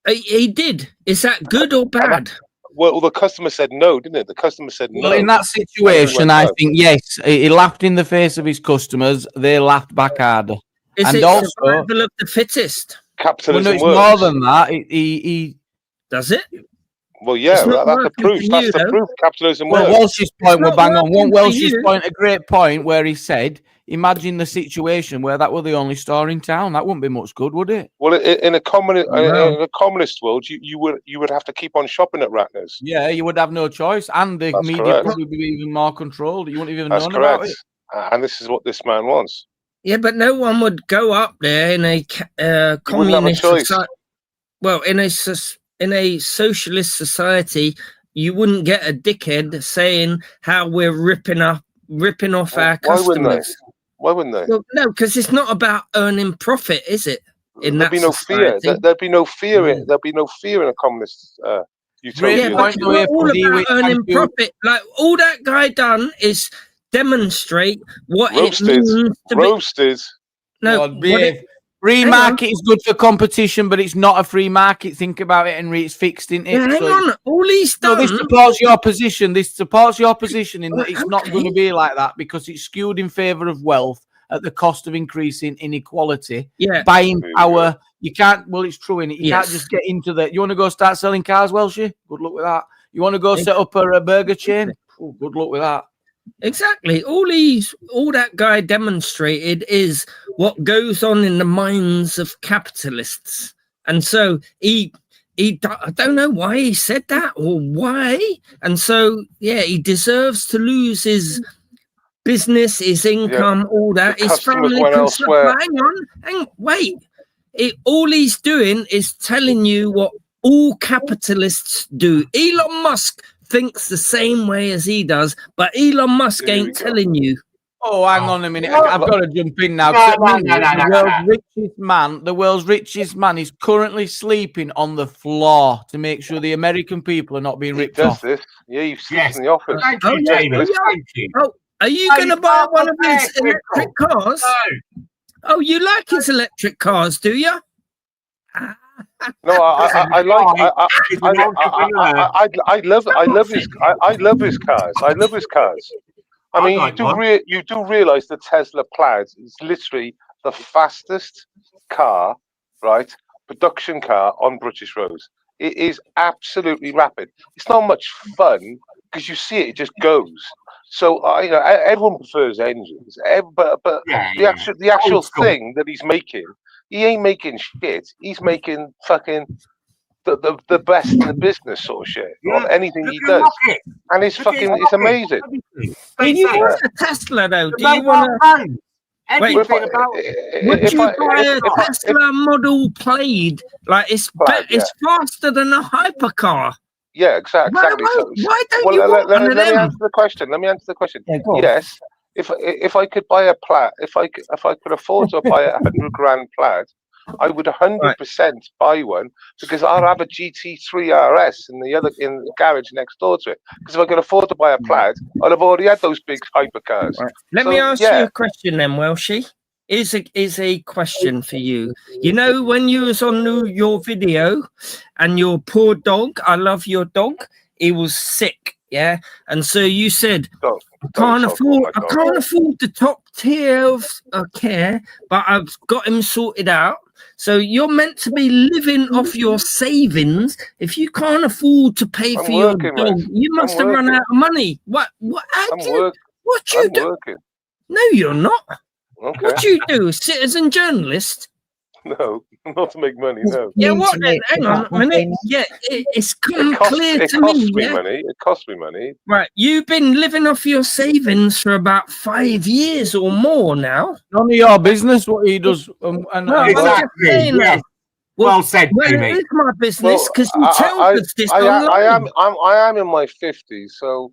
S6: He did. Is that good or bad?
S7: Well, the customer said no, didn't it? The customer said no.
S1: Well, in that situation, I think, yes, he laughed in the face of his customers. They laughed back harder.
S6: Is it survival of the fittest?
S7: Capitalism
S1: it's
S7: works.
S1: more than that. He
S6: does it?
S7: Well, yeah, that's the proof. That's the proof. Capitalism works.
S1: Well, Welsh's point will bang on. Welsh's point, a great point, where he said, imagine the situation where that were the only store in town. That wouldn't be much good, would it?
S7: Well, in a communist world, you would have to keep on shopping at Ratner's.
S1: Yeah, you would have no choice, and the media probably would be even more controlled. You wouldn't even know about it.
S7: And this is what this man wants.
S6: Yeah, but no one would go up there in a communist society. Well, in a socialist society, you wouldn't get a dickhead saying how we're ripping off our customers.
S7: Why wouldn't they?
S6: Well, no, because it's not about earning profit, is it?
S7: There'd be no fear. There'd be no fear. There'd be no fear in a communist utopia.
S6: Yeah, but it's not all about earning profit. Like all that guy done is demonstrate what it means to
S7: roasted.
S6: No,
S1: Free market is good for competition, but it's not a free market. Think about it, Henry. It's fixed, isn't it?
S6: Yeah, hang on. All he's done.
S1: No, this supports your position. This supports your position in that it's not going to be like that because it's skewed in favour of wealth at the cost of increasing inequality.
S6: Yeah.
S1: Buying power. You can't. Well, it's true, innit? You
S6: Yes.
S1: can't just get into the. You want to go start selling cars, Welshie? Good luck with that. You want to go set up a burger chain? Oh, good luck with that.
S6: Exactly. All that guy demonstrated is what goes on in the minds of capitalists. And so I don't know why he said that or why. And so, yeah, he deserves to lose his business, his income, all that. His family can hang on, wait. All he's doing is telling you what all capitalists do. Elon Musk thinks the same way as he does, but Elon Musk ain't telling you.
S1: Oh, hang on a minute. I've got to jump in now. The world's richest man is currently sleeping on the floor to make sure the American people are not being ripped off.
S7: This. Yeah, you've seen in the office.
S9: Thank you, Jamie. Thank you.
S6: Oh, are you going to buy one of his electric cars?
S9: No.
S6: Oh, you like his electric cars, do you?
S7: No, I love his cars. I love his cars. I mean, you do realize the Tesla Plaid is literally the fastest car, right? Production car on British roads. It is absolutely rapid. It's not much fun because you see it just goes. So you know, everyone prefers engines, but the actual thing that he's making. He ain't making shit. He's making fucking the best in the business sort of shit on anything he does, and it's amazing.
S6: Do you want a Tesla though? Do you want to? Would you buy a Tesla Model Plaid? Like it's faster than a hypercar.
S7: Yeah, exactly.
S6: Why don't you want one of them?
S7: Let me answer the question. Yeah, yes. If I could buy a Plaid, if I could afford to buy a £100,000 Plaid, I would 100% buy one because I'll have a GT3 RS in the garage next door to it. Because if I could afford to buy a Plaid, I'd have already had those big hypercars.
S6: Right. Let me ask you a question then, Welshie. Is a question for you. You know, when you was on your video and your poor dog, I love your dog, he was sick. Yeah, and so you said I can't afford the top tier of care, but I've got him sorted out. So you're meant to be living off your savings. If you can't afford to pay for your dog, you must have run out of money. What you do? No, you're not.
S7: Okay.
S6: What you do? Citizen journalist?
S7: No, not to make money. No.
S6: Yeah, what then? Hang on a minute. Yeah, it's clear to me.
S7: It costs me money.
S6: Right, you've been living off your savings for about 5 years or more now.
S1: None of your business what he does.
S9: Exactly. Yeah. Well said, Jamie.
S6: It is my business because you tell us this online.
S7: I am in my 50s, so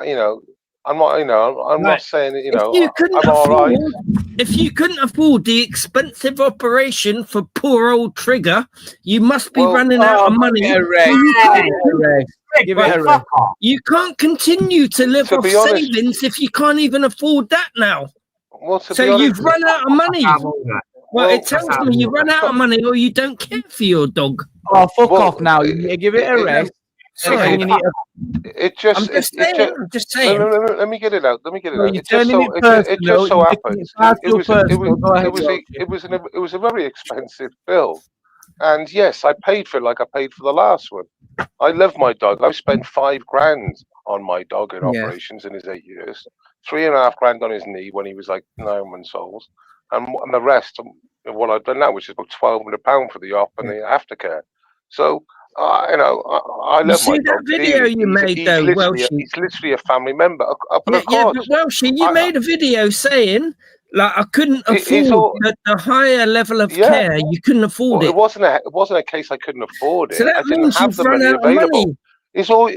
S7: you know. I'm not, you know, I'm not saying that, you know, I'm all right.
S6: If you couldn't afford the expensive operation for poor old Trigger, you must be running out of money. You can't continue to live off savings if you can't even afford that now. So you've run out of money. Well, it tells me you run out of money or you don't care for your dog.
S1: Oh, fuck off now. You give it a rest.
S6: Sorry.
S7: I'm just saying. Let me get it out. It just so happens. It was a very expensive bill, and yes, I paid for it like I paid for the last one. I love my dog. I've spent $5,000 on my dog in operations in his 8 years. $3,500 on his knee when he was like 9 months old, and the rest of what I've done now, which is about £1,200 for the op and the aftercare. So. You know, I love my dog.
S6: That video you made, though, Welshie.
S7: He's literally a family member.
S6: But Welshie, you made a video saying, like, I couldn't afford the higher level of care. You couldn't afford it.
S7: It wasn't a case I couldn't afford it.
S6: So that means you've run out of money.
S7: It's all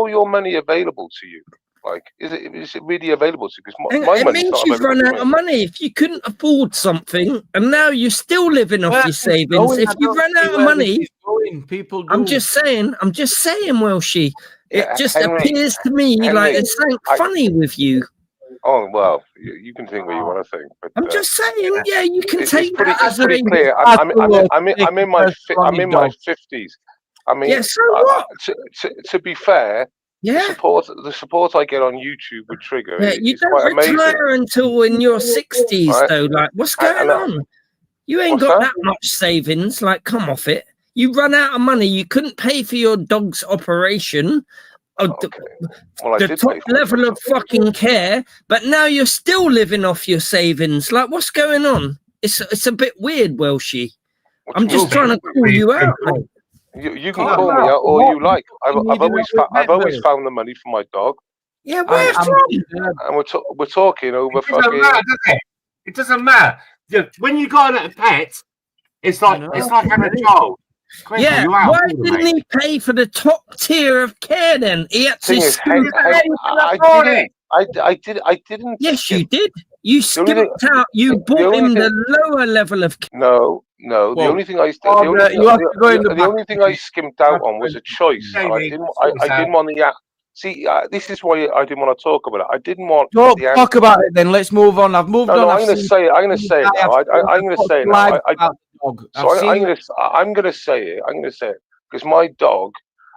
S7: your money available to you. Like, is it really available to you? Because my
S6: it means you've run out of money. If you couldn't afford something, and now you're still living off your savings. If you run out of money,
S1: people do.
S6: I'm just saying, Welshie. It just appears to me like it's something funny with you.
S7: Oh well, you can think what you want to think, but
S6: I'm just saying, yeah, you can take that
S7: it's
S6: as
S7: pretty
S6: a
S7: clear. I'm in my 50s. I mean,
S6: yeah, so what?
S7: To be fair,
S6: Yeah.
S7: the support I get on YouTube with Trigger
S6: Yeah, you
S7: is
S6: don't
S7: quite amazing.
S6: retire until in your 60s,
S7: Right.
S6: though. Like, what's going on? You ain't
S7: What's
S6: got
S7: that?
S6: that much savings. Like, come off it. You run out of money. You couldn't pay for your dog's operation.
S7: Okay. Well, I
S6: The
S7: did
S6: top
S7: pay for my
S6: level
S7: dog's
S6: of fucking care, but now you're still living off your savings. Like, what's going on? It's a bit weird, Welshie. I'm just trying to call you out, mate.
S7: You can call me out all you like. I've always found the money for my dog.
S6: Yeah, where from?
S7: And we're talking over
S9: It doesn't matter, does it? It doesn't matter. When you got a pet, it's like having a child.
S6: Yeah, why didn't he pay for the top tier of care then? He had to
S7: I didn't.
S6: Yes, you did. You skipped out. You bought him the lower level of care.
S7: No. The only thing I skimped out on was a choice. I didn't want the. See, this is why I didn't want to talk about it. I didn't want.
S1: Don't talk about it then. Let's move on. I've moved on.
S7: No, I'm going to say it. I'm going to say it now. I'm going to say it now. I'm going to say it because my dog.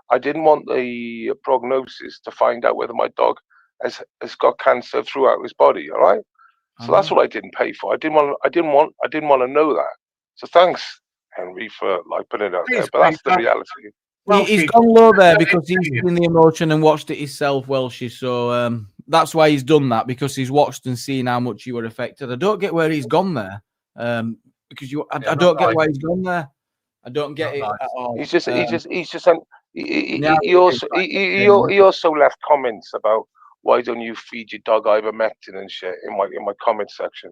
S7: I didn't want the prognosis to find out whether my dog has got cancer throughout his body. All right. So that's what I didn't pay for. I didn't want to know that. So thanks, Henry, for putting it out there. But that's the reality.
S1: He's gone low there because he's seen the emotion and watched it himself, Welshie. So that's why he's done that, because he's watched and seen how much you were affected. I don't get where he's gone there, because I don't get why he's gone there. I don't get it at all.
S7: He also left comments about why don't you feed your dog ivermectin and shit in my comment section.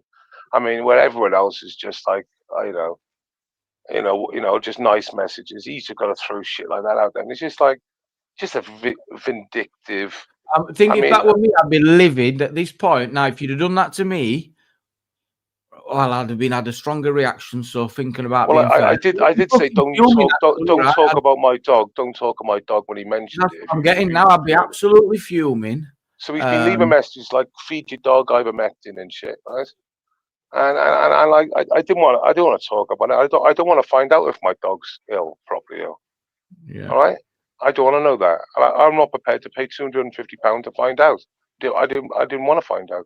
S7: I mean, where everyone else is just like, just nice messages. He's just got to throw shit like that out there. And it's just like, just a vindictive.
S1: I think if that were me, I'd be livid at this point. Now, if you'd have done that to me, well, I'd have had a stronger reaction. So thinking about being fair.
S7: I did say don't talk about my dog. Don't talk about my dog when he mentioned it.
S1: I'm getting now. I'd be absolutely fuming.
S7: So he's been leaving messages like feed your dog ivermectin and shit, right? And I didn't want to talk about it. I don't want to find out if my dog's properly ill.
S1: Yeah.
S7: All right. I don't want to know that. I'm not prepared to pay £250 to find out. I didn't want to find out.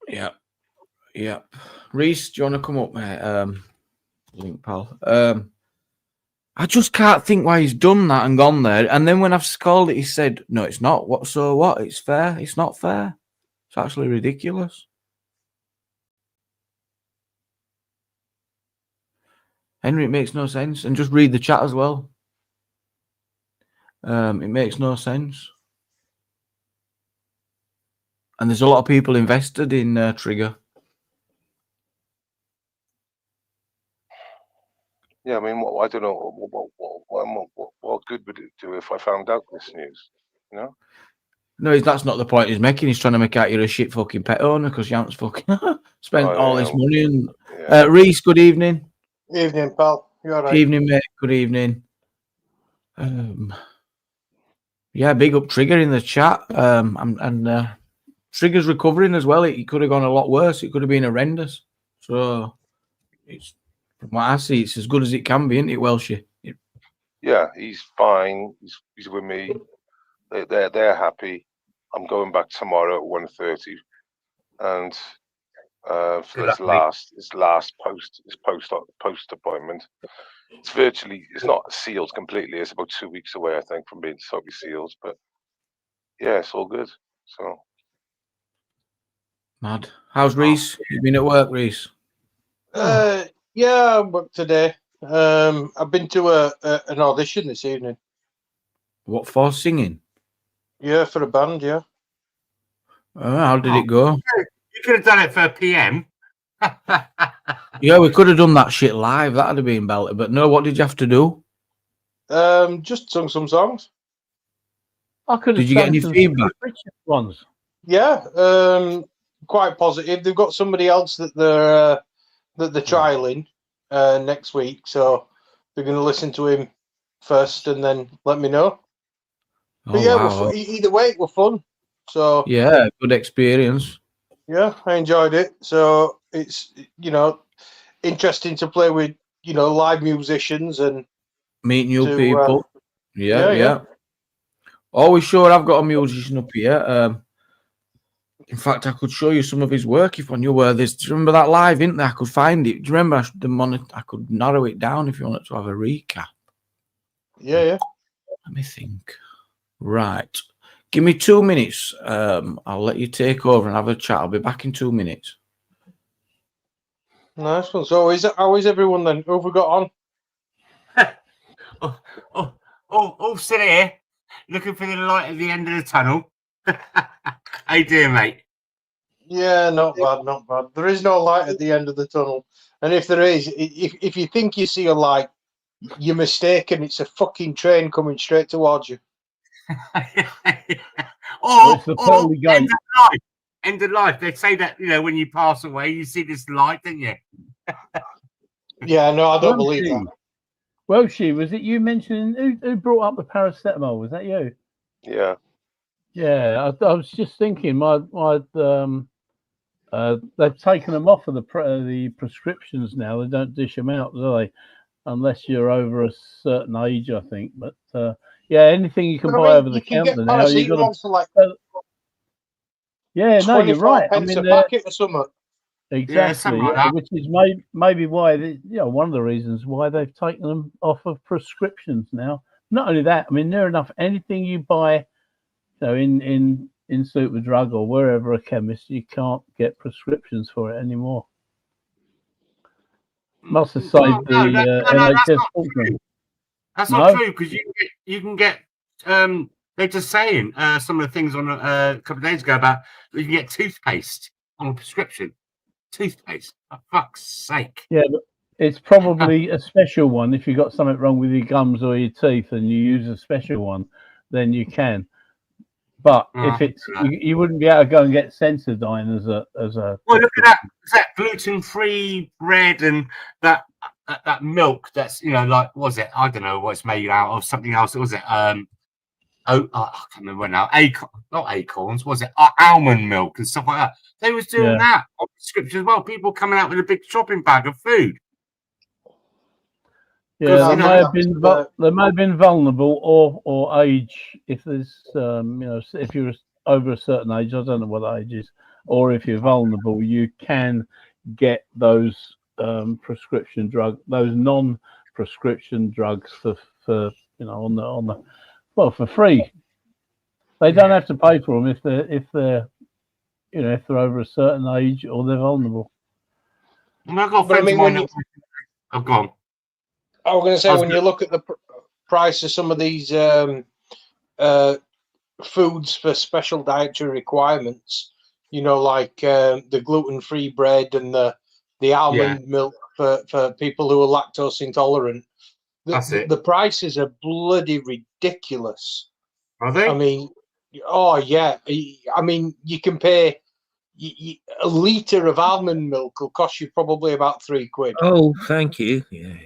S1: Yeah. Yeah. Reese, do you want to come up, mate? Link pal. I just can't think why he's done that and gone there. And then when I've called it, he said, "No, it's not. What? So what? It's fair. It's not fair. It's actually ridiculous." Henry, it makes no sense. And just read the chat as well. It makes no sense. And there's a lot of people invested in Trigger.
S7: Yeah, I mean, I don't know what good would it do if I found out this news, you know?
S1: No, that's not the point he's making. He's trying to make out you're a shit fucking pet owner because you haven't fucking spent all this money. And Reese, good evening.
S12: Evening, pal. You all right?
S1: Evening, mate. Good evening. Yeah, big up Trigger in the chat. And Trigger's recovering as well. It could have gone a lot worse. It could have been horrendous. So it's, from what I see, it's as good as it can be, isn't it, Welshie?
S7: Yeah, he's fine. He's with me. They're happy. I'm going back tomorrow at 1:30, and for his last post appointment. It's not sealed completely. It's about 2 weeks away, I think, from being totally sealed. But yeah, it's all good. So
S1: mad. How's Reese? You been at work, Reese?
S12: Yeah, I worked today. I've been to an audition this evening.
S1: What for? Singing?
S12: Yeah, for a band. Yeah.
S1: How did it go?
S9: You could have done it for a PM.
S1: Yeah, we could have done that shit live. That'd have been belted. But no, what did you have to do?
S12: Just sung some songs.
S1: Did you get any feedback?
S4: Ones.
S12: Yeah, quite positive. They've got somebody else that they're trialing next week, so they're going to listen to him first and then let me know. But yeah, either way, we're fun. So
S1: yeah, good experience.
S12: Yeah, I enjoyed it. So it's, you know, interesting to play with, you know, live musicians and
S1: Meet new
S12: to,
S1: people. Yeah,
S12: yeah,
S1: yeah.
S12: yeah.
S1: Always sure I've got a musician up here. In fact, I could show you some of his work if I knew where this. Do you remember that live, isn't there? I could find it. Do you remember I could narrow it down if you wanted to have a recap?
S12: Yeah, yeah.
S1: Let me think. Right. Give me 2 minutes. I'll let you take over and have a chat. I'll be back in 2 minutes.
S12: Nice one. So how is everyone then? Who have we got on?
S9: all sit here looking for the light at the end of the tunnel. How you doing, mate?
S12: Yeah, not bad, not bad. There is no light at the end of the tunnel. And if there is, if you think you see a light, you're mistaken. It's a fucking train coming straight towards you.
S4: It's the pearly gate.
S9: End of life. They say that, you know, when you pass away, you see this light, don't you?
S12: Yeah, no, I don't believe that.
S4: Well, was it you mentioning who brought up the paracetamol? Was that you?
S7: Yeah.
S4: Yeah, I was just thinking. They've taken them off of the prescriptions now. They don't dish them out, do they? Unless you're over a certain age, I think. But yeah, anything you can buy over the counter now, you've got to.
S12: Like
S4: yeah, no, you're right. I mean,
S12: a packet or something.
S4: Exactly,
S9: like
S4: which is maybe why one of the reasons why they've taken them off of prescriptions now. Not only that, I mean, near enough anything you buy, you know, in Super Drug or wherever a chemist, you can't get prescriptions for it anymore. Must have saved NHS fortune.
S9: That's not true, because you can get they're just saying some of the things on a couple of days ago about you can get toothpaste on a prescription. Toothpaste, for fuck's sake.
S4: Yeah, but it's probably a special one. If you've got something wrong with your gums or your teeth and you use a special one, then you can. But if it's you wouldn't be able to go and get Sensodyne as a.
S9: Well, look at that gluten-free bread and that milk. That's, you know, like, was it? I don't know what it's made out of. Something else. Was it? I can't remember now. Not acorns. Was it almond milk and stuff like that? They was doing that on prescription as well. People coming out with a big shopping bag of food.
S4: Yeah, they may have been vulnerable or age. If there's you know, if you're over a certain age, I don't know what age is, or if you're vulnerable, you can get those prescription drugs, those non-prescription drugs for you know on the for free. They don't have to pay for them if they're you know, if they're over a certain age or they're vulnerable.
S9: I've got friends of mine. I've gone.
S12: I was going to say, when you look at the price of some of these foods for special dietary requirements, you know, like the gluten-free bread and the almond milk for people who are lactose intolerant, the prices are bloody ridiculous.
S9: Are they?
S12: I mean, oh yeah. I mean, you can pay a litre of almond milk will cost you probably about £3.
S6: Oh, thank you. Yeah.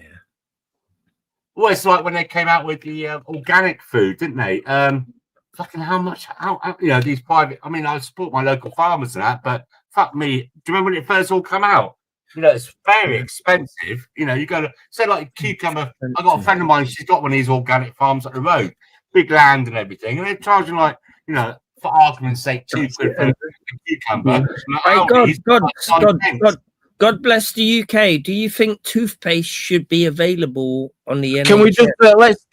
S9: Well, it's like when they came out with the organic food, didn't they? Fucking how much? How you know, these private? I mean, I support my local farmers and that, but fuck me. Do you remember when it first all come out? You know, it's very expensive. You know, you go to say like cucumber. I got a friend of mine. She's got one of these organic farms up the road, big land and everything, and they're charging like, you know, for argument's sake, £2 for a cucumber.
S6: God bless the UK. Do you think toothpaste should be available on the NHS?
S1: Can we just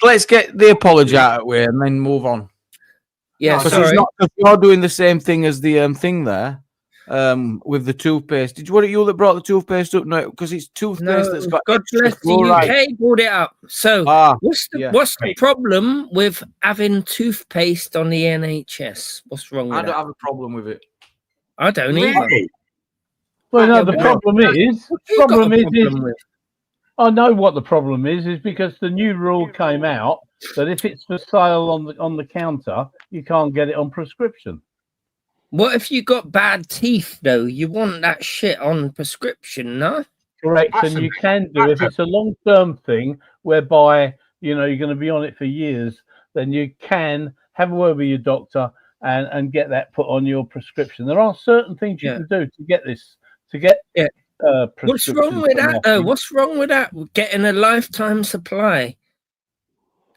S1: let's get the apology out of the way and then move on?
S6: Yeah,
S1: because you're doing the same thing as the thing there with the toothpaste. Was it you that brought the toothpaste up? No, because it's toothpaste that's got.
S6: God bless the UK brought it up. So what's the problem with having toothpaste on the NHS? What's wrong with
S1: I don't have a problem with it.
S6: I don't either.
S4: Well, no, the problem is I know what the problem is because the new rule came out that if it's for sale on the counter, you can't get it on prescription.
S6: What if you got bad teeth though? You want that shit on prescription, no?
S4: Correct, and you can do if it's a long-term thing whereby you know you're going to be on it for years. Then you can have a word with your doctor and get that put on your prescription. There are certain things you can do to get this,
S6: what's wrong with that though? What's wrong with that? Getting a lifetime supply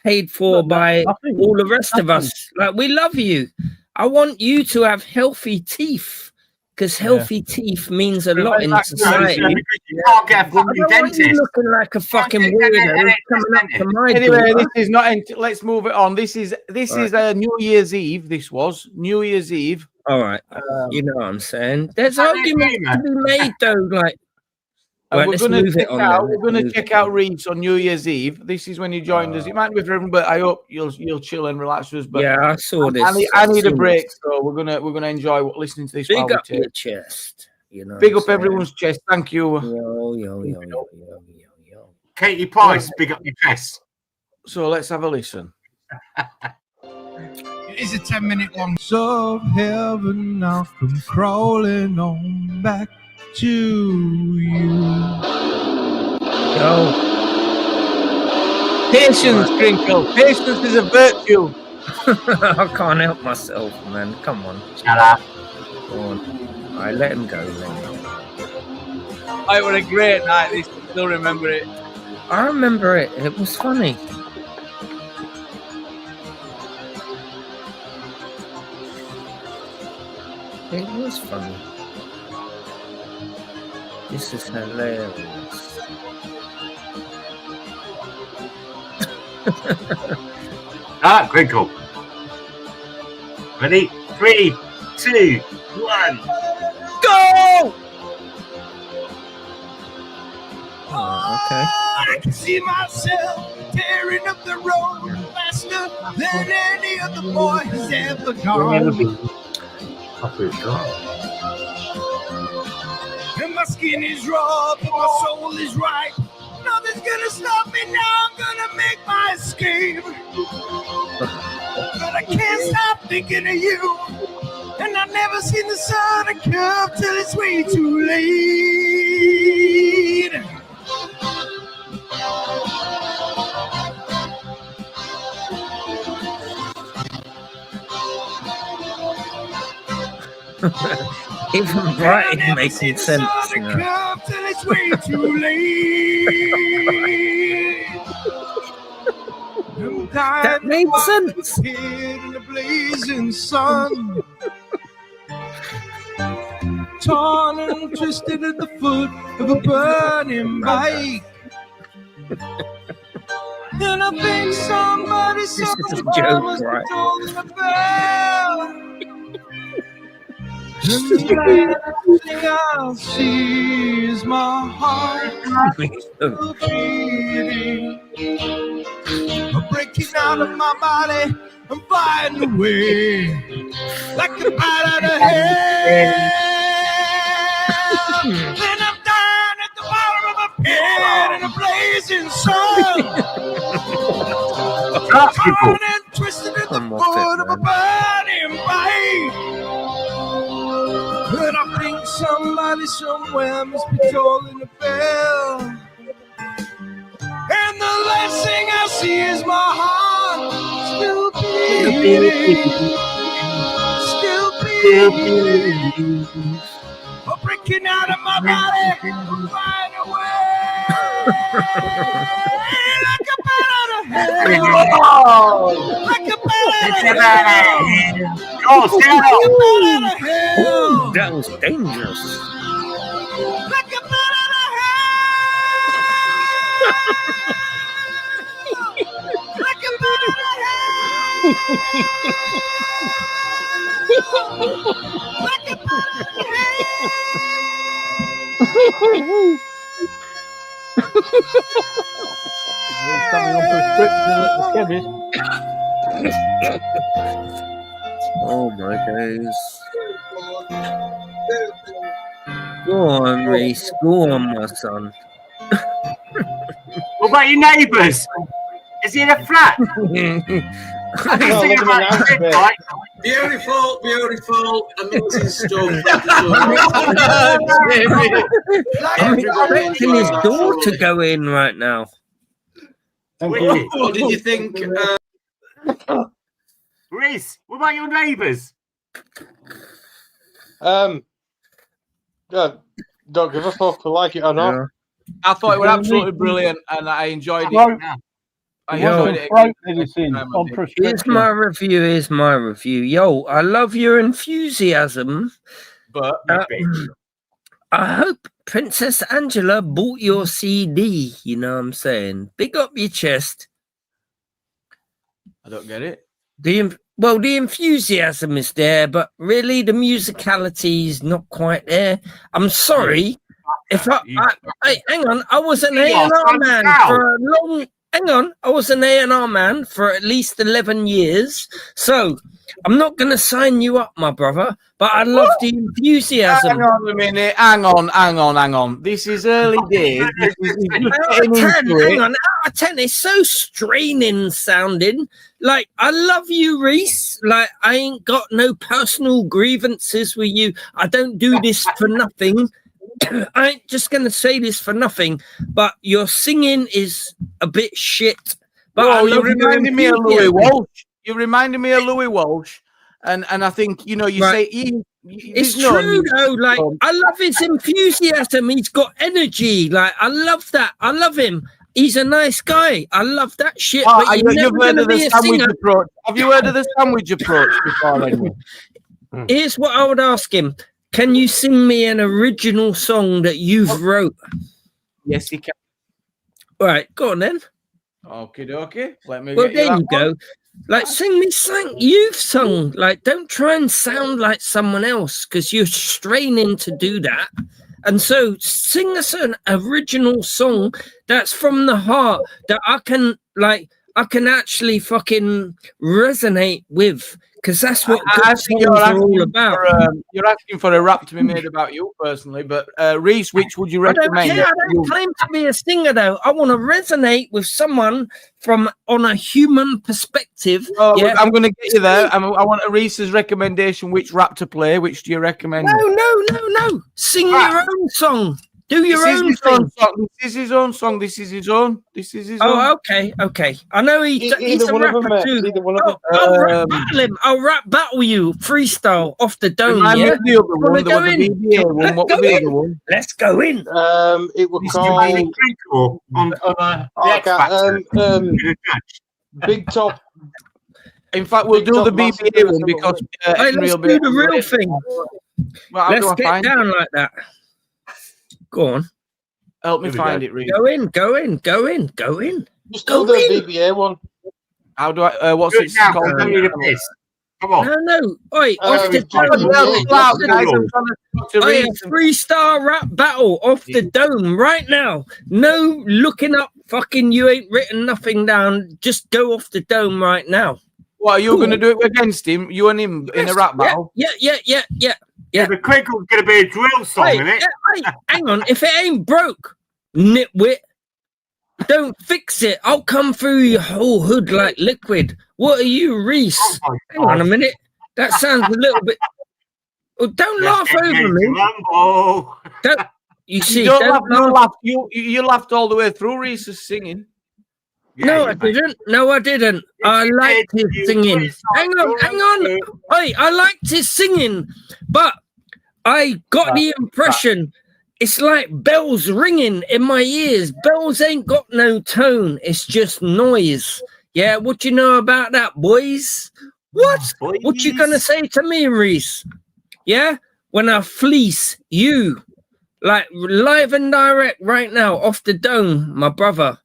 S6: paid for by all the rest of us. Like, we love you. I want you to have healthy teeth, because healthy teeth means a lot in society.
S9: You can't get a fucking dentist.
S6: You looking like a fucking weirdo coming up to my
S1: Anyway,
S6: door.
S1: this is not. Let's move it on. This is New Year's Eve. This was New Year's Eve.
S6: All right, you know what I'm saying. There's arguments to be made though. Like, right,
S1: we're going to check out Reeds on New Year's Eve. This is when you joined us. It might be for everyone, but I hope you'll chill and relax with us. But
S6: yeah, I saw this.
S1: I need a break, so we're gonna enjoy listening to this.
S6: Big up your chest, you know.
S1: Big up everyone's chest. Thank you.
S6: Yo.
S9: Katie Price, big up your chest.
S1: So let's have a listen.
S13: It is a 10-minute long. So heaven, I'll come crawling on back to you.
S1: Go. Patience, Crinkle. Patience is a virtue.
S6: I can't help myself, man. Come on.
S9: Shut up.
S6: Go on. All right, let him go.
S1: It was a great night. I still remember it.
S6: I remember it. It was funny. It was funny. This is hilarious.
S9: Crinkle. Ready? 3, 2, 1.
S6: Go! Oh, okay.
S13: I can see myself tearing up the road faster than any other boy has ever gone. And my skin is raw, but my soul is right. Nothing's gonna stop me now. I'm gonna make my escape. But I can't stop thinking of you. And I've never seen the sun come till it's way too late.
S6: Even writing makes sense.
S13: Come till it's way too late.
S6: That made sense.
S13: In the blazing sun, torn and twisted at the foot of a burning bike. And I think somebody
S6: This is a joke, right?
S13: told the bell. And the last thing I'll see is my heart still beating. I'm breaking out of my body, I'm flying away like a bat out of hell. Then I'm down at the bottom of a pit in a blazing sun. Torn and twisted at the foot of a burning bike. But I think somebody somewhere must be tolling the bell. And the last thing I see is my heart still beating. I'm breaking out of my body, I'm flying away like a bat out of hell. Like a bat out of hell.
S6: Oh, that was dangerous.
S13: Like a bat out of hell. Like a bat out of hell. Like a bat out of
S6: Oh my days. Go on, Reese. Go on, my son.
S9: What about your neighbours? Is he in a flat? I can see him right.
S14: Beautiful, amazing stuff.
S6: I'm expecting his door to go in right now.
S14: What did you think?
S9: Reese, what about your neighbours?
S12: Don't give a fuck if I like it or not.
S6: Yeah.
S1: I thought it was absolutely brilliant, and I enjoyed it. I enjoyed it.
S6: Here's my review. Here's my review. Yo, I love your enthusiasm,
S1: but
S6: I hope Princess Angela bought your CD. You know what I'm saying? Big up your chest.
S1: I don't get it.
S6: The enthusiasm is there, but really the musicality is not quite there. I'm sorry. If hey, hang on, I was an A&R man for a long. Hang on, I was an A&R man for at least 11 years, so I'm not going to sign you up, my brother, but I love the enthusiasm.
S1: Hang on a minute, hang on. This is early days.
S6: Hang on, out of 10, it's so straining sounding. Like, I love you, Reese. Like, I ain't got no personal grievances with you. I don't do this for nothing. I ain't just going to say this for nothing, but your singing is a bit shit. But
S1: you reminded me of Louis Walsh. You reminded me of Louis Walsh, and I think you say
S6: it's true though. Like I love his enthusiasm. He's got energy. Like I love that. I love him. He's a nice guy. I love that shit. But
S1: you've heard of the sandwich approach? Have you heard of the sandwich approach before? Anyway?
S6: Here's what I would ask him. Can you sing me an original song that you've wrote?
S1: Yes, he can.
S6: All right, go on then.
S1: Okay. Let me.
S6: Well, there you go. Like, sing me something you've sung. Like, don't try and sound like someone else because you're straining to do that. And so, sing us an original song that's from the heart that I can actually fucking resonate with. Because that's what good songs are all about.
S1: You're asking for a rap to be made about you personally, but Reese, which would you recommend?
S6: I don't claim to be a singer, though. I want to resonate with someone on a human perspective.
S1: I'm going to get you there. I want a Reese's recommendation. Which rap to play? Which do you recommend?
S6: No. Sing your own song. Do your own thing.
S1: This is his own song. This is his own.
S6: Oh, okay. I know he's a rapper too. I'll rap battle you. Freestyle off the dome. Yeah?
S1: What was the other one?
S6: Let's go in.
S12: It was called Big Top.
S1: In fact, we'll do the BBA one because
S6: let's do the real thing.
S1: Well,
S6: let's get down like that. Go on.
S1: Help me find it, Reed.
S6: Go in.
S12: Just do the BBA one.
S1: How do I? What's it called?
S9: Come on.
S6: No. Oi, freestyle rap battle off the dome right now. No looking up. Fucking, you ain't written nothing down. Just go off the dome right now.
S1: What are you going to do it against him? You and him in a rap battle?
S6: Yeah.
S9: The crinkle's going to be a drill song, isn't it?
S6: Hang on. If it ain't broke, nitwit, don't fix it. I'll come through your whole hood like liquid. What are you, Reese? Hang on a minute. That sounds a little bit... Well, don't laugh over me. Don't... You see,
S1: you laugh. You laughed all the way through Reese's singing.
S6: No, I didn't. I liked his singing. Hang on. Hey, I liked his singing, but I got the impression it's like bells ringing in my ears. Bells ain't got no tone. It's just noise. Yeah, what you know about that, boys? What? What you gonna say to me, Reese? Yeah, when I fleece you, like live and direct right now off the dome, my brother.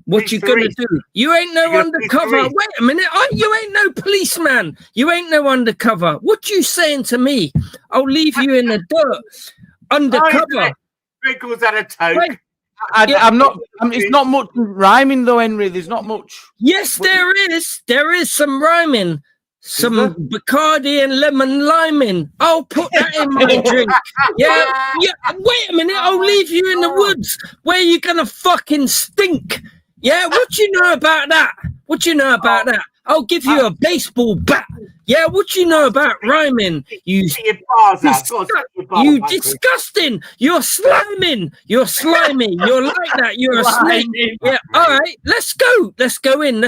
S6: What you gonna do? You ain't no undercover. Wait a minute. You ain't no policeman. You ain't no undercover. What you saying to me? I'll leave you in the dirt. Undercover.
S9: Wrinkles at a toke.
S1: I'm not. It's not much rhyming though, Henry. There's not much.
S6: Yes, there is. There is some rhyming. Some Bacardi and lemon liming. I'll put that in my drink. Yeah. Wait a minute. I'll leave you in the woods where you're gonna fucking stink. Yeah, what you know about that? I'll give you a baseball bat. Yeah, what you know about rhyming? You disgusting. You're sliming. You're slimy. You're like that. You're a snake. Yeah, all right. Let's go. Let's go in.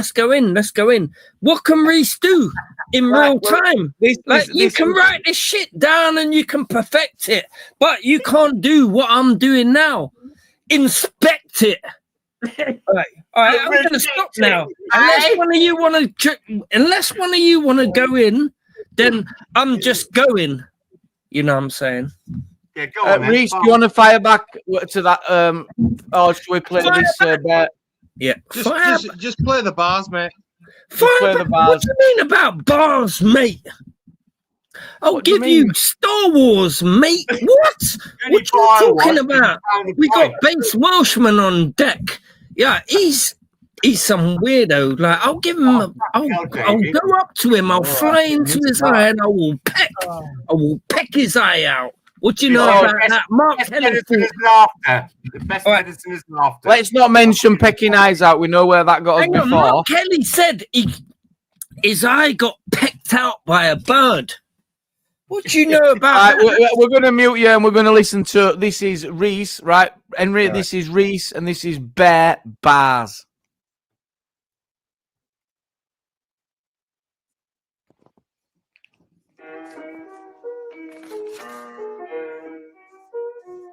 S6: What can Reese do? in real time. You can write this shit down and you can perfect it, but you can't do what I'm doing now. Inspect it. All right, I'm going to stop now. Unless one of you want to go in, then I'm just going. You know what I'm saying?
S9: Yeah, go on.
S1: Reese, do you want to fire back to that? Or should we play this?
S6: Yeah,
S15: just play the bars, mate.
S1: Play the bars.
S6: What do you mean about bars, mate? I'll give you Star Wars, mate. What? What you talking about? We got Bates Welshman on deck. Yeah, he's some weirdo. Like, I'll give him. I'll go up to him. I'll fly into his eye and I will peck his eye out. What do you know about that? Mark Kelly.
S9: The best medicine is laughter.
S1: Let's not mention pecking eyes out. We know where that got us before.
S6: Mark Kelly said his eye got pecked out by a bird. What do you know about that?
S1: We're going to mute you and we're going to listen to, this is Reese, right? Henry, this is Reese and this is Bear Bars.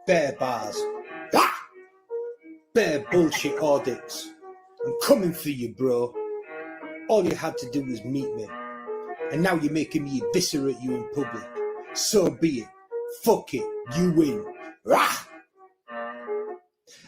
S16: Bear bars. Bear bullshit audits. I'm coming for you, bro. All you had to do was meet me. And now you're making me eviscerate you in public. So be it. Fuck it. You win. Rah!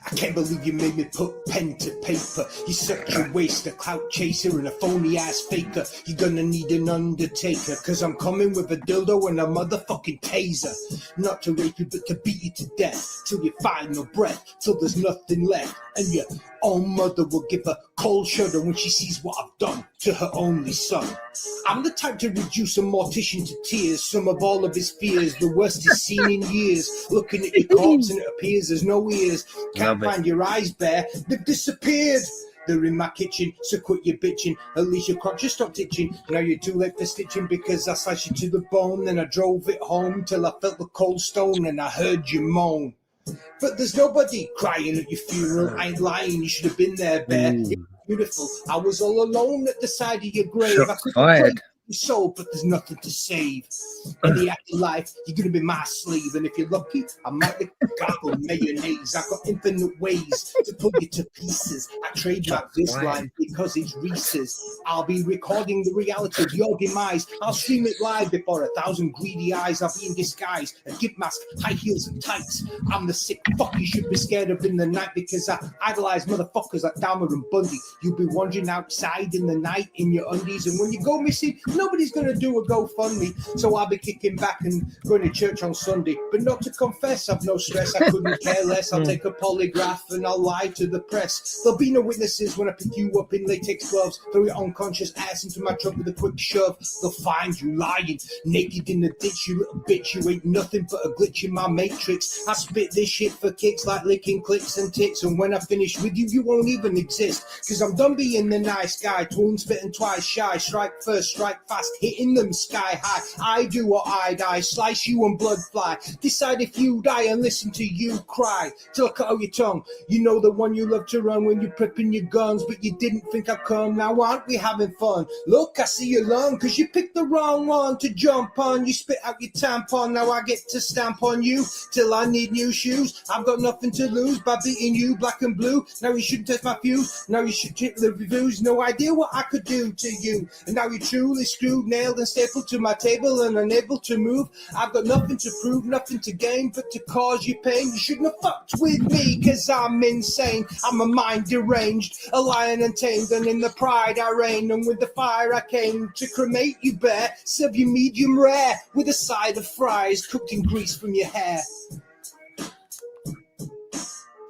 S16: I can't believe you made me put pen to paper. You're such a waste, a clout chaser and a phony ass faker. You're gonna need an undertaker, cause I'm coming with a dildo and a motherfucking taser. Not to rape you, but to beat you to death, till you find no breath, till there's nothing left. And your own mother will give a cold shudder when she sees what I've done to her only son. I'm the type to reduce a mortician to tears. Some of all of his fears, the worst he's seen in years. Looking at your corpse and it appears there's no ears. Can't find your eyes, Bear, they've disappeared. They're in my kitchen, so quit your bitching. At least your crotch just stopped itching. Now you're too late for stitching, because I sliced you to the bone. Then I drove it home till I felt the cold stone and I heard you moan. But there's nobody crying at your funeral. I ain't lying, you should have been there, Bear. It's beautiful. I was all alone at the side of your grave. I could have prayed your soul, but there's nothing to save. In the afterlife, you're gonna be my slave, and if you're lucky, I might be gargle mayonnaise. I've got infinite ways to put you to pieces. I trademark this line because it's Reese's. I'll be recording the reality of your demise. I'll stream it live before 1,000 greedy eyes. I'll be in disguise, a gimp mask, high heels and tights. I'm the sick fuck you should be scared of in the night, because I idolize motherfuckers like Dahmer and Bundy. You'll be wandering outside in the night in your undies, and when you go missing, nobody's gonna do a GoFundMe. So I'll be kicking back and going to church on Sunday, but not to confess, I've no stress, I couldn't care less. I'll take a polygraph and I'll lie to the press. There'll be no witnesses when I pick you up in latex gloves, throw your unconscious ass into my trunk with a quick shove. They'll find you lying naked in the ditch, you little bitch. You ain't nothing but a glitch in my matrix. I spit this shit for kicks like licking clicks and tits, and when I finish with you, you won't even exist, cause I'm done being the nice guy. Twin spitting twice shy, strike first, strike fast, hitting them sky high. I do or I die, slice you and blood fly. Decide if you die and listen to you cry till I cut out your tongue. You know the one you love to run when you're prepping your guns, but you didn't think I'd come. Now aren't we having fun? Look, I see you long, cause you picked the wrong one to jump on. You spit out your tampon, now I get to stamp on you till I need new shoes. I've got nothing to lose by beating you black and blue. Now you shouldn't test my fuse, now you should check the reviews. No idea what I could do to you, and now you're truly screwed, nailed and stapled to my table and unable to move. I've got nothing to prove, nothing to gain, but to cause you pain. You shouldn't have fucked with me, cause I'm insane. I'm a mind deranged, a lion untamed, and in the pride I reign. And with the fire I came to cremate you, Bear. Serve you medium rare with a side of fries cooked in grease from your hair.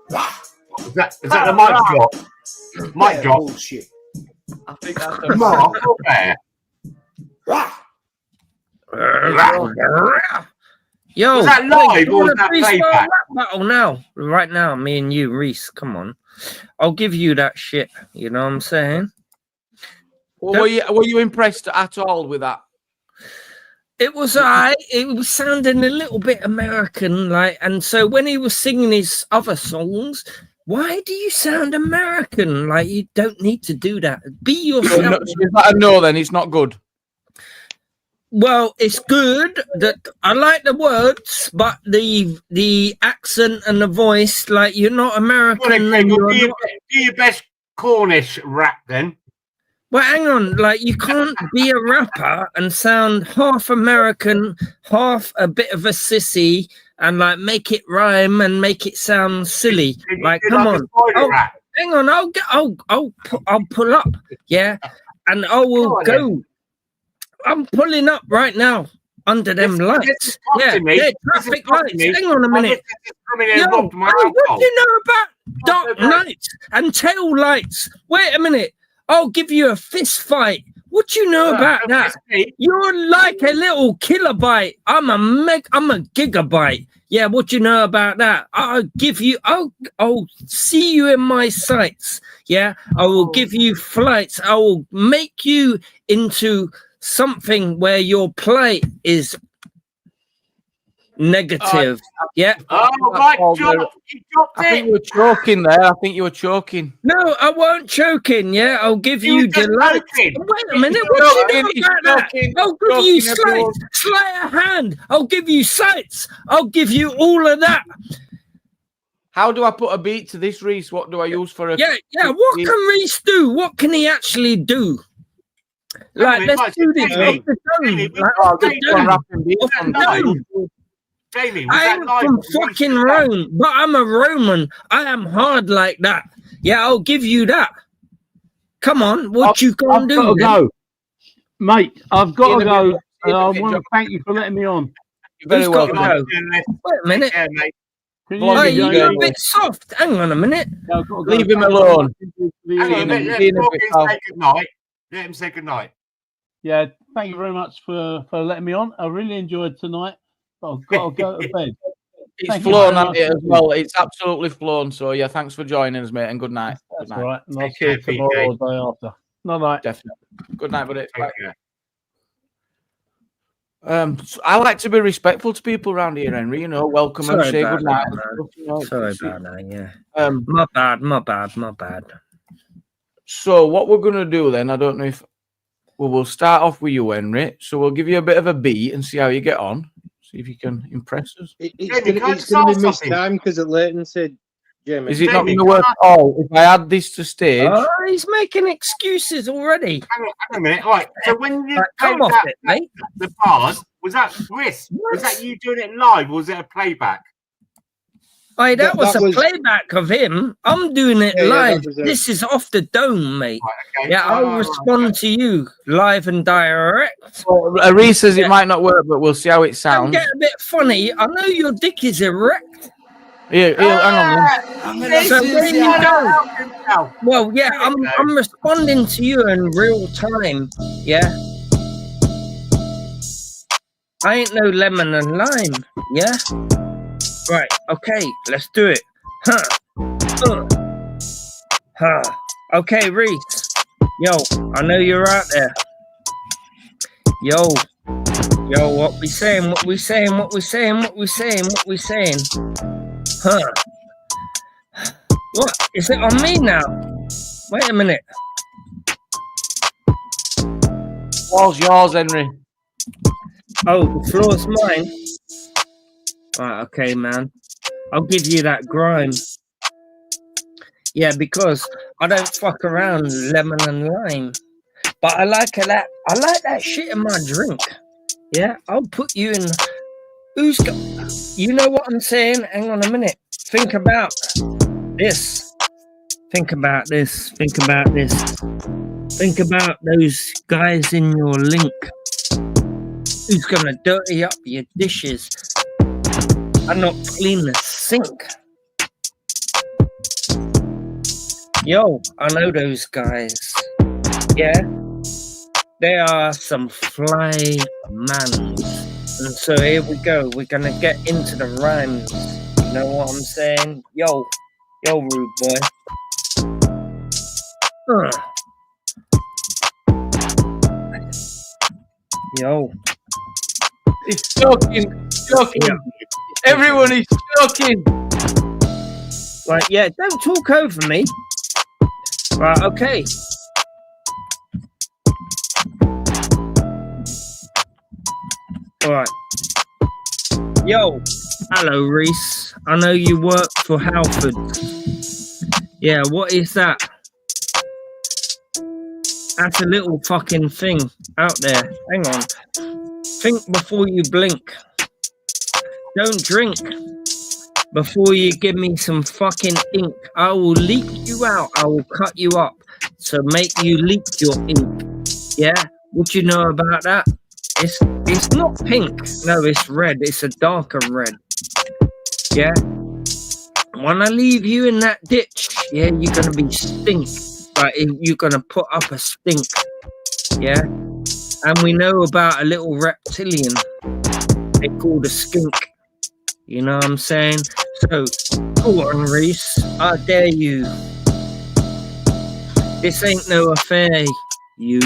S9: Is that the mic drop? Mic drop.
S16: Bullshit.
S1: I think that's a
S9: Mark Bear.
S6: Yo,
S9: was that live or was that playback?
S6: Battle now, right now, me and you, Reese. Come on, I'll give you that shit. You know what I'm saying?
S1: Well, were you impressed at all with that?
S6: It was it was sounding a little bit American, like, and so when he was singing his other songs, why do you sound American? Like, you don't need to do that. Be yourself.
S1: No, then it's not good.
S6: Well, it's good that I like the words, but the accent and the voice, like you're not American. And
S9: do your best Cornish rap then.
S6: Well, hang on, like you can't be a rapper and sound half American, half a bit of a sissy, and like make it rhyme and make it sound silly. Like, come on, hang on, I'll pull up, yeah, and I will go. I'm pulling up right now under them lights. Yeah, they're traffic lights. Hang on a minute. Yo, what do you know about dark nights and tail lights? Wait a minute. I'll give you a fist fight. What do you know about that? You're like a little kilobyte. I'm a gigabyte. Yeah, what do you know about that? I'll see you in my sights. Yeah, I will give you flights. I will make you into something where your plight is negative. Yeah.
S1: Oh my God! I think you were choking there. I think you were choking.
S6: No, I won't choking. Yeah, I'll give you delight. Wait a minute. What do you know about that? I'll give you sights. Sleight of hand. I'll give you sights. I'll give you all of that.
S1: How do I put a beat to this, Reese? What do I use for a?
S6: Yeah. What can Reese do? What can he actually do? Like, let's do this off the dome.
S9: Jamie,
S6: I am from fucking Rome, but I'm a Roman. I am hard like that. Yeah, I'll give you that. Come on, what you gonna do?
S4: I've got to go, mate. I've got to go. And I want to thank you for letting me on.
S1: You're very welcome.
S6: Wait a minute. You're a bit soft. Hang on a minute.
S1: Leave him alone.
S9: Let him say goodnight.
S4: Yeah, thank you very much for letting me on. I really enjoyed tonight. I've got to go to bed.
S1: It's flown at it as well. It's absolutely flown. So yeah, thanks for joining us, mate, and good night.
S4: That's all right. And I'll see you tomorrow or the day after. Night.
S1: Definitely. Good night, buddy. I like to be respectful to people around here, Henry. You know, welcome and say good night.
S6: Sorry about that. Yeah. My bad.
S1: So what we're gonna do then? I don't know if we'll start off with you, Henry. So we'll give you a bit of a beat and see how you get on. See if you can impress us.
S15: It's going to be missed time because of latency, Jamie.
S1: Is it not going to work? Oh, if I add this to stage.
S6: Oh, he's making excuses already.
S9: Hang on a minute. Right. So when you played the bars, was that Chris? Was that you doing it live or was it a playback?
S6: Hey, that was a playback of him. I'm doing it live. This is off the dome, mate. Right, okay. Yeah, I'll respond to you live and direct.
S1: Well, Reese says it might not work, but we'll see how it sounds.
S6: Don't get a bit funny. I know your dick is erect.
S1: Here, hang on.
S6: So there you go. Well, yeah, I'm responding to you in real time. Yeah. I ain't no lemon and lime. Yeah. Right, okay, let's do it. Okay, Reese. Yo, I know you're out there. Yo, what we saying? What? Is it on me now? Wait a minute.
S1: Floor's yours, Henry.
S6: Oh, the floor's mine. Right, okay, man. I'll give you that grime. Yeah, because I don't fuck around lemon and lime. But I like that shit in my drink. Yeah, I'll put you in. Who's got? You know what I'm saying? Hang on a minute. Think about this. Think about this. Think about those guys in your link. Who's gonna dirty up your dishes and not clean the sink? Yo, I know those guys. Yeah, they are some fly mans. And so here we go. We're gonna get into the rhymes. You know what I'm saying? Yo, rude boy. Yo.
S1: It's joking. Everyone is joking.
S6: Right, yeah, don't talk over me. Right, okay. All right. Yo, hello, Reese. I know you work for Halford. Yeah, what is that? That's a little fucking thing out there. Hang on. Think before you blink. Don't drink before you give me some fucking ink. I will leak you out. I will cut you up to make you leak your ink. Yeah? What you know about that? It's not pink. No, it's red. It's a darker red. Yeah? When I leave you in that ditch, yeah, you're going to be stink. Like, you're going to put up a stink. Yeah? And we know about a little reptilian. They called a skink. You know what I'm saying? So, go on, Reese. I dare you. This ain't no affair, you.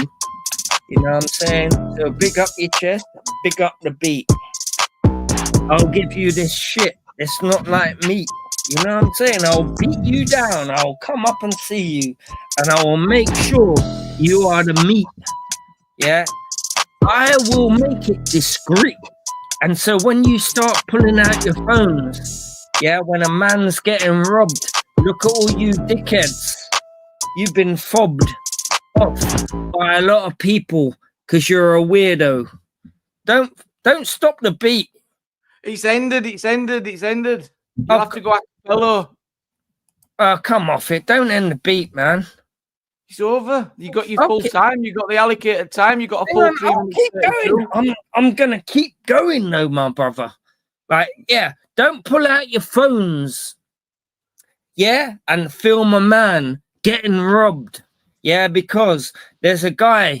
S6: You know what I'm saying? So big up your chest, big up the beat. I'll give you this shit. It's not like meat. You know what I'm saying? I'll beat you down. I'll come up and see you. And I will make sure you are the meat. Yeah? I will make it discreet. And so when you start pulling out your phones, yeah, when a man's getting robbed, look at all you dickheads. You've been fobbed off by a lot of people because you're a weirdo. Don't stop the beat.
S1: It's ended. You'll have to go hello.
S6: Come off it. Don't end the beat, man.
S1: It's over. You got your full time. You got the allocated time. You got a full 3 minutes.
S6: Keep going. I'm gonna keep going though, my brother. Like, yeah, don't pull out your phones. Yeah, and film a man getting robbed. Yeah, because there's a guy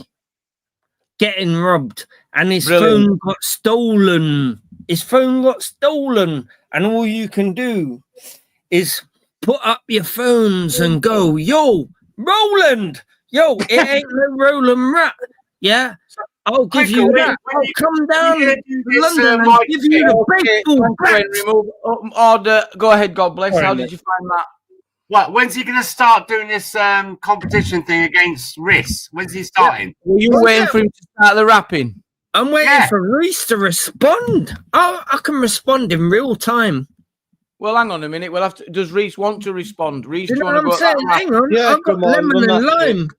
S6: getting robbed and his phone got stolen. His phone got stolen, and all you can do is put up your phones and go, yo, Roland, yo, it ain't no Roland Rat. Yeah, I'll give you that. I'll come down to London and give you the baseball bat.
S1: Remove order. Go ahead, God bless. How did you find that?
S9: What? When's he going to start doing this competition thing against Riss? When's he starting?
S1: Were you waiting for him to start the rapping?
S6: I'm waiting for Reese to respond. I can respond in real time.
S1: Well, hang on a minute. We'll have to. Does Reese want to respond? Reese,
S6: you know
S1: do you want
S6: what
S1: to go?
S6: I'm saying? Hang on.
S1: Yeah,
S6: I've got lemon and lime.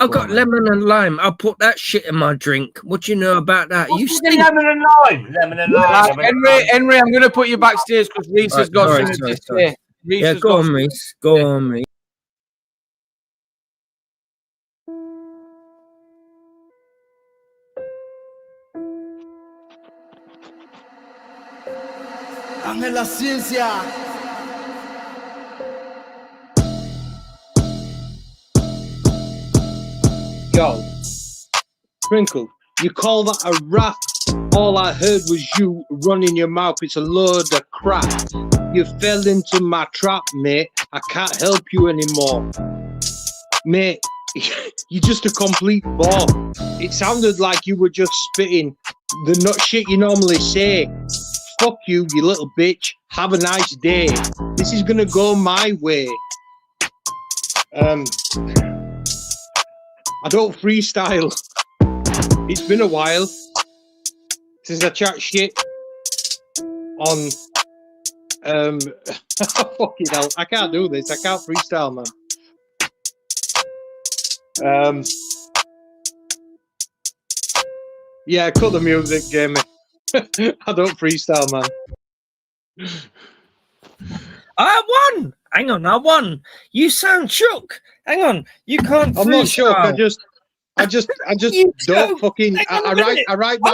S6: I've got lemon and lime. I'll put that shit in my drink. What do you know about that?
S9: What's
S6: You
S9: with
S6: stink.
S9: lemon and lime. Lemon and lime.
S1: Henry, I'm going to put you backstage because Reese has got something to say.
S6: Yeah, go on, Reese. Go on, Reese.
S13: Ángel la ciencia.
S15: Yo, Sprinkle, you call that a rap? All I heard was you running your mouth. It's a load of crap. You fell into my trap, mate. I can't help you anymore. Mate, you're just a complete bore. It sounded like you were just spitting the nut shit you normally say. Fuck you, you little bitch. Have a nice day. This is gonna go my way. I don't freestyle. It's been a while since I chat shit on fucking hell. I can't do this. I can't freestyle, man. Yeah, cut the music, Jamie. I don't freestyle, man.
S6: I won. Hang on, I won. You sound shook. Hang on, you can't.
S15: I'm not shook. I just don't fucking. I'll write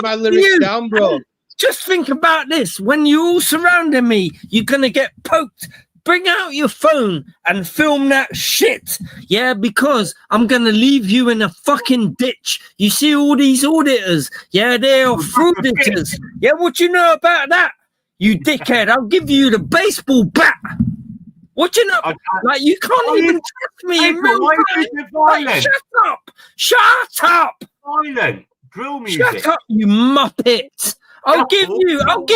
S15: my lyrics down, bro.
S6: Just think about this. When you're all surrounding me, you're gonna get poked. Bring out your phone and film that shit. Yeah, because I'm going to leave you in a fucking ditch. You see all these auditors? Yeah, they are frauditors. Yeah, what you know about that? You dickhead, I'll give you the baseball bat. What you know? Like, you can't even touch me in real time. Like, shut up. Shut up.
S9: Silent. Drill music.
S6: Shut up, you muppet. I'll give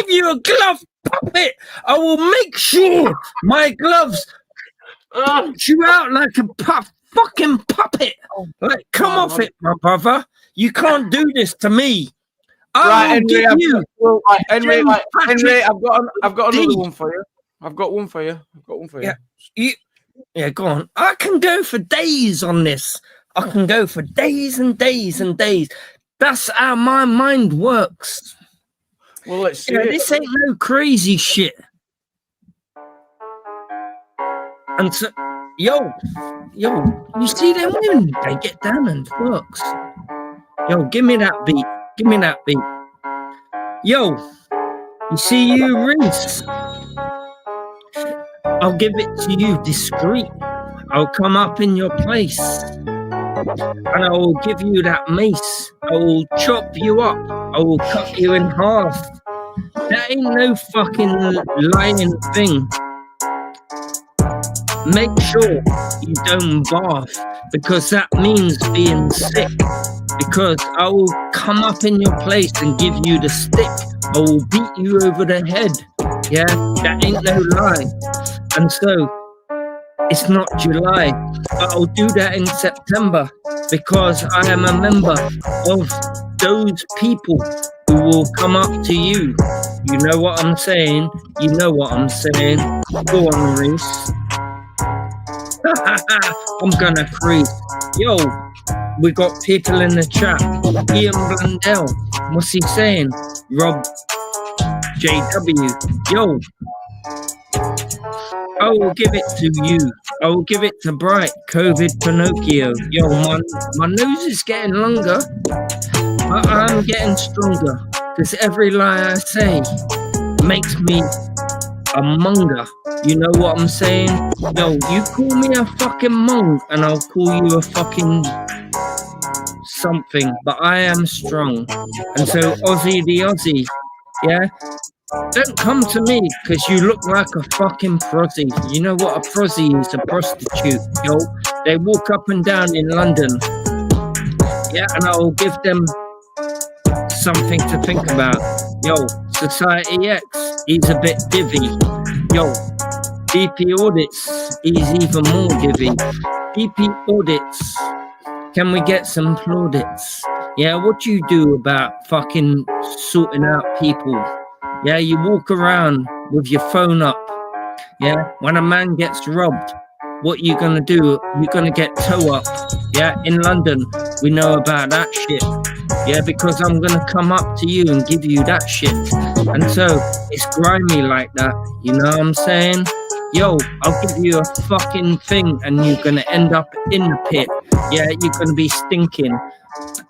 S6: you a glove puppet. I will make sure my gloves punch you out like a fucking puppet. Like, come off it, my brother. You can't do this to me.
S1: Right, Henry, Henry,
S6: Patrick
S1: I've got another
S6: D.
S1: one for you. I've got one for you.
S6: Yeah, go on. I can go for days on this. I can go for days and days and days. That's how my mind works.
S1: Well, let's see.
S6: This ain't no crazy shit. And so, yo, you see them women? They get down and it works. Yo, give me that beat. Give me that beat. Yo, you see you, Reese? I'll give it to you discreet. I'll come up in your place. And I will give you that mace. I will chop you up. I will cut you in half. That ain't no fucking lying thing. Make sure you don't barf, because that means being sick. Because I will come up in your place and give you the stick. I will beat you over the head. Yeah, that ain't no lie. And so, it's not July, but I'll do that in September, because I am a member of those people who will come up to you. You know what I'm saying? You know what I'm saying. Go on, Reese. I'm gonna creep. Yo, we got people in the chat. Ian Blundell, what's he saying? Rob JW, yo, I will give it to you. I will give it to Bright. COVID Pinocchio. Yo, my nose is getting longer, but I'm getting stronger, because every lie I say makes me a monger. You know what I'm saying? Yo, you call me a fucking mong and I'll call you a fucking something, but I am strong. And so Aussie the Aussie, yeah? Don't come to me because you look like a fucking prosy. You know what a prosy is? A prostitute, yo. They walk up and down in London. Yeah, and I will give them something to think about. Yo, Society X, he's a bit divvy. Yo, DP Audits, he's even more divvy. DP Audits, can we get some plaudits? Yeah, what do you do about fucking sorting out people? Yeah, you walk around with your phone up. Yeah, when a man gets robbed, what you gonna do? You're gonna get toe up. Yeah, in London, we know about that shit. Yeah, because I'm gonna come up to you and give you that shit. And so it's grimy like that. You know what I'm saying? Yo, I'll give you a fucking thing and you're gonna end up in the pit. Yeah, you're gonna be stinking.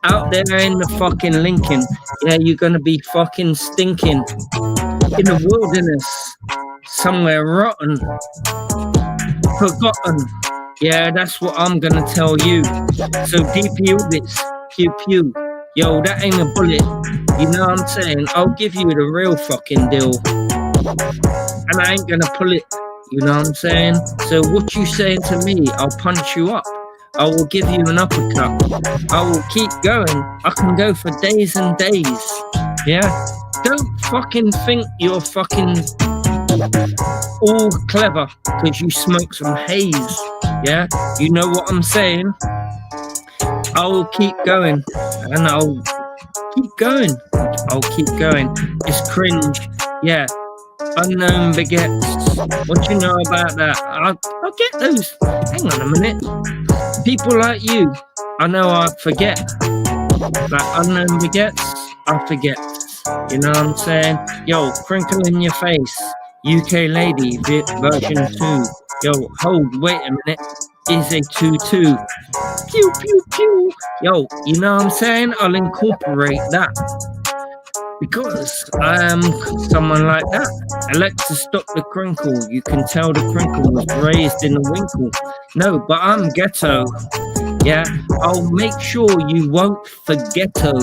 S6: Out there in the fucking Lincoln, yeah, you're gonna be fucking stinking. In the wilderness, somewhere rotten, forgotten. Yeah, that's what I'm gonna tell you. So DP Audits, pew pew. Yo, that ain't a bullet. You know what I'm saying? I'll give you the real fucking deal. And I ain't gonna pull it. You know what I'm saying? So what you saying to me, I'll punch you up. I will give you an uppercut. I will keep going. I can go for days and days. Yeah? Don't fucking think you're fucking all clever because you smoke some haze. Yeah? You know what I'm saying? I will keep going. And I'll keep going. I'll keep going. It's cringe. Yeah. Unknown begets. What you know about that? I'll get those. Hang on a minute. People like you, I know I forget. Like unknown begets, I forget. You know what I'm saying? Yo, crinkle in your face. UK lady, version 2. Yo, hold, wait a minute. Is a 2-2. Pew, pew, pew. Yo, you know what I'm saying? I'll incorporate that. Because I am someone like that. Alexa, stop the crinkle. You can tell the crinkle was raised in a winkle. No, but I'm ghetto. Yeah, I'll make sure you won't forget-o.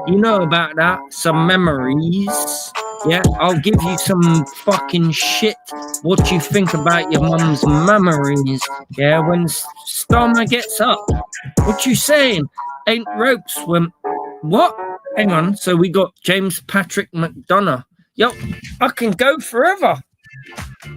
S6: You know about that? Some memories. Yeah, I'll give you some fucking shit. What you think about your mum's memories? Yeah, when Starmer gets up. What you saying? Ain't ropes when... What? Hang on, so we got James Patrick McDonough. Yo, I can go forever.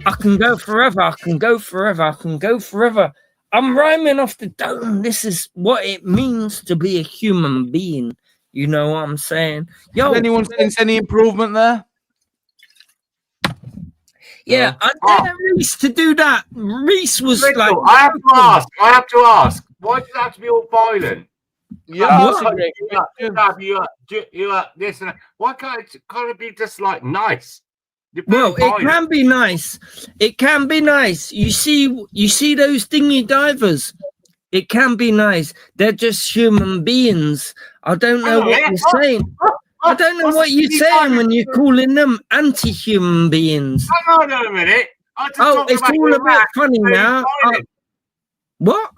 S6: I can go forever. I can go forever. I can go forever. I'm rhyming off the dome. This is what it means to be a human being. You know what I'm saying? Yo,
S1: Has anyone sense any improvement there?
S6: Yeah, I dare Reese to do that. Reese was like,
S9: I have to ask. Why does it have to be all violent?
S1: Yeah, that's a great
S9: this and that. Why can't it be just like nice?
S6: Well, it can be nice. It can be nice. You see those dinghy divers. It can be nice. They're just human beings. I don't know what you're saying. I don't know what you're saying when you're calling them anti-human beings.
S9: Hang on a minute.
S6: It's all a bit funny now. What?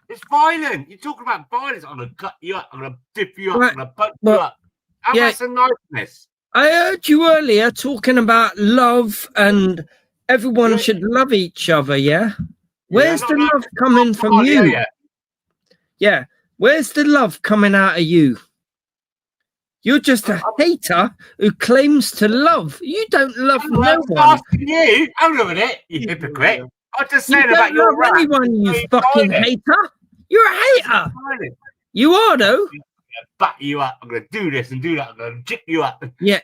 S9: It's violent. You're talking about violence. I'm going to cut you up. I'm going to dip you up. I'm going to punch you up. How about some niceness?
S6: I heard you earlier talking about love and everyone should love each other, yeah? Where's the love coming from you? Yeah. Where's the love coming out of you? You're just a hater who claims to love. You don't love no one.
S9: Asking you. Hang on a minute, you hypocrite. I'm just saying about your rap.
S6: Anyone, you fucking hater. You're a hater. You are, though.
S9: I'm going to back you up. I'm going to do this and do that. I'm going to jip you up.
S6: Yeah.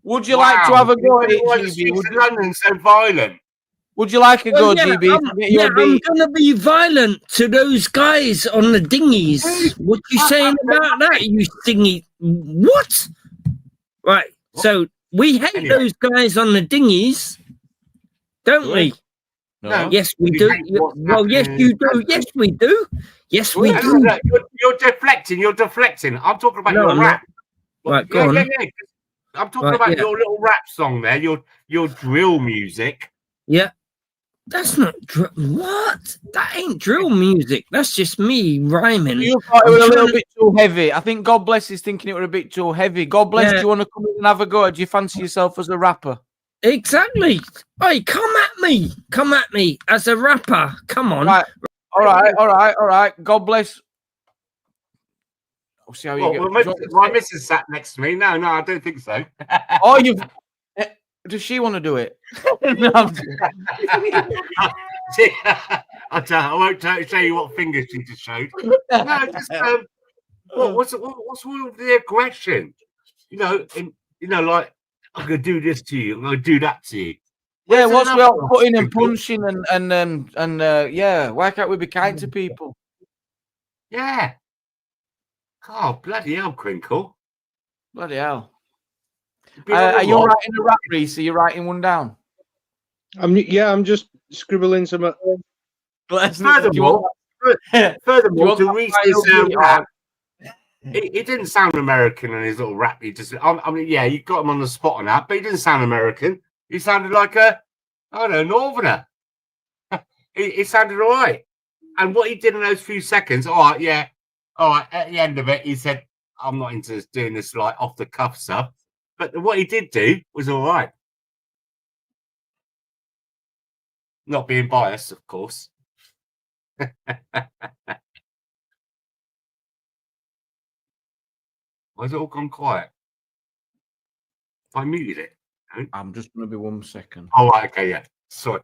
S1: Would you like to have a go at it, GB?
S9: Would London so violent?
S1: Would you like a go, GB?
S6: I'm going to be violent to those guys on the dinghies. What you saying about that, you dinghy? What? Right. So we hate those guys on the dinghies, don't we?
S9: No.
S6: Yes, we do. Well, yes, you do. Yes, we do. Yes, we do.
S9: You're deflecting. You're deflecting. I'm talking about your rap.
S6: Right, go on.
S9: I'm talking about your little rap song there. Your drill music.
S6: Yeah. That's not what? That ain't drill music. That's just me rhyming.
S1: You thought it was a little bit too heavy. I think God Bless is thinking it was a bit too heavy. God Bless, do you want to come in and have a go? Do you fancy yourself as a rapper?
S6: Exactly. Hey, come at me. Come at me as a rapper. Come on.
S1: Right. All right. God Bless. I'll see how you get.
S9: My missus sat next to me. No, I don't think so.
S1: Oh, you've. Does she want to do it? No,
S9: I won't show you what fingers she just showed. No, just what's all of the aggression? Like I'm gonna do this to you. I'm gonna do that to you.
S1: Yeah, what's we all putting and punching and yeah? Why can't we be kind to people?
S9: Yeah. Oh bloody hell, Crinkle!
S1: Bloody hell. Are you writing a rap, Reese? Are you writing one down?
S12: I'm just scribbling some.
S9: Furthermore, to Reese's rap, it didn't sound American in his little rap. You got him on the spot on that, but he didn't sound American. He sounded like Northerner. It sounded all right. And what he did in those few seconds, all right. At the end of it, he said, "I'm not into doing this like off the cuff stuff." But what he did do was all right. Not being biased, of course. Why has it all gone quiet? I muted it.
S1: I'm just going to be 1 second.
S9: Oh, right, okay, yeah. Sorry.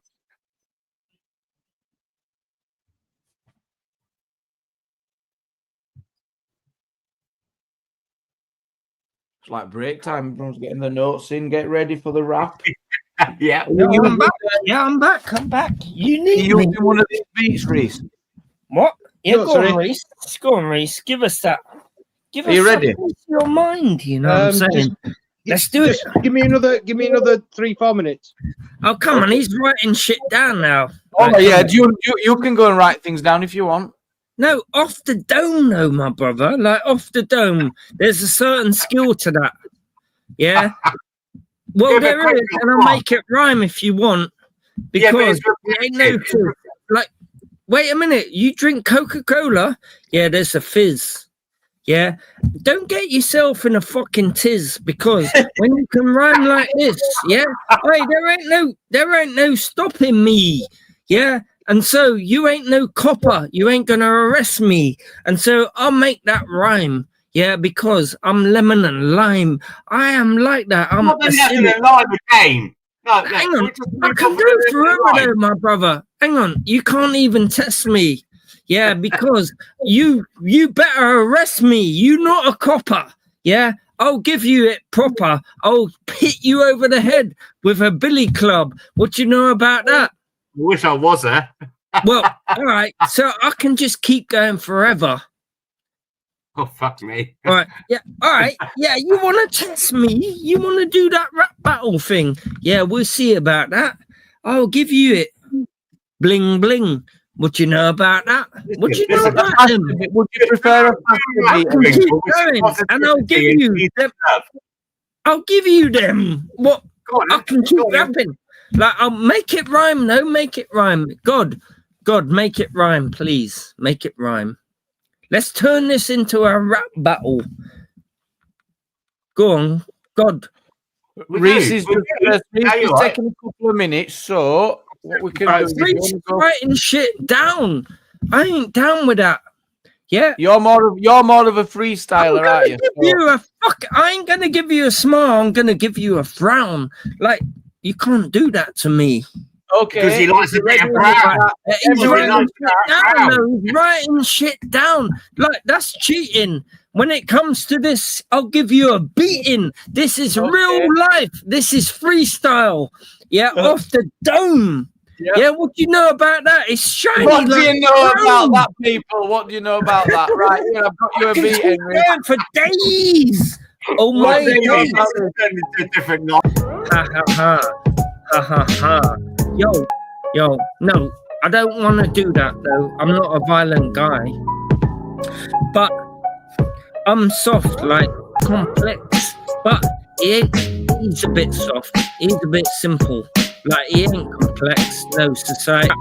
S1: It's like break time. Everyone's getting the notes in. Get ready for the rap.
S9: Yeah.
S6: I'm back. Yeah, I'm back. I'm back. You need me.
S1: One of these beats, Reese.
S6: What? Yeah, go on, Reese. Go on, Reese. Give us that.
S1: Are you ready?
S6: Your mind, you know what I'm saying? Let's do it.
S12: Give me another 3-4 minutes.
S6: Oh, come on. He's writing shit down now.
S1: Oh, right, yeah. You can go and write things down if you want.
S6: No, off the dome, though, my brother. Like, off the dome. There's a certain skill to that. Yeah? Well, there is, and I'll make it rhyme if you want. Because there ain't no fizz. Like, wait a minute. You drink Coca-Cola? Yeah, there's a fizz. Yeah? Don't get yourself in a fucking tiz, because when you can rhyme like this, yeah? Hey, there ain't no stopping me. Yeah? And so you ain't no copper. You ain't gonna arrest me. And so I'll make that rhyme. Yeah, because I'm lemon and lime. I am like that. I'm acidic.
S9: Hang
S6: on. I can go forever there, my brother. Hang on. You can't even test me. Yeah, because you better arrest me. You're not a copper. Yeah, I'll give you it proper. I'll hit you over the head with a billy club. What do you know about that?
S9: I wish I was there.
S6: Well, all right. So I can just keep going forever.
S9: Oh, fuck me.
S6: All right. Yeah. All right. Yeah. You want to test me? You want to do that rap battle thing? Yeah, we'll see about that. I'll give you it. Bling, bling. What you know about that? What you know about them?
S1: Would you prefer a
S6: I can keep going, and I'll give you them. I'll give you them. What? I can keep rapping. Like, I'll make it rhyme. No, make it rhyme. God, make it rhyme, please. Make it rhyme. Let's turn this into a rap battle. Go on, God.
S1: Reese is taking a couple of minutes, so what we can do is
S6: Reese writing shit down. I ain't down with that. Yeah,
S1: you're more of a freestyler, aren't you?
S6: I ain't gonna give you a smile. I'm gonna give you a frown. Like, you can't do that to me.
S1: Okay.
S9: Because he likes to be a frown.
S6: He's writing shit down. Like, that's cheating. When it comes to this, I'll give you a beating. This is real life. This is freestyle. Yeah, off the dome. Yep. Yeah, what do you know about that? It's shiny.
S1: What do you know about that, people? What do you know about that? Right, yeah, I've got you a beating.
S6: Going for days. Oh my God.
S9: Different
S6: ha ha ha. Ha ha ha. Yo, no, I don't want to do that though. I'm not a violent guy. But I'm soft, like complex. But he's a bit soft. He's a bit simple. Like, he ain't complex, no society.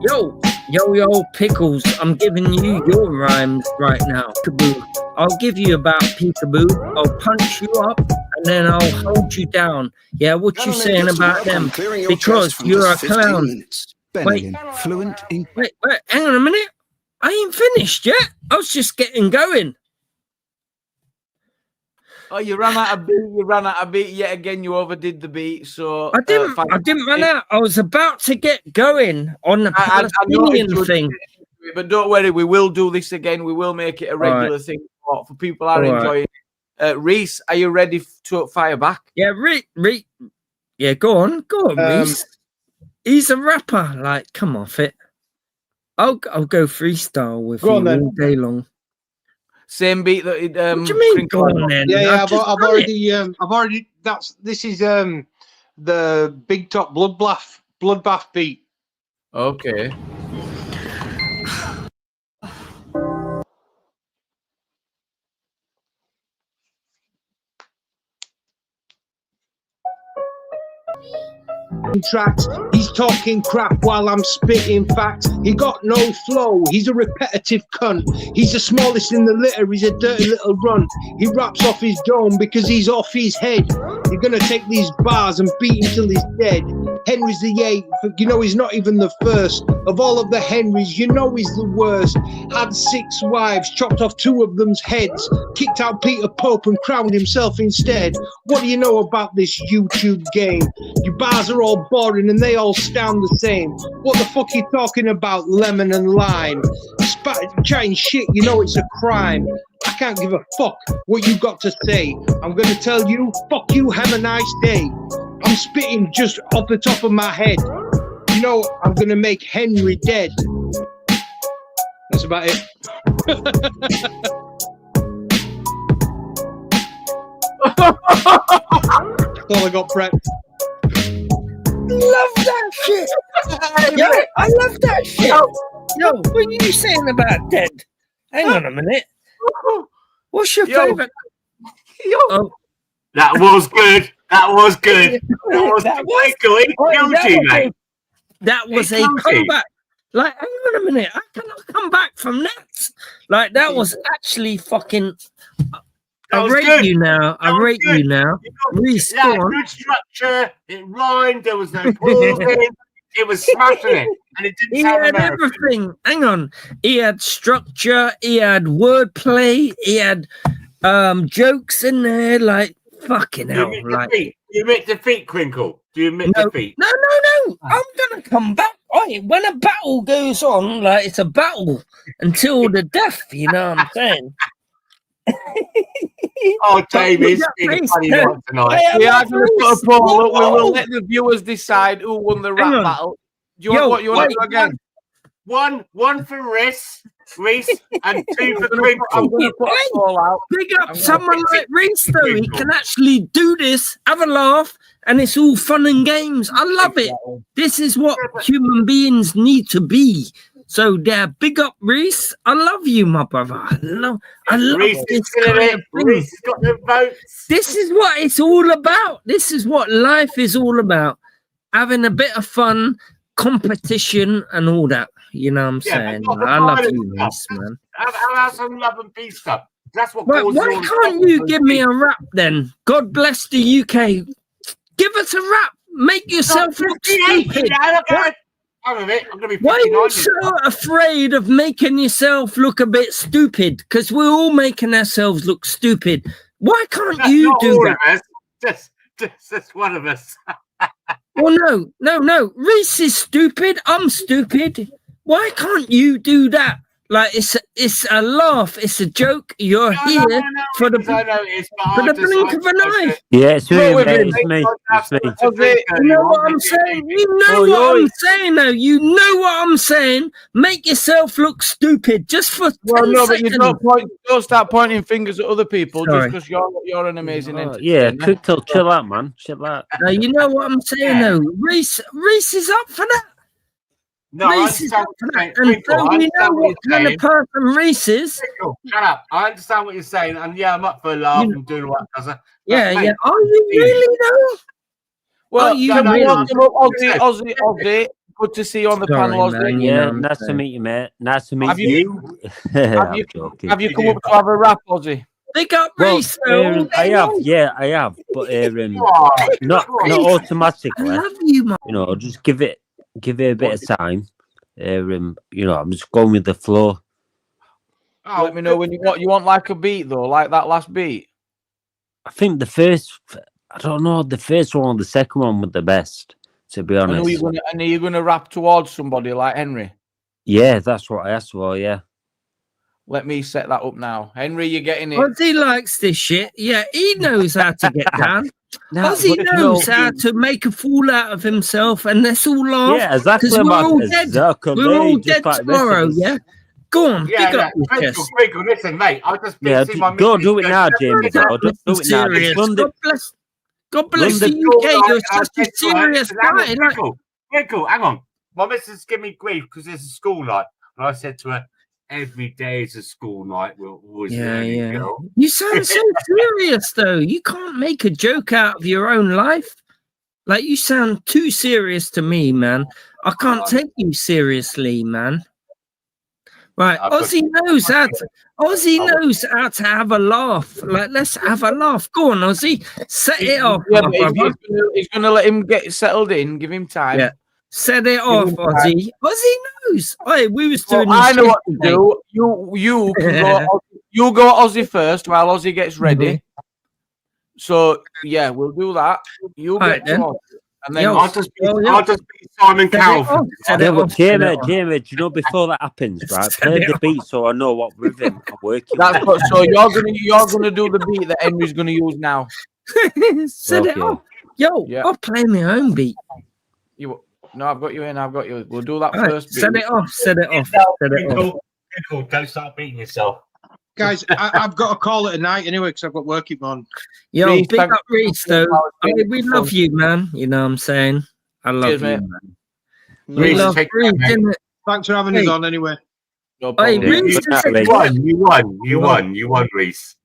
S6: Yo, Pickles, I'm giving you your rhymes right now. Peekaboo. I'll give you about peekaboo. I'll punch you up and then I'll hold you down. Yeah, what you saying about them? Because you're a clown. Wait, hang on a minute. I ain't finished yet. I was just getting going.
S1: Oh, you ran out of beat yet again. You overdid the beat, so
S6: I didn't run out. I was about to get going on the Palestinian thing.
S1: But don't worry, we will do this again. We will make it a regular thing for people are enjoying it. Reese, are you ready to fire back?
S6: Yeah, Reese. Yeah, go on, Reese. He's a rapper. Like, come off it. I'll go freestyle with you all day long.
S1: Same beat that
S6: what do you mean? Go on, then?
S12: Yeah, I've already. This is the Big Top Bloodbath beat.
S1: Okay.
S15: Tracks. He's talking crap while I'm spitting facts. He got no flow. He's a repetitive cunt. He's the smallest in the litter. He's a dirty little runt. He raps off his dome because he's off his head. You're gonna take these bars and beat him till he's dead. Henry's the 8th. You know he's not even the first. Of all of the Henrys, you know he's the worst. Had 6 wives, chopped off 2 of them's heads. Kicked out Peter Pope and crowned himself instead. What do you know about this YouTube game? Your bars are all boring and they all sound the same. What the fuck are you talking about, lemon and lime? Chatting shit, you know it's a crime. I can't give a fuck what you got to say. I'm gonna tell you, fuck you, have a nice day. I'm spitting just off the top of my head. You know, I'm gonna make Henry dead. That's about it. That's all I got, Brett.
S6: Love that shit. Yo, I love that shit. Yo, what are you saying about dead? Hang on a minute. What's your favorite?
S9: That was good. That was good. That was
S6: a comeback. Like, hang on a minute. I cannot come back from that. Like, that was actually fucking. I rate you now. I rate you now.
S9: Good structure. It rhymed. There was no pausing. It was smashing it, and it didn't sound
S6: American. Everything. Hang on. He had structure. He had wordplay. He had jokes in there. Like, fucking hell.
S9: Do you admit defeat, Crinkle? Do you admit defeat?
S6: No. I'm gonna come back when a battle goes on, like it's a battle until the death, you know what I'm saying?
S9: Oh, Jamie, it's been a funny one tonight.
S1: We are going to put a poll up. We will let the viewers decide who won the rap battle. Do you want what you want to do again?
S9: One for Reese, and 2 for Crinkle.
S1: I'm going to put a poll out.
S6: Big up someone like Reese, though. He can actually do this, have a laugh, and it's all fun and games. I love it. This is what human beings need to be. So, yeah, big up Reese. I love you, my brother. I love
S9: Reese
S6: this
S9: is
S6: kind of thing.
S9: Reese has got the votes.
S6: This is what it's all about. This is what life is all about. Having a bit of fun, competition, and all that. You know what I'm saying? I love you, Reese, man.
S9: Have some love and peace stuff. That's what.
S6: Why can't you give me a rap then? God bless the UK. Give us a rap. Make yourself look stupid.
S9: I'm going to be.
S6: Why are you so afraid of making yourself look a bit stupid? Because we're all making ourselves look stupid. Why can't you do that?
S9: Just one of us.
S6: Well, no. Reese is stupid. I'm stupid. Why can't you do that? Like it's a laugh. It's a joke. You're here for the blink of an eye.
S17: Yeah, it's me.
S6: You know what I'm saying? You know what I'm saying, though. You know what I'm saying. Make yourself look stupid just for 10
S1: but
S6: seconds.
S1: you don't start pointing fingers at other people just because you're an amazing entertainer.
S17: Yeah, chill out, man. Chill out.
S6: You know what I'm saying, though. Reese is up for that.
S9: No,
S6: Reese is up for that. And so we know what kind of person Reese is.
S9: Shut up. I understand what you're saying, and yeah, I'm up for a laugh and doing what does it.
S6: Yeah. Are you really though?
S1: Well,
S6: can
S1: we welcome up Ozzy. Good to see you on the panel, Ozzy.
S17: Yeah, nice to meet you, mate. Nice to meet you.
S1: Have you come up to have a rap, Ozzy?
S6: Big up Reese.
S17: I have, but not automatically.
S6: I love you, man.
S17: You know, just give it a bit of time. I'm just going with the flow.
S1: Let me know when you want like a beat though, like that last beat.
S17: I think the first one or the second one were the best, to be honest.
S1: Are you gonna rap towards somebody like Henry?
S17: Yeah, that's what I asked for, yeah.
S1: Let me set that up now. Henry, you're getting it.
S6: Ozzy likes this shit. Yeah, he knows how to get down. Ozzy knows how to make a fool out of himself, and let's all laugh.
S17: Yeah, exactly.
S6: We're all dead. We're all dead tomorrow, yeah? Go on, pick up your chest.
S9: Listen, mate, I'll just
S17: don't do it now, James. Don't do it now.
S6: God bless the UK. You're such a serious guy.
S9: Cool. Hang on. My missus give me grief because it's a school night. And I said to her, every day is a school night. We're always learning, girl.
S6: You sound so serious, though. You can't make a joke out of your own life. Like, you sound too serious to me, man. I can't take you seriously, man. Right, Ozzy knows how to have a laugh. Like, let's have a laugh. Go on, Ozzy. Set it off.
S1: Yeah, he's going to let him get settled in. Give him time.
S6: Yeah. Set it off, Ozzy. Ozzy knows. Hey, we was doing.
S1: I know what to do. You can go. You go Ozzy first while Ozzy gets ready. So yeah, we'll do that. You get on, and then
S9: I'll just be Simon Cowell.
S17: Jamie, do you know before that happens, right? Play the beat so I know what rhythm I'm working.
S1: So you're gonna do the beat that Henry's gonna use now.
S6: Set it off. Yo, I'll play my own beat.
S1: No, I've got you in. We'll do that first.
S6: Set it off.
S9: Cool. Don't start beating yourself.
S12: Guys, I've got to call it a night anyway because I've got work on.
S6: Yo, Reese, big up Reese, though. We love you, man. You know what I'm saying? I love you, man. We love Reese,
S12: Thanks for having us on anyway.
S1: No Reese,
S9: you won, Reese.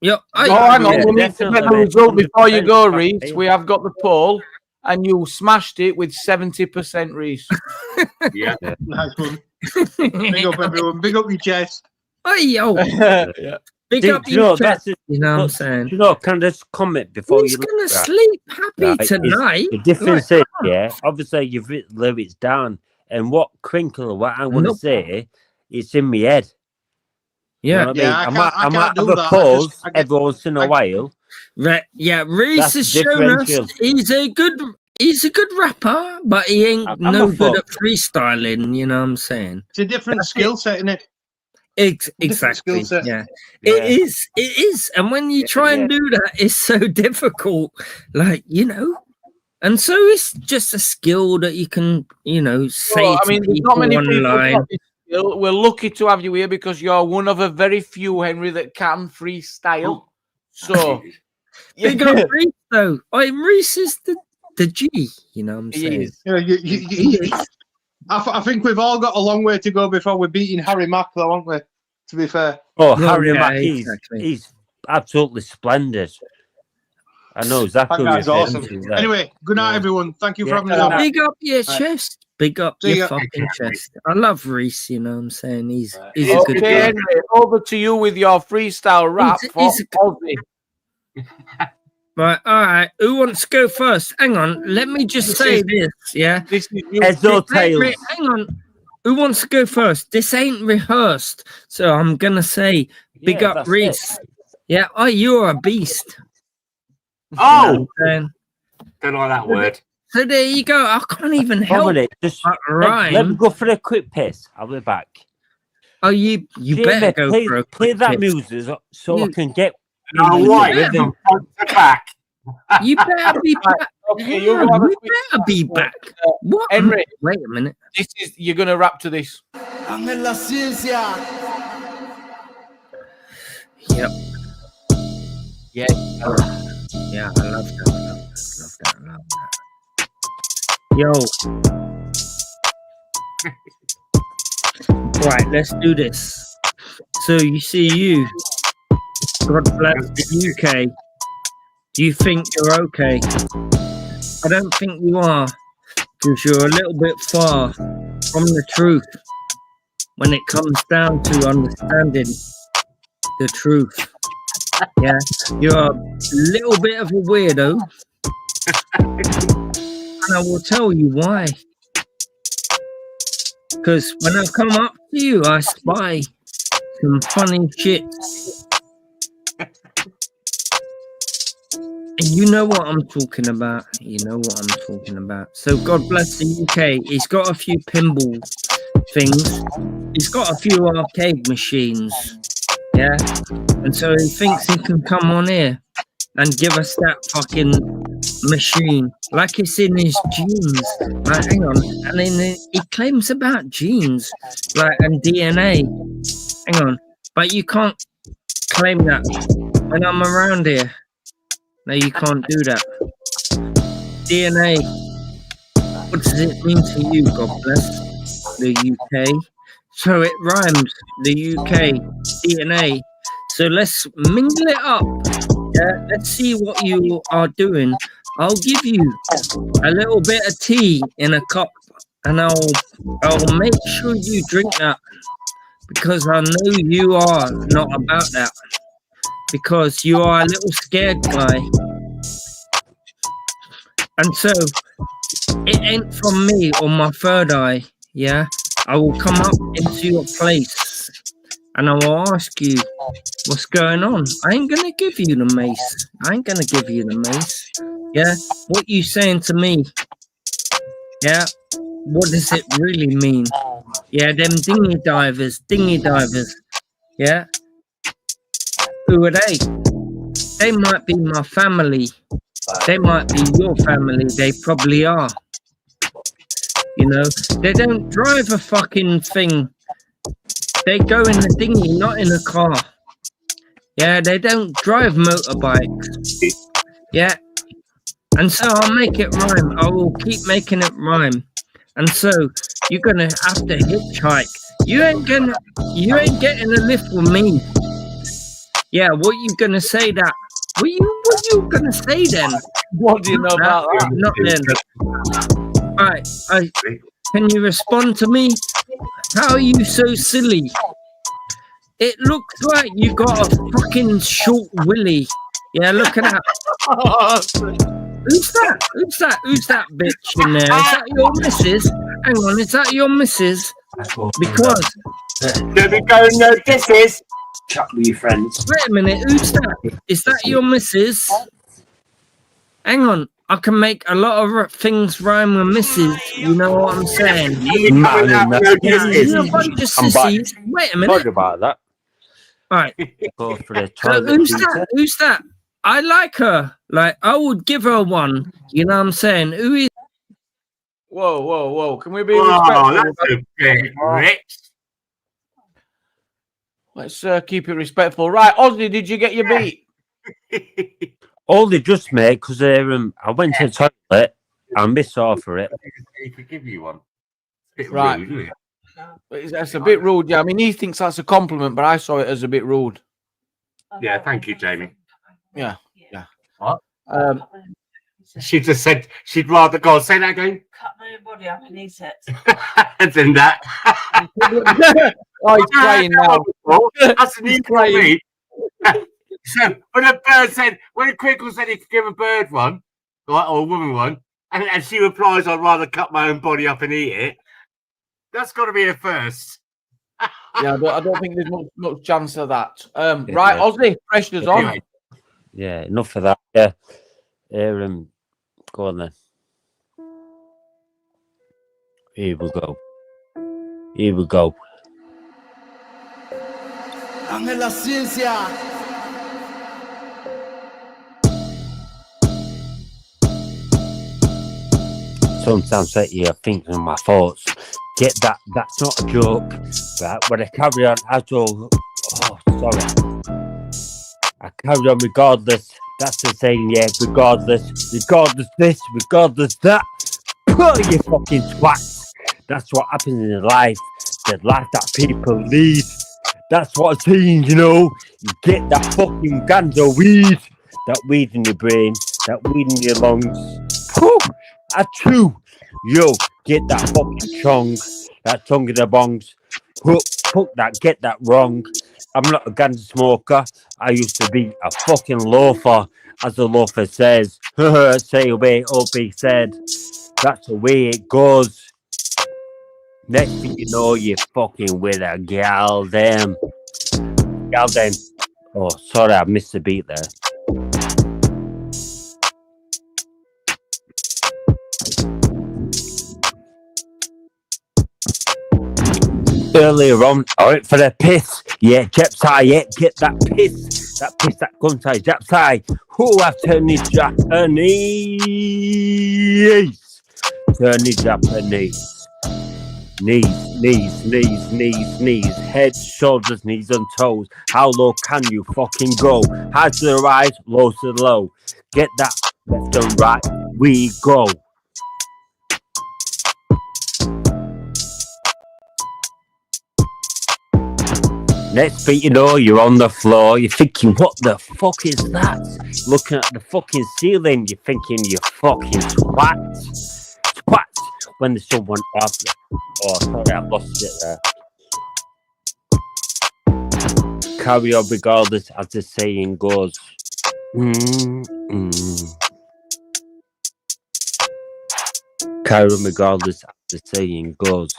S1: Hang on. We need to get the result before you go, Reese. We have got the poll. And you smashed it with 70%, Reese.
S12: Yeah. Nice one. Big up, everyone. Big up your chest.
S6: Hey, yo. Big up your chest. You know what I'm saying?
S17: Can I just comment before
S6: He's going to sleep happy tonight.
S17: The difference is, obviously you've written lyrics down. And what I'm going to say, it's in my head.
S6: Yeah.
S17: You know I might have a pause every once in a while.
S6: Right, yeah, Reese has shown us he's a good he's a good rapper, but he ain't no good at freestyling. You know what I'm saying?
S12: It's a different skill set, isn't it?
S6: Exactly. Yeah. It is. And when you try and do that, it's so difficult. Like, you know. And so it's just a skill that you can, you know, say
S1: Well, I
S6: to
S1: mean, there's
S6: people
S1: not many people
S6: online.
S1: got this skill. We're lucky to have you here because you're one of a very few, Henry, that can freestyle. So,
S6: Big up Reese, though. Reese is the G, you know what I'm saying?
S12: Yeah, I think we've all got a long way to go before we're beating Harry Mack, though, aren't we? To be fair.
S17: Oh, Harry Mack, he's absolutely splendid. I know exactly.
S12: That guy's awesome. Anyway, good night, everyone. Thank you for having me on.
S6: Big up your chest. Big up your fucking chest. I love Reese, you know what I'm saying? He's a good guy.
S1: Henry, over to you with your freestyle rap.
S6: Right, all right. Who wants to go first? Hang on. Let me just say this, yeah?
S1: This is
S6: Hang on. Who wants to go first? This ain't rehearsed. So I'm going to say, big up Reese. Yeah, you're a beast.
S9: Oh! Don't like that word.
S6: So there you go. I can't even help it.
S17: Just let me go for a quick piss. I'll be back.
S6: Oh, you better go for a quick
S17: play that
S6: piss.
S17: music so I can get.
S9: From front to back.
S6: You better be back.
S1: Okay,
S6: you better be back. What?
S1: Henry,
S6: wait a minute.
S1: You're going to rap to this.
S6: Yep.
S1: Yeah.
S6: Yeah, I love that. I love that. Yo. Right, let's do this. So you see you. God bless the UK. You think you're okay. I don't think you are, because you're a little bit far from the truth when it comes down to understanding the truth. Yeah, you're a little bit of a weirdo, and I will tell you why. Because when I come up to you, I spy some funny shit. You know what I'm talking about. You know what I'm talking about. So God bless the UK. He's got a few pinball things. He's got a few arcade machines. Yeah. And so he thinks he can come on here and give us that fucking machine. Like it's in his genes. Like, hang on. And then he claims about genes. Like, and DNA. Hang on. But you can't claim that when I'm around here. No, you can't do that. DNA. What does it mean to you, God bless? The UK. So it rhymes. The UK. DNA. So let's mingle it up. Yeah, let's see what you are doing. I'll give you a little bit of tea in a cup, and I'll make sure you drink that, because I know you are not about that. Because you are a little scared guy. And so, it ain't from me or my third eye, yeah? I will come up into your place and I will ask you what's going on. I ain't gonna give you the mace. I ain't gonna give you the mace, yeah? What you saying to me, yeah? What does it really mean? Yeah, them dinghy divers, yeah? Who are they? They might be my family. They might be your family. They probably are. You know, they don't drive a fucking thing. They go in the dinghy, not in a car. Yeah, they don't drive motorbikes. Yeah. And so I'll make it rhyme. I will keep making it rhyme. And so you're gonna have to hitchhike. You ain't getting a lift with me. Yeah, what you gonna say that? What you gonna say then?
S1: What do you know about that?
S6: Not then. Alright, can you respond to me? How are you so silly? It looks like you got a fucking short willy. Yeah, look at that. Who's that? Who's that bitch in there? Is that your missus? Hang on, is that your missus? Because
S9: there we go, no kisses.
S18: Chat with your friends.
S6: Wait a minute, who's that? Is that your missus? Hang on, I can make a lot of things rhyme with misses. You know what I'm saying?
S17: Man,
S6: You're a bunch of sissies. Wait a minute.
S17: Sorry about that.
S6: Right.
S17: Go for the
S6: So
S17: toilet.
S6: who's that? Who's that? I like her. Like, I would give her one. You know what I'm saying? Who is?
S1: Whoa. Can we be
S9: Oh,
S1: respectful?
S9: that's a bit rich.
S1: Let's keep it respectful. Right, Ozzy, did you get your beat?
S17: All they just made because I went to the toilet and missed off for it.
S9: He could give you one. Bit
S1: Right.
S9: rude, isn't it?
S1: That's a bit rude. Yeah, I mean, he thinks that's a compliment, but I saw it as a bit rude.
S9: Yeah, thank you, Jamie.
S1: Yeah.
S9: What? She just said she'd rather go. Say that again.
S18: Cut my body up and eat it.
S9: Than that.
S1: Oh, he's crying now.
S9: That's news for me. So when a bird said, when a crinkle said he could give a bird one, or a woman one, and she replies, "I'd rather cut my own body up and eat it." That's got to be a first.
S1: Yeah, I don't think there's much chance of that. Right, Ozzy, pressure's on.
S17: Yeah, enough of that. Yeah. Go on then. Here we go.
S13: Ángela Ciencia.
S17: Sometimes you're thinking my thoughts. Get that, that's not a joke. Right? When I carry on, sorry. I carry on regardless. That's the saying, yeah, regardless this, regardless that. You fucking twat. That's what happens in life. The life that people lead. That's what I'm saying, you know. You get that fucking ganja weed. That weed in your brain. That weed in your lungs. Whew, achoo. Yo, get that fucking chong. That tongue in the bongs. Fuck that, get that wrong. I'm not a ganja smoker. I used to be a fucking loafer. As the loafer says. Say away, up he said. That's the way it goes. Next thing you know, you're fucking with a gal then. Oh, sorry, I missed the beat there. Earlier on, I went for the piss. Yeah, Japsai, yeah, get that piss. That piss, that gun-tie, Japsai. Who have turned his Japanese? Turn his Japanese. Knees, head, shoulders, knees and toes. How low can you fucking go? High to the right, low to the low. Get that left and right, we go. Next beat you know, you're on the floor. You're thinking, what the fuck is that? Looking at the fucking ceiling, you're thinking, you fucking twat. When there's someone up. Oh, sorry, I lost it there. Carry on regardless, as the saying goes. Carry on regardless, as the saying goes.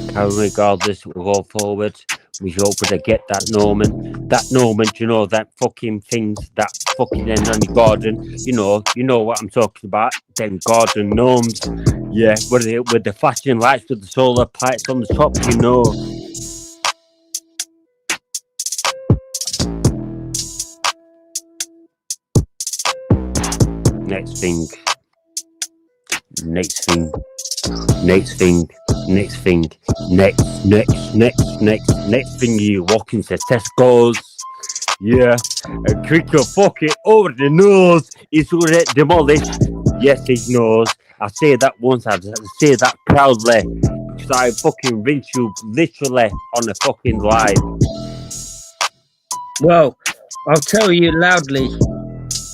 S17: Carry on regardless, we'll go forward. We hope to get that moment, you know, that fucking things, that fucking end on your garden, you know what I'm talking about, them garden gnomes, yeah, with the flashing lights, with the solar pipes on the top, you know. Next thing, you walk into Tesco's, yeah, a cricket fuck it over the nose, he's already demolished, yes he knows, I say that once, I say that proudly, because I fucking rinse you literally on the fucking live.
S6: Well, I'll tell you loudly,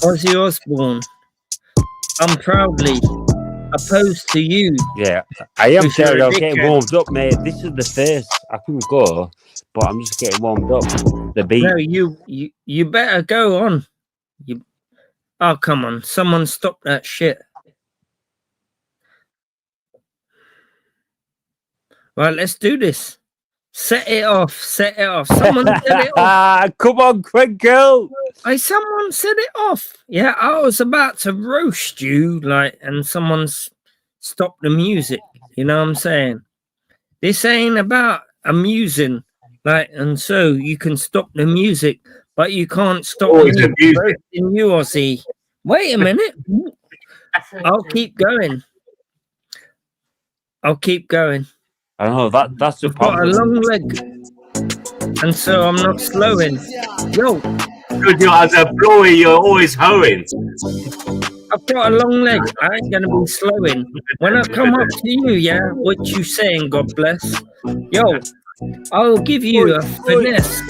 S6: Ozzy Osbourne, I'm proudly opposed to you.
S17: Yeah, I am sorry, I'm getting warmed up, mate. This is the first. I couldn't go, but I'm just getting warmed up. The beat.
S6: No, you better go on. Oh, come on. Someone stop that shit. Right, let's do this. Set it off. Someone set it off.
S17: Come on, Crinkle.
S6: Someone set it off. Yeah, I was about to roast you, and someone's stopped the music. You know what I'm saying? This ain't about amusing, and so you can stop the music, but you can't stop me roasting you, Aussie. Wait a minute. I'll keep going.
S17: I know that's the
S6: I've got a long leg, and so I'm not slowing. Yo,
S9: as a blower, you're always hoeing.
S6: I've got a long leg. I ain't gonna be slowing. When I come up to you, yeah, what you saying? God bless. Yo, I'll give you a finesse.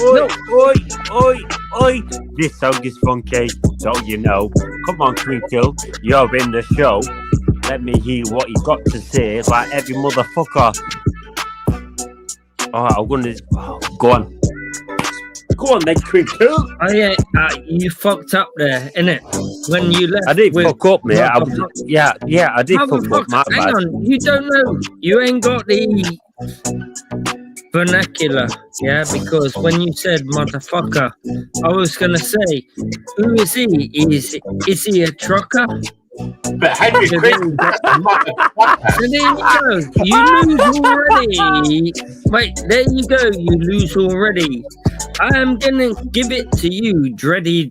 S17: Oi. This song is funky, don't you know? Come on, Crinkle, you're in the show. Let me hear what you got to say, like every motherfucker. I'm gonna go on. Go on, then, Crinkle.
S6: Oh yeah, you fucked up there, innit? When you left.
S17: I didn't fuck up, mate. I did fuck up. My
S6: Hang
S17: bad.
S6: on, you don't know. You ain't got the vernacular, yeah? Because when you said motherfucker, I was gonna say, who is he? Is he a trucker?
S9: But Henry Crinkle,
S6: so there you go. You lose already. Wait, there you go. You lose already. I am gonna give it to you, Dreddy.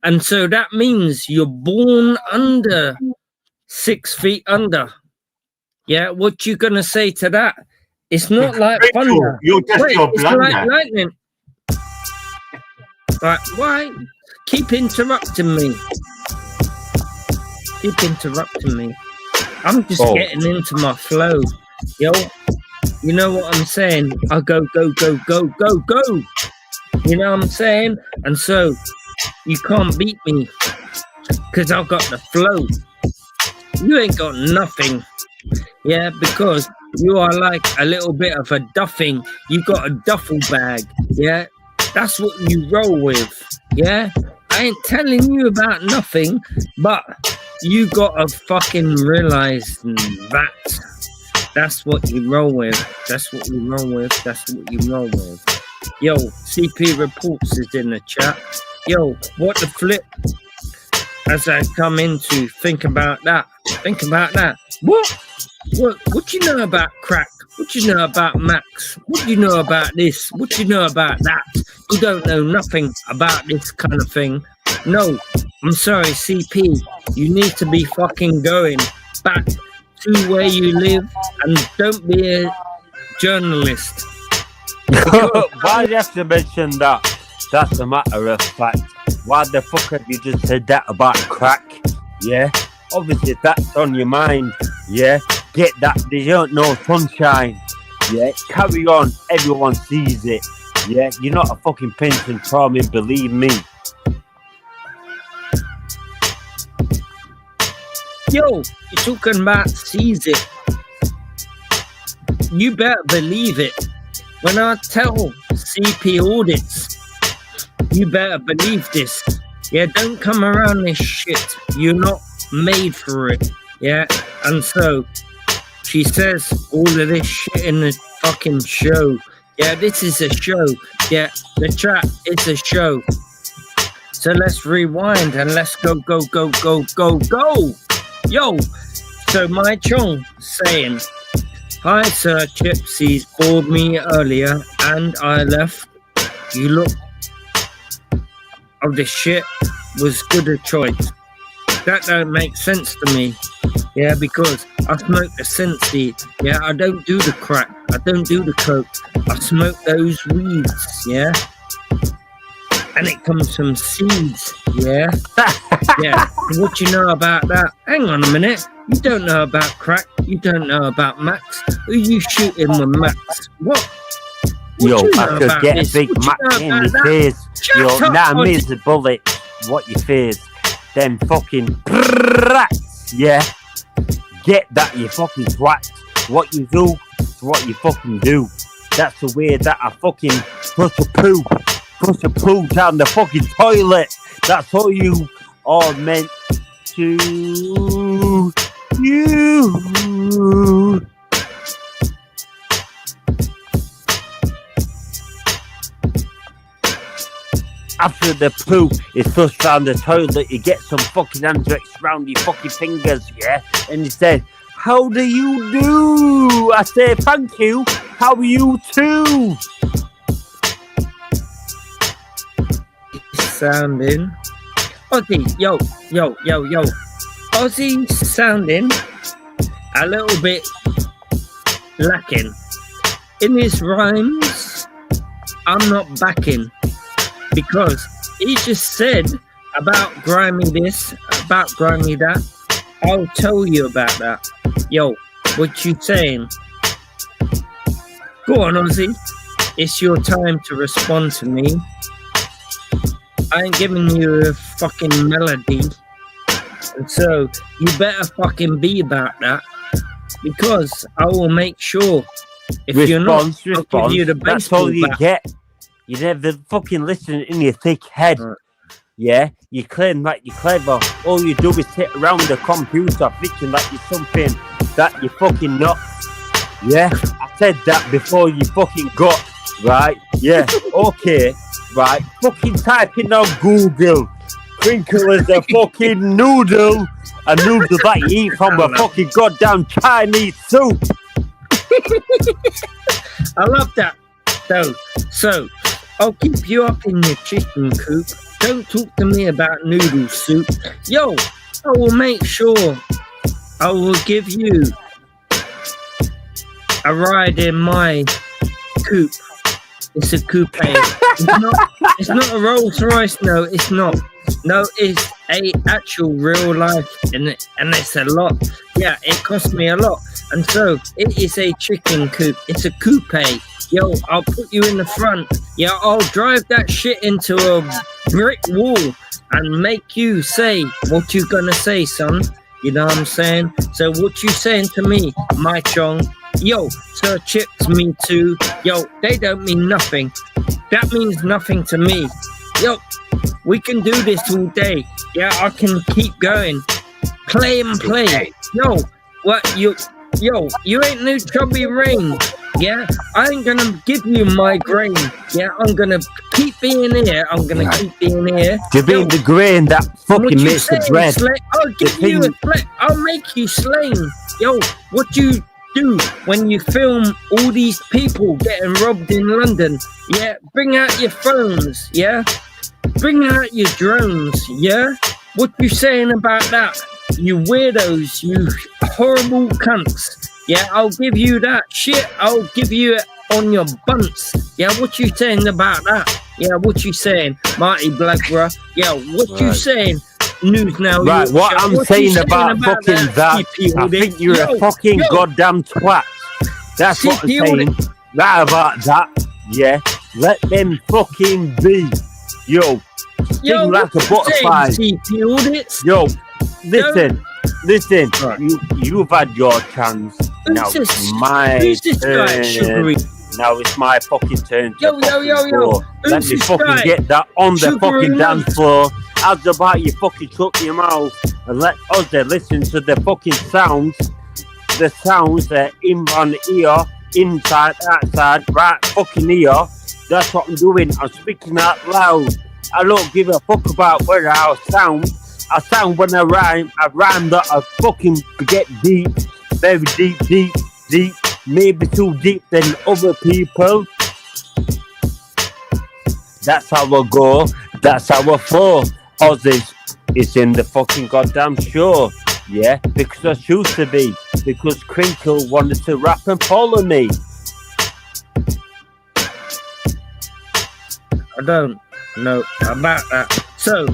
S6: And so that means you're born under 6 feet under. Yeah, what you gonna say to that? It's not like thunder. It's like lightning. Right, why? Keep interrupting me. I'm just getting into my flow. Yo, you know what I'm saying? I go. You know what I'm saying? And so, you can't beat me. Because I've got the flow. You ain't got nothing. Yeah, because you are like a little bit of a duffing. You got a duffel bag. Yeah, that's what you roll with. Yeah, I ain't telling you about nothing, but you gotta fucking realize that. That's what you roll with. Yo, CP Reports is in the chat. Yo, what the flip? As I come into think about that. What you know about crack? What you know about Max? What you know about this? What you know about that? You don't know nothing about this kind of thing. No, I'm sorry, CP. You need to be fucking going back to where you live and don't be a journalist.
S17: Why do you have to mention that? That's a matter of fact. Why the fuck have you just said that about crack? Yeah, obviously that's on your mind. Yeah, get that. They don't know sunshine. Yeah, carry on. Everyone sees it. Yeah, you're not a fucking Prince and Charming, believe me.
S6: Yo, you're talking about sees it. You better believe it. When I tell CP audits, you better believe this. Yeah, don't come around this shit. You're not made for it. Yeah, and so she says all of this shit in the fucking show. Yeah, this is a show. Yeah, the chat is a show. So let's rewind and let's go. Yo, so my chong saying, hi sir, Chipsy's called me earlier and I left. You look of this shit was good a choice. That don't make sense to me. Yeah, because I smoke the Cincy. Yeah, I don't do the crack. I don't do the coke. I smoke those weeds. Yeah. And it comes from seeds. Yeah. Yeah. What you know about that? Hang on a minute. You don't know about crack. You don't know about Max. Who you shooting with Max? What?
S17: Yo, I could get a big Max in your face. Yo, now miss the bullet. What you fears? Them fucking yeah. Get that, you fucking twat. What you do is what you fucking do. That's the way that I fucking push a poo down the fucking toilet. That's all you are meant to you. after the poo is flushed down the toilet, you get some fucking Andrex round your fucking fingers, yeah? And you say, how do you do? I say, thank you. How are you too?
S6: Sounding. Ozzy, yo. Ozzy sounding a little bit lacking. In his rhymes, I'm not backing. Because he just said about grimy this, about grimy that. I'll tell you about that. Yo, what you saying? Go on, Ozzy. It's your time to respond to me. I ain't giving you a fucking melody. And so, you better fucking be about that. Because I will make sure, if you're not, I'll give you the baseball
S17: That's all you
S6: bat.
S17: get. You never fucking listen in your thick head. Yeah, you claim that you're clever. All you do is sit around the computer thinking that you're something that you're fucking not. Yeah, I said that before you fucking got, right? Yeah, okay, right. Fucking type in on Google. Crinkle is a fucking noodle. A noodle that you eat from a fucking goddamn Chinese soup.
S6: I love that, though. So, I'll keep you up in your chicken coop. Don't talk to me about noodle soup. Yo, I will make sure I will give you a ride in my coupe. It's a coupe. It's not a Rolls Royce. No, it's not. No, it's a actual real life, and it's a lot. Yeah, it cost me a lot, and so it is a chicken coop. It's a coupe. Yo, I'll put you in the front. Yeah, I'll drive that shit into a brick wall and make you say what you gonna say, son. You know what I'm saying? So what you saying to me, my chong? Yo, Sir Chips, me too. Yo, they don't mean nothing. That means nothing to me. Yo, we can do this all day. Yeah, I can keep going. Play and play. Yo, what you ain't no chubby rain. Yeah, I ain't gonna give you migraine. Yeah, I'm gonna keep being here. I'm gonna keep being here.
S17: To be the grain that fucking makes the bread.
S6: I'll give you a flip. I'll make you slain. Yo, what you do when you film all these people getting robbed in London? Yeah, bring out your phones. Yeah, bring out your drones. Yeah, what you saying about that? You weirdos, you horrible cunts. Yeah, I'll give you that shit. I'll give you it on your bunts. Yeah, what you saying about that? Yeah, what you saying, Marty Blackborough? Yeah, what you saying? News Now.
S17: Right, what I'm saying about fucking that, I think you're a fucking goddamn twat. That's what I'm saying. Right about that, yeah. Let them fucking be. Yo, sting like a butterfly. Yo, listen. You've had your chance. Now it's my turn. Now it's my fucking turn. Yo. Let me fucking get that on the fucking dance floor. How's about you fucking shut your mouth and let us listen to the fucking sounds. The sounds that in on the ear, inside, outside, right fucking ear. That's what I'm doing. I'm speaking out loud. I don't give a fuck about where I sound. I sound when I rhyme. I rhyme that I fucking get deep. Very deep. Maybe too deep than other people. That's how I go. That's how I flow. Ozzy is in the fucking goddamn show. Yeah, because I choose to be. Because Crinkle wanted to rap and follow me.
S6: I don't know about that. So,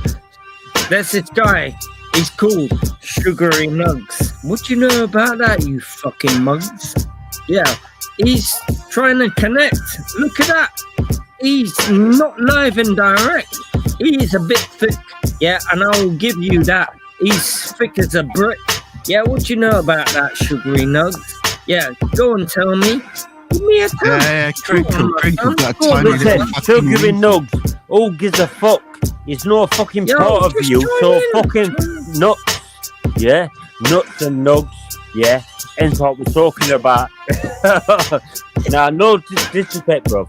S6: there's this guy. He's called Sugary Nugs. What do you know about that, you fucking mugs? Yeah, he's trying to connect. Look at that. He's not live and direct. He's a bit thick. Yeah, and I'll give you that. He's thick as a brick. Yeah, what do you know about that, Sugary Nugs? Yeah, go and tell me. Give me a time.
S17: Yeah, Crinkle got time. Listen, Sugary Nugs, who gives a fuck? It's no fucking part of you, so fucking nuts. Yeah, nuts and nugs. Yeah, and what we're talking about. Now, no disrespect, bro.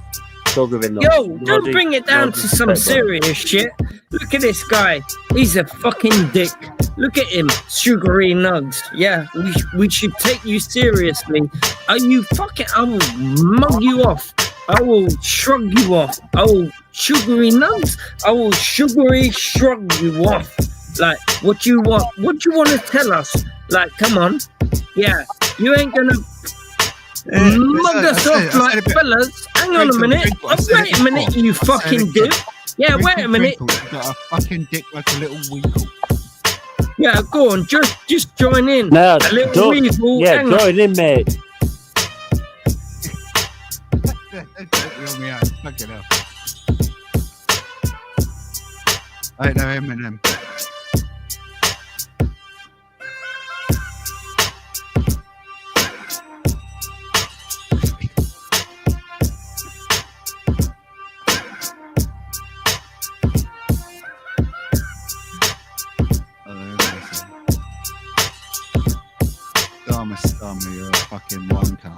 S17: sugary nuts.
S6: Yo, don't bring it down to some serious shit. Look at this guy. He's a fucking dick. Look at him, sugary nugs. Yeah, we should take you seriously. Are you fucking? I will mug you off. I will shrug you off. I will sugary nugs. I will sugary shrug you off. Like, what you want? What you want to tell us? Like, come on. Yeah, you ain't gonna mug us off like fellas. Hang on a minute. Wait a minute, you fucking dick. Yeah, wait a minute.
S19: You got a fucking dick like a little winkle.
S6: Yeah, go on, just join in.
S17: No,
S6: a little weasel.
S17: Yeah, join in, mate.
S19: Fucking hell. I don't know Eminem. Stomach, you're a fucking wanker.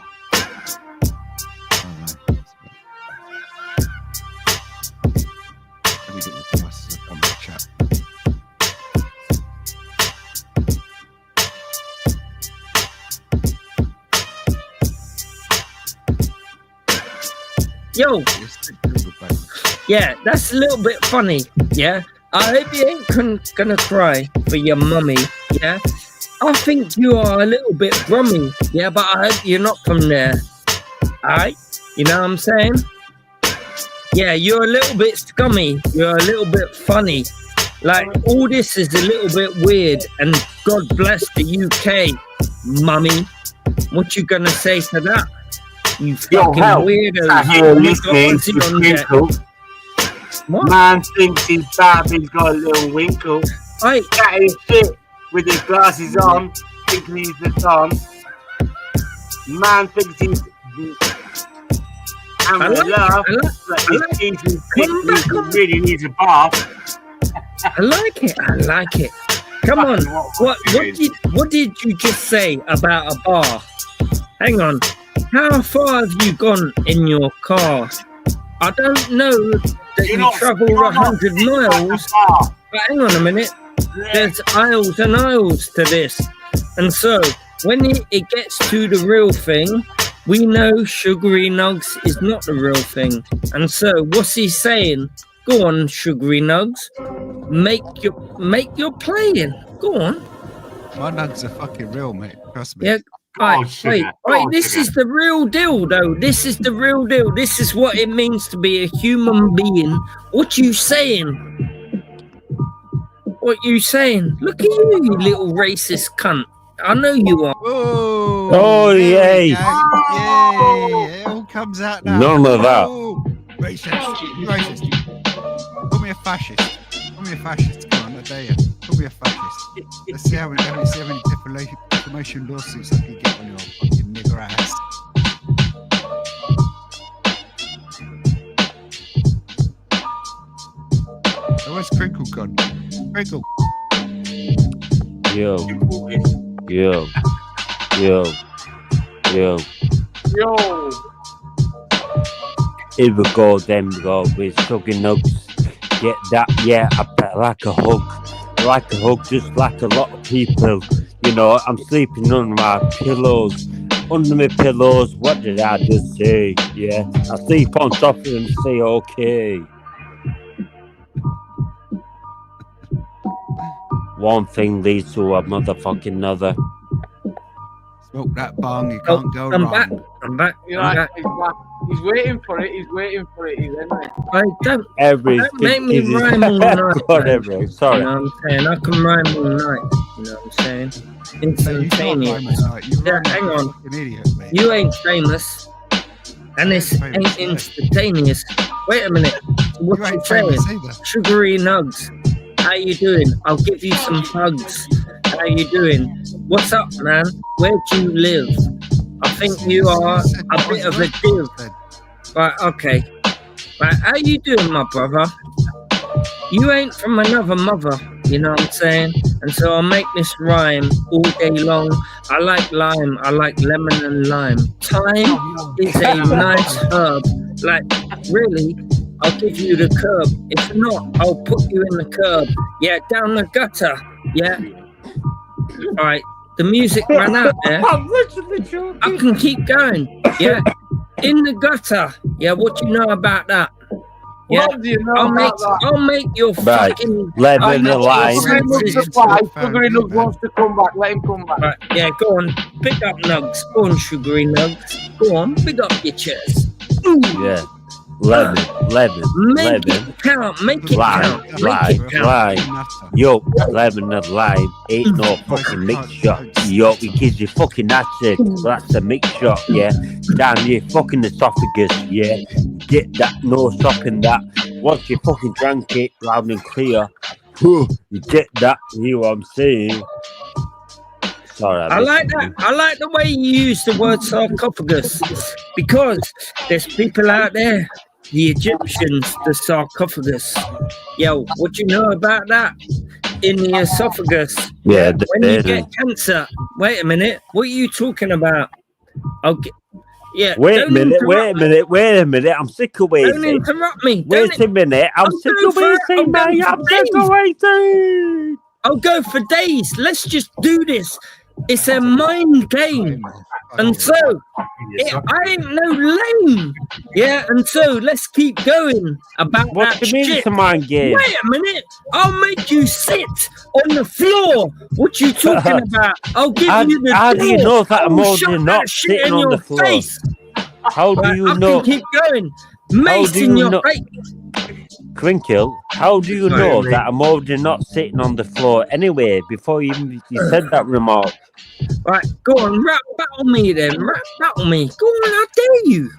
S19: Let me get the glasses up on the chat.
S6: Yo, yeah, that's a little bit funny. Yeah, I hope you ain't gonna cry for your mummy. Yeah. I think you are a little bit brummy, yeah, but I hope you're not from there. Alright? You know what I'm saying? Yeah, you're a little bit scummy. You're a little bit funny. Like, all this is a little bit weird, and God bless the UK, mummy. What you gonna say to that? You fucking weirdo.
S9: What? Man thinks he's bad, he's got a little winkle.
S6: Right.
S9: That is shit. With his glasses on, thinking he's the Don. Man thinks he's having a laugh, but he really needs a bath.
S6: I like it. Come on, what did you just say about a bar? Hang on, how far have you gone in your car? I don't know that you travel 100 miles, but hang on a minute. There's aisles and aisles to this. And so, when it gets to the real thing, we know Sugary Nugs is not the real thing. And so, what's he saying? Go on, Sugary Nugs. Make your playing. Go on.
S19: My nugs are fucking real, mate. Trust me.
S6: Yeah. Wait, this is the real deal, though. This is the real deal. This is what it means to be a human being. What you saying? What you saying? Look at you, you little racist cunt. I know you are.
S17: Oh, yay.
S19: Yay. It all comes out now.
S17: None of that.
S19: Racist. Call me a fascist. Come on, I dare you. Call me a fascist. Let's see how many defamation lawsuits I can get on your fucking nigger ass. So where's Crinkle gone? Crinkle.
S17: Yo. Here we go, then we go with sucking nugs. Get that, yeah, I bet like a hug, just like a lot of people. You know, I'm sleeping under my pillows. Under my pillows, what did I just say? Yeah, I sleep on top of them and say okay. One thing leads to a motherfucking another.
S19: Smoke that bong, you can't go wrong.
S6: I'm back.
S1: He's waiting for it. He's in there.
S6: Don't make me rhyme all night.
S17: Whatever, sorry.
S6: You know what I'm saying? I can rhyme all night. You know what I'm saying? Instantaneous. Yeah, hang on.
S19: Idiot,
S6: you ain't famous. And this ain't instantaneous. Wait a minute. What you saying? Sugary Nugs. How you doing? I'll give you some hugs. How you doing? What's up, man? Where do you live? I think you are a bit of a div. Right, okay. Right, how you doing, my brother? You ain't from another mother, you know what I'm saying? And so I'll make this rhyme all day long. I like lime, I like lemon and lime. Thyme is a nice herb Like, really, I'll give you the curb. If not, I'll put you in the curb. Yeah, down the gutter. Yeah. All right. The music ran out there. I can keep going. Yeah. In the gutter. Yeah. What do you know about that? Yeah.
S1: What do you know about that?
S6: I'll make your
S17: Right.
S6: fucking.
S17: Living the line.
S1: Sugary Nugs wants to come back. Let him come back.
S6: Right. Yeah. Go on. Pick up Nugs. Go on, Sugary Nugs. Go on. Pick up your chairs. Ooh.
S17: Yeah. Lemon.
S6: Make it count. Make it count. Make it count.
S17: Yo, lemon and lime ain't no fucking mixture. Yo, it gives you fucking acid. That's a mixture, yeah. Down your fucking esophagus, yeah. Get that, no stopping that. Once you fucking drank it loud and clear, you get that. You know what I'm saying? Sorry,
S6: I like that. I like the way you use the word sarcophagus, because there's people out there, the Egyptians, the sarcophagus. Yo, what do you know about that? In the esophagus.
S17: Yeah,
S6: when you get cancer. Wait a minute. What are you talking about? Okay. Yeah.
S17: Wait a minute. I'm sick of waiting.
S6: Don't interrupt me.
S17: Wait a minute. I'm sick of waiting, mate. I'm sick of waiting.
S6: I'll go for days. Let's just do this. It's a mind game. And so, I ain't no lame. Yeah, and so let's keep going about
S17: what
S6: that
S17: do you mean
S6: shit.
S17: it's a mind game?
S6: Wait a minute. I'll make you sit on the floor. What you talking about? I'll give you the
S17: How do you know that I'm already not
S6: that shit
S17: sitting
S6: in
S17: on
S6: your
S17: the floor?
S6: face.
S17: How do you know?
S6: I can keep going. Mace in your face.
S17: Crinkle, how do you know that I'm already not sitting on the floor anyway before you said that remark?
S6: Right, go on, battle me then. Battle me. Go on, I dare you.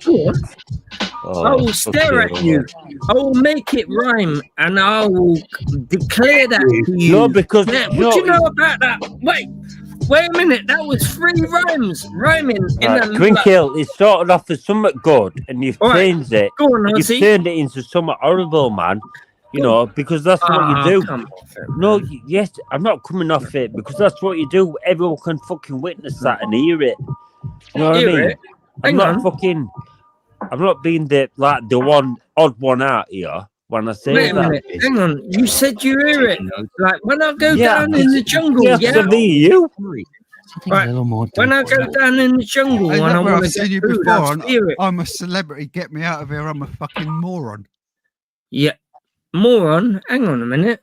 S6: Go on. I will stare at you. I will make it rhyme, and I will declare that to you.
S17: No, because
S6: what do you know about that? Wait a minute. That was 3 rhymes rhyming in the
S17: Crinkle, it started off as something good, and you've changed it.
S6: Go on,
S17: you've turned it into something horrible, man. You know, because that's what you do. No, yes, I'm not coming off it because that's what you do. Everyone can fucking witness that and hear it. You know what I mean? I'm not being the odd one out here when I say
S6: Wait a
S17: that.
S6: minute, hang on. You said you hear it. Like when I go down in the jungle,
S17: Right.
S6: When I go down in the jungle
S19: Hey,
S6: and I
S19: look,
S6: want
S19: I've
S6: to
S19: seen you
S6: get food,
S19: before.
S6: I hear it.
S19: I'm a celebrity. Get me out of here. I'm a fucking moron.
S6: Yeah. Moron. Hang on a minute.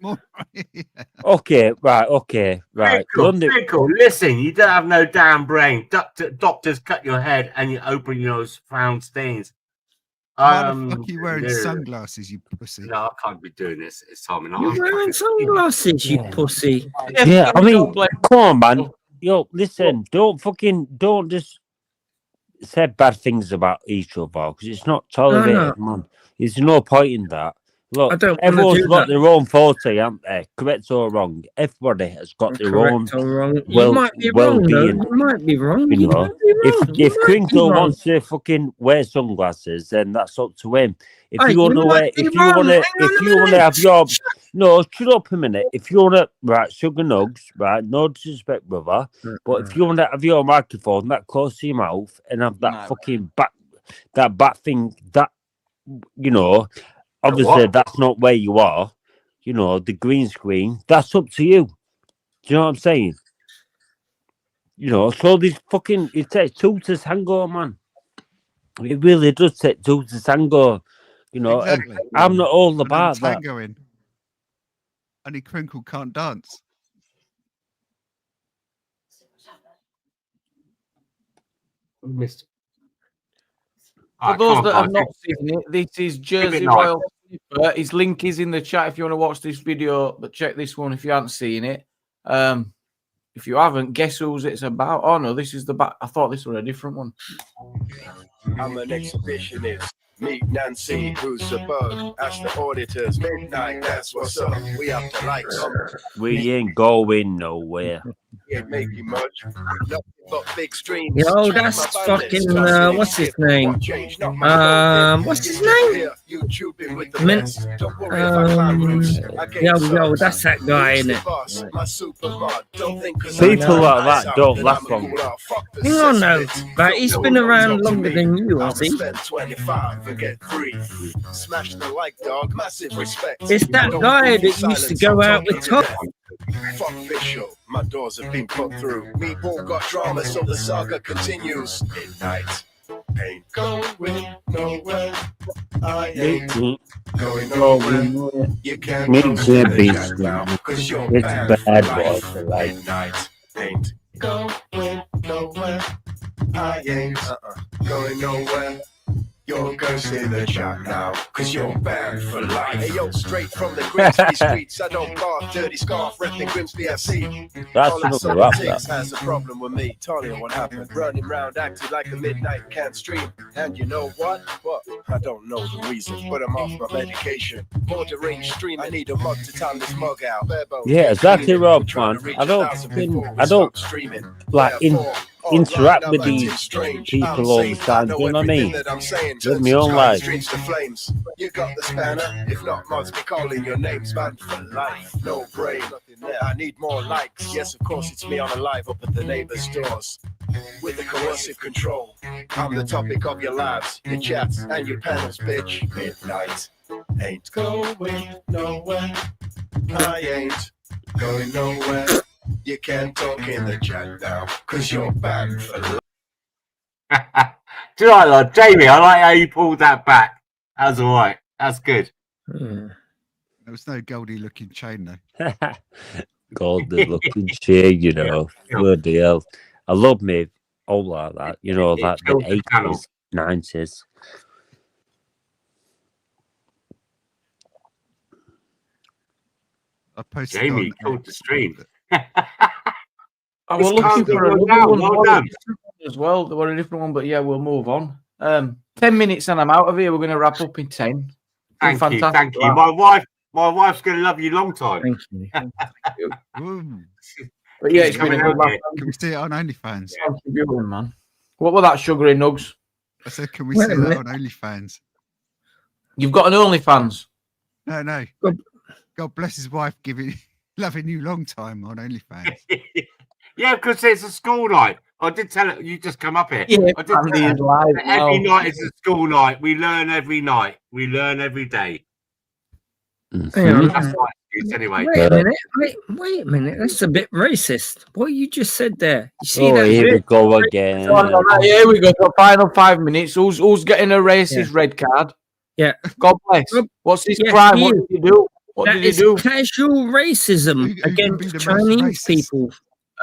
S17: Okay.
S9: Michael, listen, you don't have no damn brain. Doctors cut your head and you open your found stains.
S19: Why the fuck are you wearing sunglasses, you pussy?
S9: No, I can't be doing this. It's time and
S6: You're wearing sunglasses, you pussy.
S17: Yeah, I mean, come on, man. Yo, listen, don't just say bad things about each other because it's not tolerated, man. There's no point in that. Look, everyone's got their own forte, haven't they? Correct or wrong? Everybody has got their own.
S6: You might be wrong, though. You might be wrong.
S17: You know, if Crinkle wants to fucking wear sunglasses, then that's up to him. If you want to wear, if you want to have your, no, shut up a minute. If you want to, right, sugar nugs, right, no disrespect, brother, but if you want to have your microphone that close to your mouth and have that fucking back thing, that, you know, obviously that's not where you are, you know, the green screen, that's up to you. Do you know what I'm saying? You know, so this fucking, it takes two to tango, man. It really does take two to tango. You know,
S19: Exactly.
S17: and I'm not all about that.
S19: Tangoing. Only Crinkle can't dance.
S9: Missed.
S1: For those that have not seen it, this is Jersey Royal Flipper. His link is in the chat if you want to watch this video, but check this one if you haven't seen it. If you haven't, guess whose it's about? Oh no, this is the back. I thought this was a different one.
S20: I'm an exhibitionist. Meet Nancy, who's superb. Ask the auditors, midnight, that's what's up. We have to lights up.
S17: We ain't going nowhere.
S20: ain't making much. Nothing but big streams.
S6: Yo, that's fucking what's his name? What's his name? Yo, that's that guy, innit?
S17: People like that don't last long.
S6: Hang on, no, but he's been around longer than you, Ozzy. It's that guy that used to go out with Tom.
S20: Fuck Bishop, my doors have been put through. We all got drama, so the saga continues. Midnight ain't going nowhere. I ain't going nowhere. You can't go to now, cause you're bad for life. Midnight ain't going nowhere. I ain't going nowhere. You're cursed in the chat now, cause you're banned for life. Hey yo, straight from the Grimsby streets. I don't bark, dirty scarf, repping Grimsby FC.
S17: That's another rap, that.
S20: Has a problem with me. Tell you what happened. Running round acting like a midnight can't stream. And you know what? Well, I don't know the reason, but I'm off my medication. More deranged stream. I need a mug to time this mug out.
S17: Yeah, exactly, Rob, man. I don't like interact with these people all the time. Do you know what I mean? Live my own life.
S20: You got the spanner. If not, must be calling your names, man, for life. No brain. I need more likes. Yes, of course, it's me on a live up at the neighbor's doors. With the coercive control. I'm the topic of your lives, your chats, and your panels, bitch. Midnight ain't going nowhere. I ain't going nowhere. You can't talk in the chat now, cause you're banned for life.
S9: Do you like that, Jamie? I like how you pulled that back. That's all right. That's good.
S19: There was no Goldie looking chain though.
S17: Golden looking chain, you know. Bloody hell. I love me all like that, you know, like the 80s, 90s.
S19: I posted
S9: Jamie called the stream.
S1: I was looking for another one as well. There were a different one, but yeah, we'll move on. 10 minutes and I'm out of here. We're going to wrap up in 10.
S9: Thank you. My wife's going to love you long time.
S6: Thank you.
S1: But yeah, it's been a good laugh.
S19: Can we see it on OnlyFans?
S1: Contributing, man. What were that sugary nugs?
S19: I said, can we see that on OnlyFans?
S1: You've got an OnlyFans?
S19: No. God bless his wife loving you long time on OnlyFans.
S9: Yeah, because it's a school night. I did tell her, you just come up here.
S1: Yeah,
S9: I did tell her, every night is a school night. We learn every night. We learn every day. That's my excuse anyway.
S6: Wait a minute. That's a bit racist. What you just said there. You see
S17: Oh,
S6: that?
S17: here we go again.
S1: Here we go. The final 5 minutes. Who's getting a racist red card?
S6: Yeah.
S1: God bless. What's his crime? What did he do? What did he do?
S6: Casual racism against Chinese people.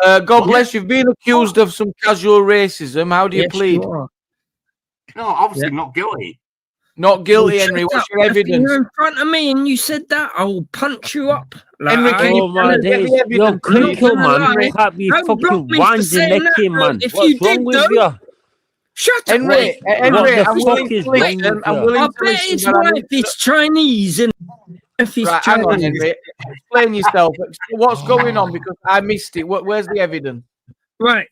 S1: God bless. You've been accused of some casual racism. How do you plead?
S9: No, obviously not guilty.
S1: Not guilty, Henry. What's your evidence?
S6: You're in front of me and you said that, I'll punch you up.
S1: Henry, can you get the evidence?
S17: You're critical, man. You can't be fucking winding necking, man. What's wrong with you?
S6: Shut
S1: up, Henry.
S17: What the fuck is wrong with you?
S6: I bet his wife is Chinese and if he's
S1: Chinese. Hang on, Henry. Explain yourself. What's going on? Because I missed it. Where's the evidence?
S6: Right.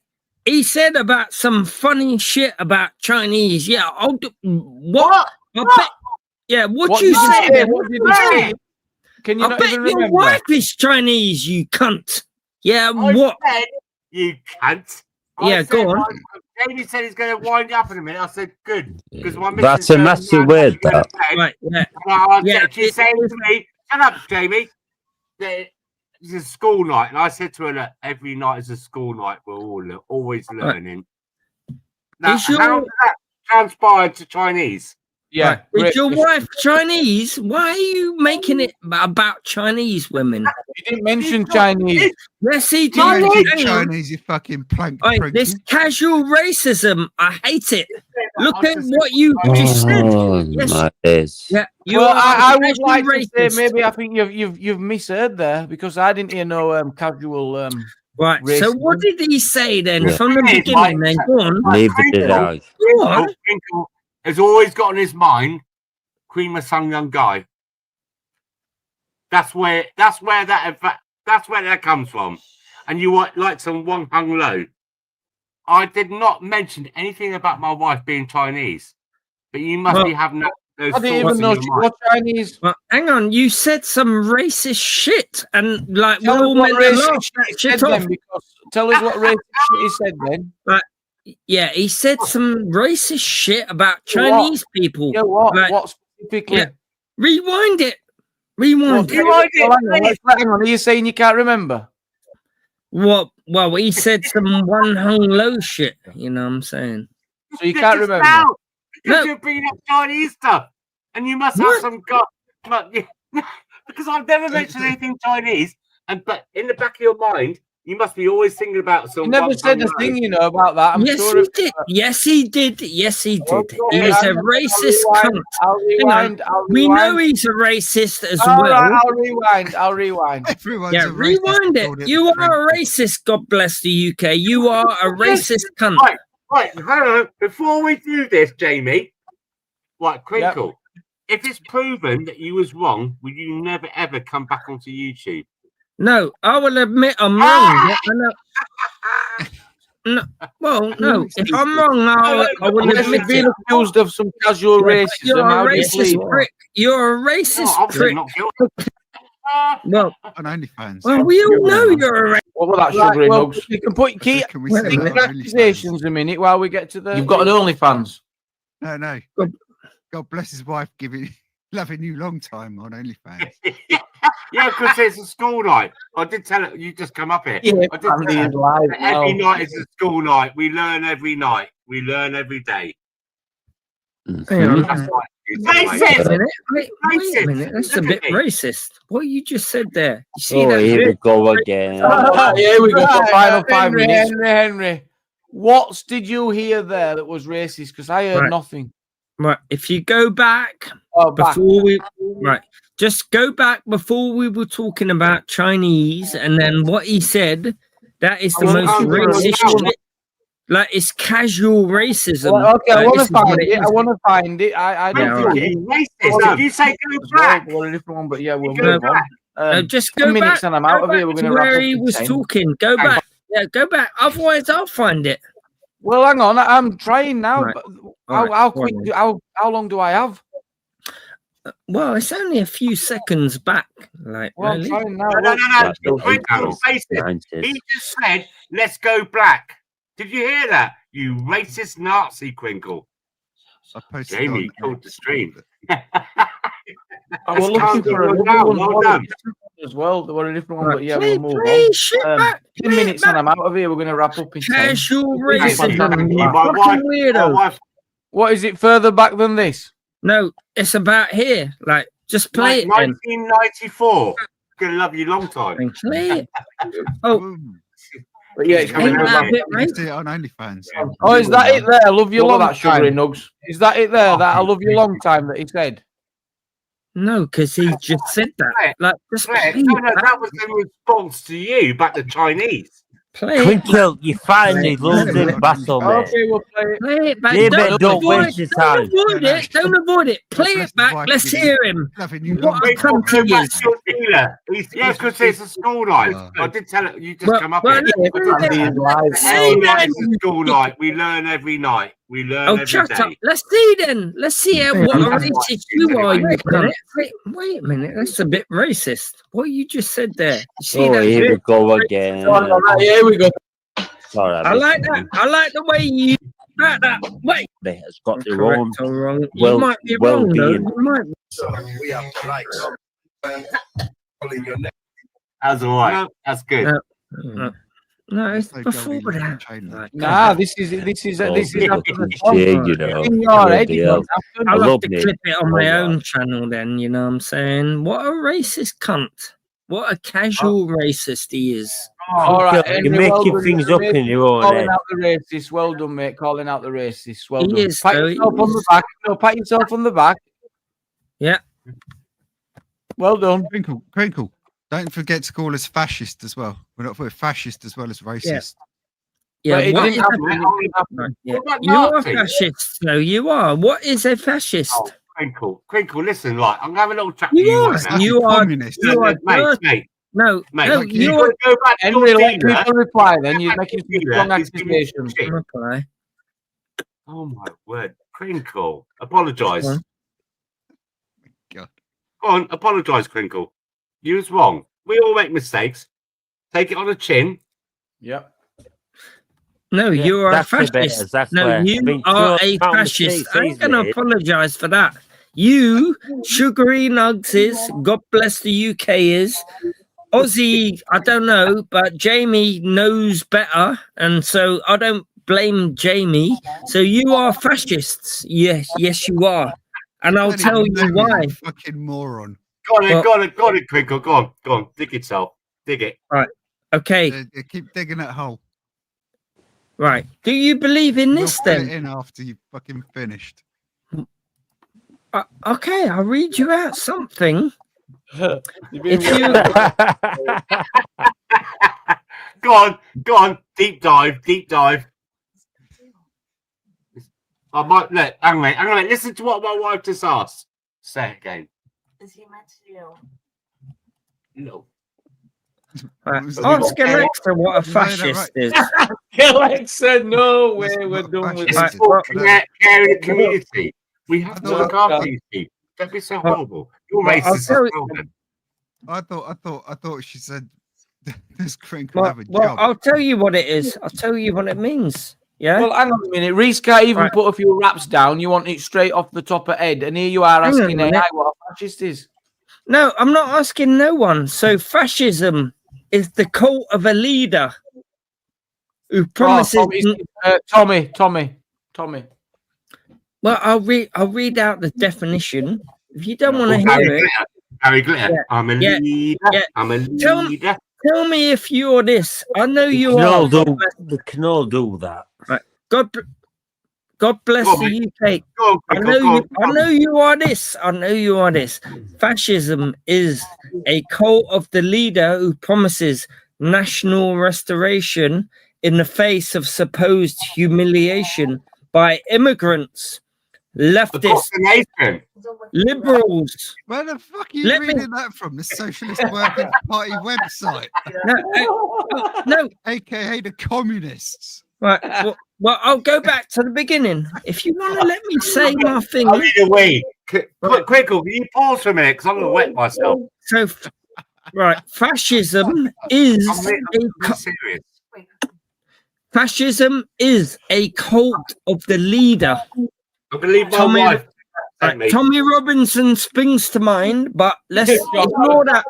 S6: He said about some funny shit about Chinese. Yeah. What? I bet. Yeah. What you said?
S1: What did you say? Can you
S6: I
S1: not
S6: bet
S1: even
S6: your
S1: remember?
S6: wife is Chinese, you cunt. Yeah. What?
S9: Said, you cunt.
S6: Yeah. Go on.
S9: Jamie said he's going to wind you up in a minute. I said, good. Because my
S17: That's a massive word, that.
S6: Right,
S9: yeah. She's saying to me, shut up, Jamie. It's a school night. And I said to her, look, every night is a school night. We're all always learning. Now, how does that transpire to Chinese?
S1: Yeah.
S6: Is your wife Chinese? Why are you making it about Chinese women?
S1: You didn't mention Chinese.
S6: Yes, he did.
S19: Chinese, you fucking plank.
S6: This casual racism, I hate it. Look at what you just said. Yes.
S17: My days.
S6: Yeah.
S1: I would like to say maybe I think you've misheard there because I didn't hear no casual.
S6: Right.
S1: racism.
S6: So what did he say then
S17: Yeah.
S6: from the beginning? Then go on.
S17: Neither did I.
S6: What?
S9: Has always got in his mind Queen Masung young guy. That's where that comes from. and you were like some Wang Hung Lo. I did not mention anything about my wife being Chinese, but you must be having that.
S1: I didn't even know she was Chinese.
S6: Well, hang on, you said some racist shit, and like
S1: Tell
S6: we're
S1: us
S6: all
S1: what
S6: meant to
S1: racist
S6: laugh
S1: shit
S6: that
S1: he
S6: shit
S1: said
S6: off.
S1: then, because tell us what racist shit he said then.
S6: Like, yeah, he said some racist shit about
S1: What?
S6: Chinese people.
S1: Yeah, what?
S6: Like,
S1: What specifically?
S6: yeah, rewind it. Rewind it.
S1: Hang on, are you saying you can't remember?
S6: What? Well, he said some One Hung Low shit. You know what I'm saying?
S1: So you can't remember?
S9: Now, because you're bringing up Chinese stuff, and you must have some because I've never mentioned anything Chinese, but in the back of your mind, you must be always thinking about some.
S1: You never said a thing, you know, about that. I'm
S6: yes,
S1: sure
S6: he did. Yes, he did. Yes, he did.
S1: Okay,
S6: He's a racist cunt.
S1: I'll rewind.
S6: We know he's a racist as
S1: All
S6: well.
S1: right, I'll rewind.
S6: Yeah, rewind it. You are a racist. God bless the UK. You are a racist cunt.
S9: Right, hang on. Before we do this, Jamie, right, Crinkle, if it's proven that you was wrong, will you never ever come back onto YouTube?
S6: No, I will admit I'm wrong. No, well, no. If I'm wrong, I will
S1: Unless
S6: admit
S1: you've been
S6: it.
S1: accused of some casual racism.
S6: You're
S1: How
S6: a
S1: do you
S6: racist
S1: plead?
S6: prick. You're a racist prick. Well,
S19: on OnlyFans.
S6: well, we all know you're a racist.
S1: What was that, sugary nugs? You can put key accusations a minute while we get to the. You've got an OnlyFans.
S19: No. God bless his wife loving you long time on OnlyFans.
S9: Yeah, because it's a school night. I did tell her you just come up here.
S1: Yeah,
S9: I did tell her
S1: live
S9: every
S1: now.
S9: night is a school night. We learn every night. We learn every day.
S6: Hang on.
S9: That's right.
S6: Wait a minute. That's a bit racist. What you just said there. You see that?
S17: Here we go again.
S1: Here we go. Final 5
S6: Henry,
S1: minutes. Henry. What did you hear there that was racist? Because I heard nothing.
S6: Right. If you go back
S1: back.
S6: just go back before we were talking about Chinese, and then what he said. That is the most racist shit. Like, it's casual racism.
S1: Well, okay, I want to
S6: find
S1: it. I don't think it's
S9: racist. Did you say go back?
S1: We're a different one, but yeah, we'll
S6: Go
S1: move on.
S6: No, just
S1: 10
S6: go
S1: minutes
S6: back.
S1: and I'm out of here. We're going to wrap
S6: where
S1: up
S6: he
S1: in
S6: was
S1: 10.
S6: talking. Go back. Yeah, go back. Otherwise, I'll find it.
S1: Well, hang on. I'm trying now.
S6: Right.
S1: But
S6: Right.
S1: how quick? How long do I have?
S6: Well, it's only a few seconds back. Like,
S1: Well,
S6: really?
S1: I'm trying now.
S9: No. He just said, "Let's go black." Did you hear that? You racist Nazi, Crinkle. Jamie called the stream.
S1: I was looking for another one as well. There were a different one, but yeah, we'll move on. 10 minutes and I'm out of here. We're going to wrap up in 10.
S6: Casual racism.
S1: Fucking weirdo. What is it further back than this?
S6: No, it's about here. Like, just play it.
S9: 1994. Gonna love you long time.
S6: Play it. Oh.
S1: But yeah, it's coming
S19: on OnlyFans.
S1: Oh, is that it there? I love you long time. Sugary nugs. Is that it there? That I love you long time that he said?
S6: No, because he just said that. Like, just play
S9: No,
S6: it.
S9: that was in response to you about the Chinese.
S6: Play it.
S17: Twinkle, you finally losing battle, mate.
S1: Okay, we'll play it.
S6: Play it back.
S17: Yeah, but don't waste your time.
S6: Don't avoid it. Don't avoid it. Play it back. Let's hear him. What a cunt he is.
S9: Yeah, because it's a school night. I did tell it. You just come up here.
S6: Say that.
S9: It's a school night. We learn every night. We learn every
S6: shut up.
S9: day.
S6: Let's see then. Let's see what a racist you are. Wait a minute. That's a bit racist. What you just said there. You see that?
S17: Here we go again.
S1: Here we go.
S17: Sorry,
S6: I like that. I like the way you like that. Wait.
S17: It's got the
S6: Correct
S17: wrong.
S6: or wrong. You might be wrong though.
S17: well-being.
S6: You might be.
S20: So we have likes. Pulling your neck.
S9: That's all right. That's good.
S6: No, it's before that. Like,
S1: Nah, this is after the song.
S17: Yeah, you know.
S1: In your head, it
S17: I'll
S1: was after.
S6: I'll have
S17: love
S6: to
S17: it.
S6: clip it on my own channel then, you know what I'm saying? What a racist cunt. What a casual racist he is.
S1: All right,
S17: You're making things up in your own
S1: calling
S17: head.
S1: out the racist. Well done, mate. Calling out the racist. Well
S6: He
S1: done.
S6: is,
S1: Pat
S6: though,
S1: yourself
S6: he
S1: on the
S6: is.
S1: back. No, pat yourself on the back.
S6: Yeah.
S1: Well done.
S19: Crinkle. Don't forget to call us fascist as well. We're fascist as well as racist.
S6: Yeah,
S1: But it
S6: what
S1: didn't
S6: is
S1: happen.
S6: a-
S1: It didn't happen.
S6: Right, yeah.
S9: What about
S6: You are a
S9: Nazi?
S6: fascist, though. You are. What is a fascist?
S9: Crinkle, listen, like I'm gonna have a little chat with
S6: You
S9: you
S6: are.
S9: right now.
S6: You are.
S19: Communist.
S6: You are
S9: Mate,
S6: dirty.
S9: mate,
S6: No,
S9: Mate,
S6: no,
S9: you've
S6: you're
S9: got to go back to
S1: Henry,
S9: your
S1: let
S9: dealer.
S1: people reply. Then you're making some
S9: Dealer
S1: strong
S9: is giving you
S1: accusations.
S9: shit.
S6: reply.
S9: Oh my word, Crinkle, apologise.
S19: God.
S9: Go on, apologise, Crinkle. You was wrong. We all make mistakes. Take it on the chin.
S1: Yep.
S6: No,
S17: Yeah,
S6: you are a
S17: that's the bit,
S6: fascist.
S17: exactly.
S6: No,
S17: I
S6: you
S17: mean,
S6: are
S17: sure,
S6: a
S17: amount of
S6: fascist.
S17: mistakes
S6: I ain't
S17: he's
S6: going to
S17: made.
S6: apologise for that. You, sugary nugses, God bless the UK is. Aussie, I don't know, but Jamie knows better. And so I don't blame Jamie. So you are fascists. Yes, yes, you are. And I'll
S19: Don't
S6: tell
S19: even
S6: you
S19: know me,
S6: why.
S19: you fucking moron.
S9: Go on,
S6: Well-
S9: go on, Crinkle. Go on. Dig yourself. Dig it.
S6: Right. Okay.
S19: Keep digging that hole.
S6: Right. Do you believe in
S19: We'll
S6: this
S19: fill it
S6: then?
S19: in after you've fucking finished.
S6: Okay, I'll read you out something.
S1: If
S6: you
S9: Go on. Deep dive. I might let. Hang on, listen to what my wife just asked. Say it again.
S18: Is he mentally ill?
S9: No.
S6: Right. Ask Alexa what a fascist is.
S1: Alexa, no way, we're done with
S9: It's
S1: this.
S9: for care in the community. We have to look after these people. Don't be so horrible. You're racist as well, then.
S19: I thought she said this Crinkle have a
S6: Well,
S19: job.
S6: I'll tell you what it is. I'll tell you what it means. Yeah.
S1: Well, hang on a minute. Reese can't even
S6: Right.
S1: put a few raps down. You want it straight off the top of head, and here you are
S6: Hang on a
S1: asking
S6: minute.
S1: AI what a fascist is.
S6: No, I'm not asking no one. So fascism is the cult of a leader who promises.
S1: Tommy.
S6: Well, I'll read out the definition. If you don't want to
S9: Harry
S6: hear it,
S9: Harry Glitter.
S6: Yeah.
S9: I'm a
S6: Yeah.
S9: leader.
S6: Yeah.
S9: I'm a
S6: Tell
S9: leader.
S6: me if you're this. I know you
S17: Can
S6: are.
S17: all do, they can all do that.
S6: Right. God bless
S9: Go on,
S6: the UK.
S9: Go on,
S6: I
S9: Crinkle,
S6: know
S9: go on,
S6: you. I know you are this. I know you are this. Fascism is a cult of the leader who promises national restoration in the face of supposed humiliation by immigrants, leftists, liberals.
S19: Where the fuck are you reading that from? The Socialist Workers Party website?
S6: No.
S19: AKA the communists.
S6: Right. Well, I'll go back to the beginning. If you want to let me say my thing.
S9: I'll read away. Crinkle, can you pause for a minute? Because I'm going to wet myself.
S6: So, right. Fascism is
S9: serious.
S6: Fascism is a cult of the leader.
S9: I believe my wife.
S6: Right, Tommy Robinson springs to mind, but let's ignore that.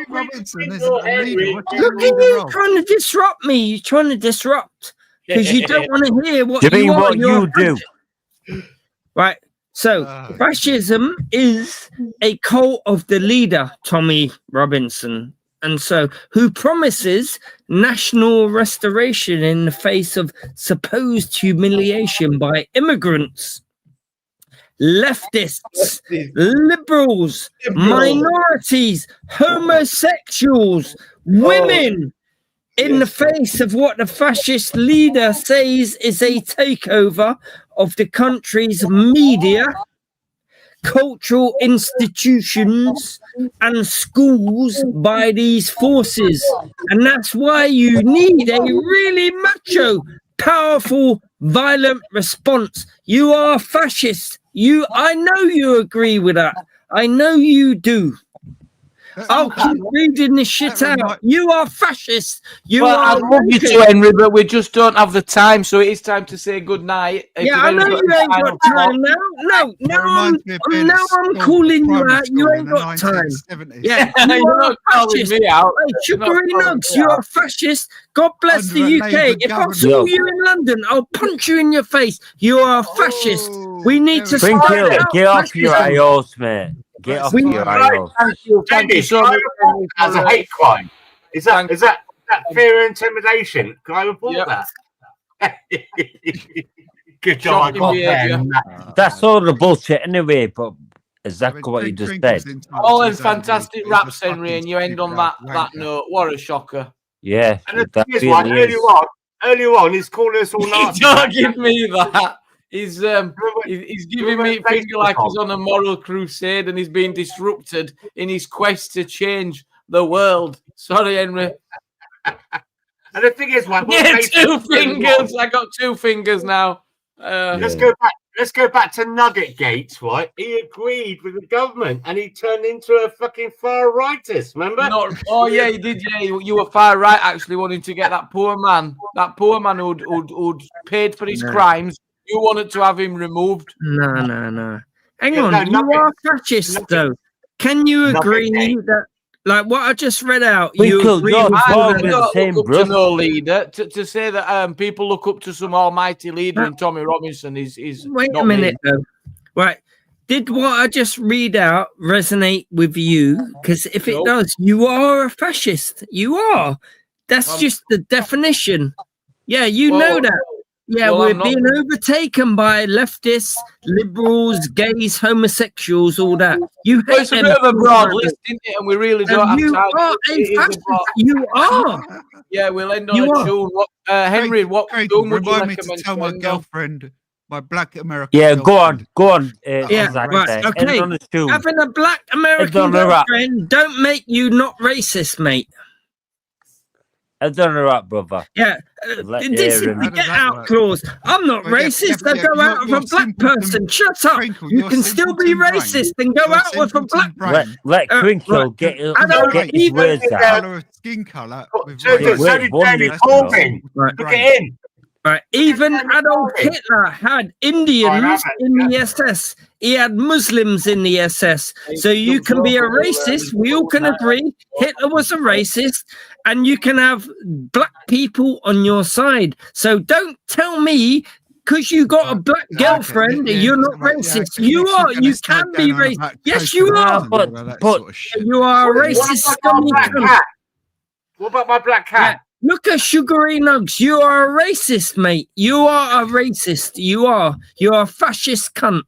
S19: Robinson isn't a leader. What do you
S6: Look at
S19: mean
S6: you trying to disrupt me. You're trying to disrupt because you don't want to hear what
S17: Do you mean
S6: are.
S17: what
S6: You're
S17: you do?
S6: Right. So fascism is a cult of the leader, Tommy Robinson. And so who promises national restoration in the face of supposed humiliation by immigrants, leftists, liberals, minorities, homosexuals, women, in the face of what the fascist leader says is a takeover of the country's media, cultural institutions, and schools by these forces. And that's why you need a really macho, powerful, violent response. You are fascist. I know you agree with that. I know you do. I'll keep reading this shit out. You are fascist.
S1: I'd love you to, Henry, but we just don't have the time, so it is time to say good night.
S6: Yeah, I know you ain't got time now. Now I'm calling you out. You ain't got time. Yeah,
S1: you're not calling me out.
S6: Hey, sugary nugs, you're a fascist. God bless the UK. If I saw you in London, I'll punch you in your face. You are a fascist. We need to stop it.
S17: Get off your IOs, mate. Get off your IOs.
S1: Thank you so much.
S9: As a hate crime. Is that fear and intimidation? Can I report that? Good job, I got there.
S17: That's all the bullshit anyway, but exactly what you just said.
S1: All in fantastic raps, Henry, and you end on that note. What a shocker.
S17: Yeah.
S9: And the thing is, earlier on, he's calling us all Nazis.
S1: Don't give me that. He's giving me finger like he's on a moral crusade and he's being disrupted in his quest to change the world. Sorry, Henry.
S9: And the thing is, like,
S1: Yeah, 2 fingers. I got 2 fingers now.
S9: Let's go back. Let's go back to Nugget Gates, right? He agreed with the government, and he turned into a fucking far rightist. Remember?
S1: Oh yeah, he did. Yeah, you were far right. Actually, wanting to get that poor man who'd paid for his crimes. You wanted to have him removed.
S6: No. Hang on, you are fascist, though. Can you agree that, like what I just read out, you agree with
S1: no leader to say that people look up to some almighty leader in Tommy Robinson is
S6: Wait
S1: not
S6: a minute,
S1: me.
S6: though. Right. Did what I just read out resonate with you? Because if it does, you are a fascist. You are. That's just the definition. Yeah, you know that. Yeah, we're being overtaken by leftists, liberals, gays, homosexuals, all that. You hate
S1: It's a
S6: them.
S1: bit of a broad list, isn't it? And we really don't have
S6: you
S1: time.
S6: Are a fascist. You are.
S1: Yeah, we'll end on a tune. What, Henry, what
S19: Craig,
S1: tune would you
S19: remind me to
S1: recommend?
S19: tell my girlfriend, my black American.
S17: Yeah, go on.
S6: Yeah, right. Okay. Having a black American girlfriend don't make you not racist, mate.
S17: I don't know that, brother.
S6: Yeah, this is the get out clause. I'm not racist. I go out with a black person. Shut up. You can still be racist and go out with a black person.
S17: Let Crinkle get his words out.
S19: Skin colour.
S9: Look at him.
S6: Right. Even Adolf Hitler had Indians in the SS. He had Muslims in the SS. So you can be a racist. We all can agree Hitler was a racist, and you can have black people on your side. So don't tell me because you got a black girlfriend, you're not racist. You are. You can be racist. Yes, you are.
S17: But
S6: you are a racist.
S9: What about my black cat?
S6: Look at Sugary Nugs. You are a racist, mate. You are a racist. You are. You are a fascist cunt.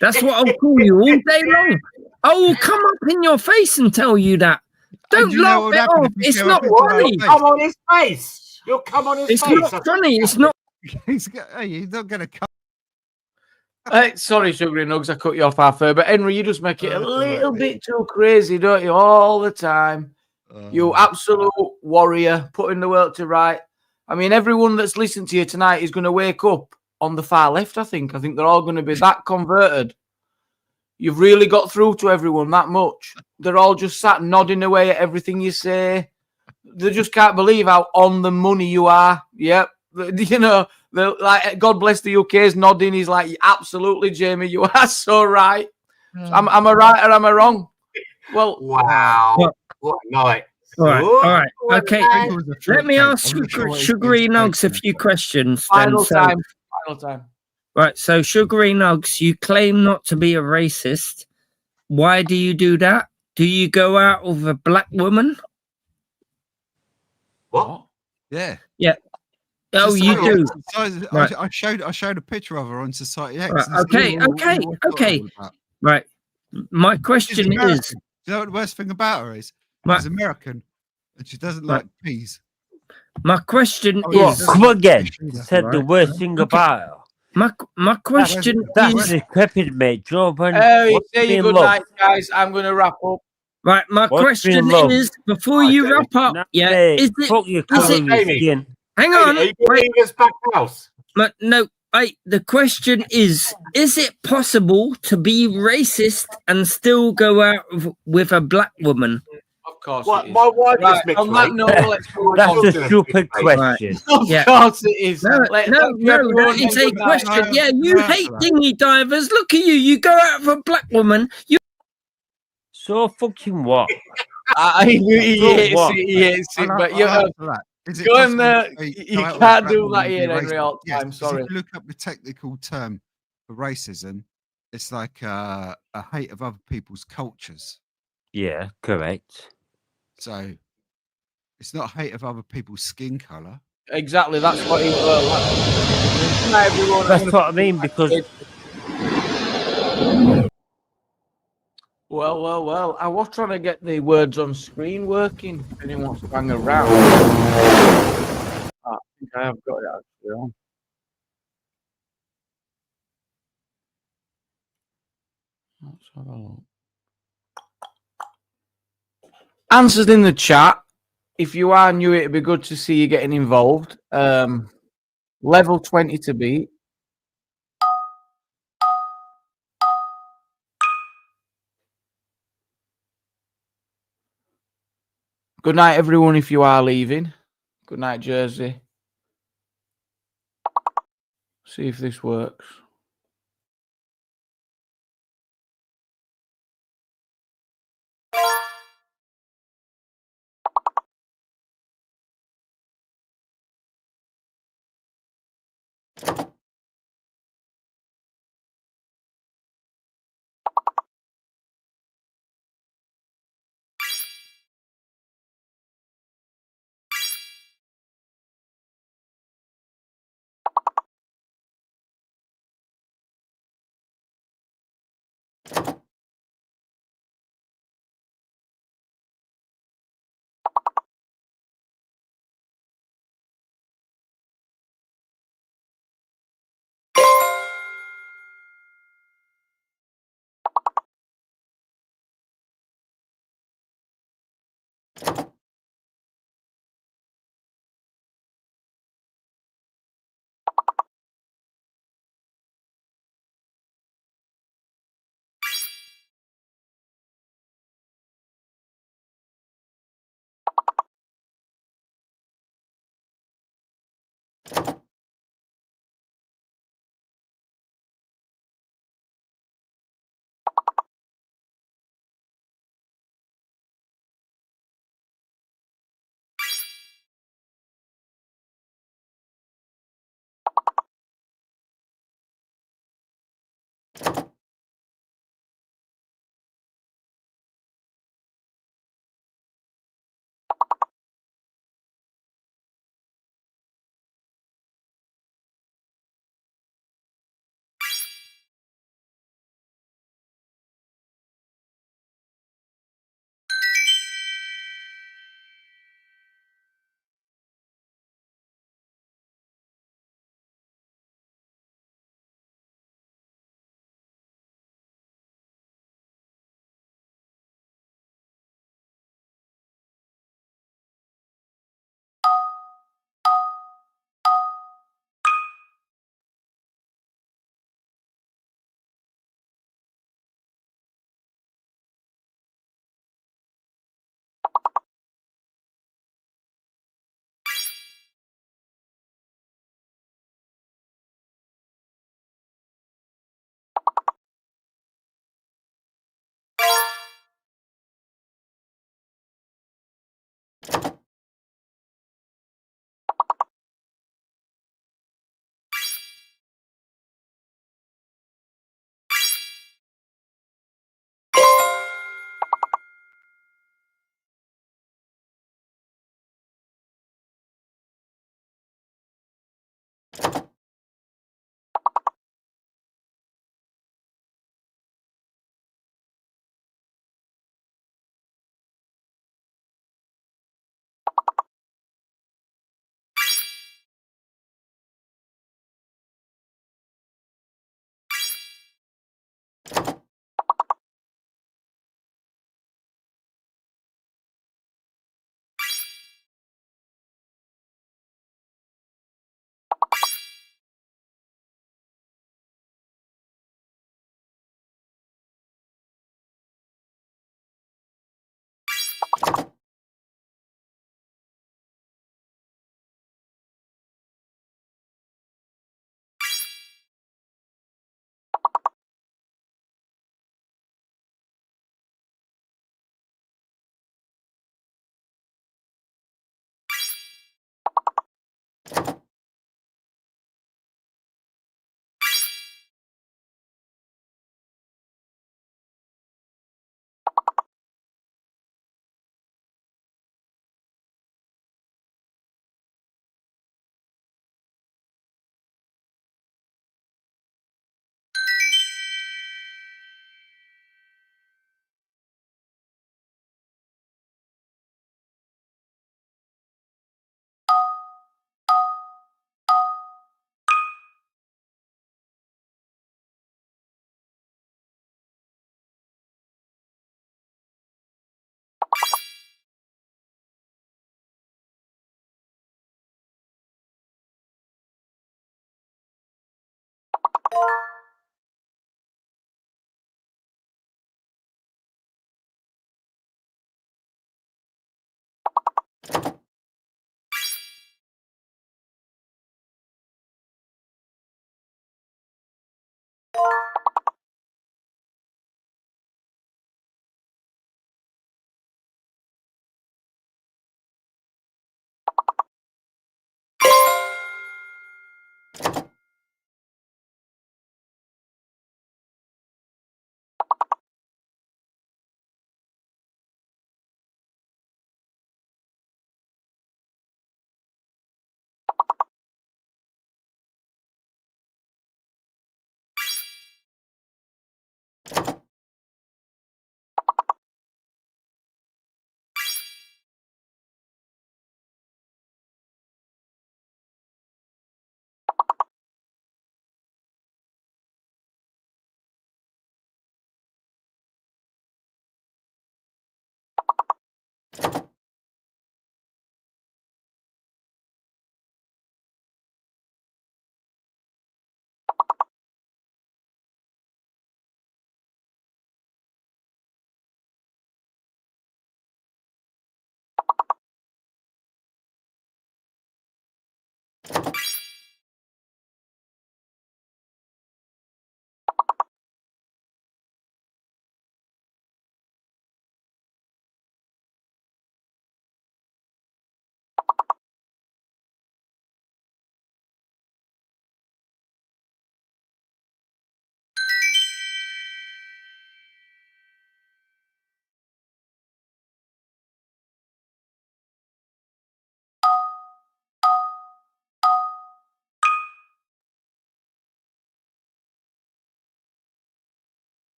S6: That's what I'll call you all day long. I will come up in your face and tell you that. Don't laugh it off. It's not funny.
S9: Come on his face. You'll come on his face.
S6: It's not funny. It's not.
S19: He's not going to come.
S1: Sorry, Sugary Nugs, I cut you off halfway, but Henry, you just make it a little bit too crazy, don't you? All the time. You absolute warrior, putting the world to right. I mean, everyone that's listened to you tonight is going to wake up on the far left, I think. I think they're all going to be that converted. You've really got through to everyone that much. They're all just sat nodding away at everything you say. They just can't believe how on the money you are. Yep. You know, like, God bless the UK's nodding. He's like, absolutely, Jamie, you are so right. Am I right or am I wrong? Well,
S9: wow. What a night.
S6: All right. Okay. Let me ask Sugary Nugs a few questions.
S1: Final time.
S6: Right. So, Sugary Nugs, you claim not to be a racist. Why do you do that? Do you go out with a black woman?
S9: What?
S19: Yeah.
S6: Yeah. Oh, you do.
S19: Right. I showed a picture of her on Society X.
S6: Right. Okay. Right. My question is.
S19: You know what the worst thing about her is? She's American and she doesn't like peas.
S6: My question is.
S17: Come again. Said the worst thing about her.
S6: My question
S17: that's decrepit, mate. Joe,
S1: say you good night, guys. I'm going to wrap up.
S6: Right. My question is, before you wrap up, is it hang on.
S9: Are you going to back house?
S6: No. The question is it possible to be racist and still go out with a black woman?
S1: Of course.
S9: My wife is mixed.
S17: That's a stupid question.
S1: Of course it is.
S6: No, that is a question. Yeah, you hate dinghy divers. Look at you. You go out with a black woman.
S17: So fucking what?
S1: He hates it, but you know. Go in there. You can't do that here every time. Sorry.
S19: If you look up the technical term for racism, it's like a hate of other people's cultures.
S17: Yeah, correct.
S19: So it's not hate of other people's skin color.
S1: Exactly. That's what he.
S17: That's what I mean because.
S1: Well. I was trying to get the words on screen working. If anyone wants to hang around. I think I have got it actually on. Let's have a look. Answers in the chat. If you are new, it'd be good to see you getting involved. Level 20 to beat. Good night, everyone, if you are leaving. Good night, Jersey. See if this works.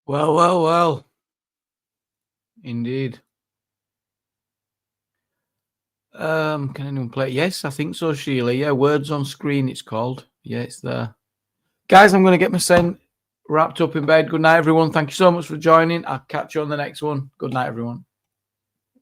S1: Well, well, well. Indeed. Can anyone play? Yes, I think so, Sheila. Yeah, Words on Screen, it's called. Yeah, it's there. Guys, I'm going to get my scent wrapped up in bed. Good night, everyone. Thank you so much for joining. I'll catch you on the next one. Good night, everyone.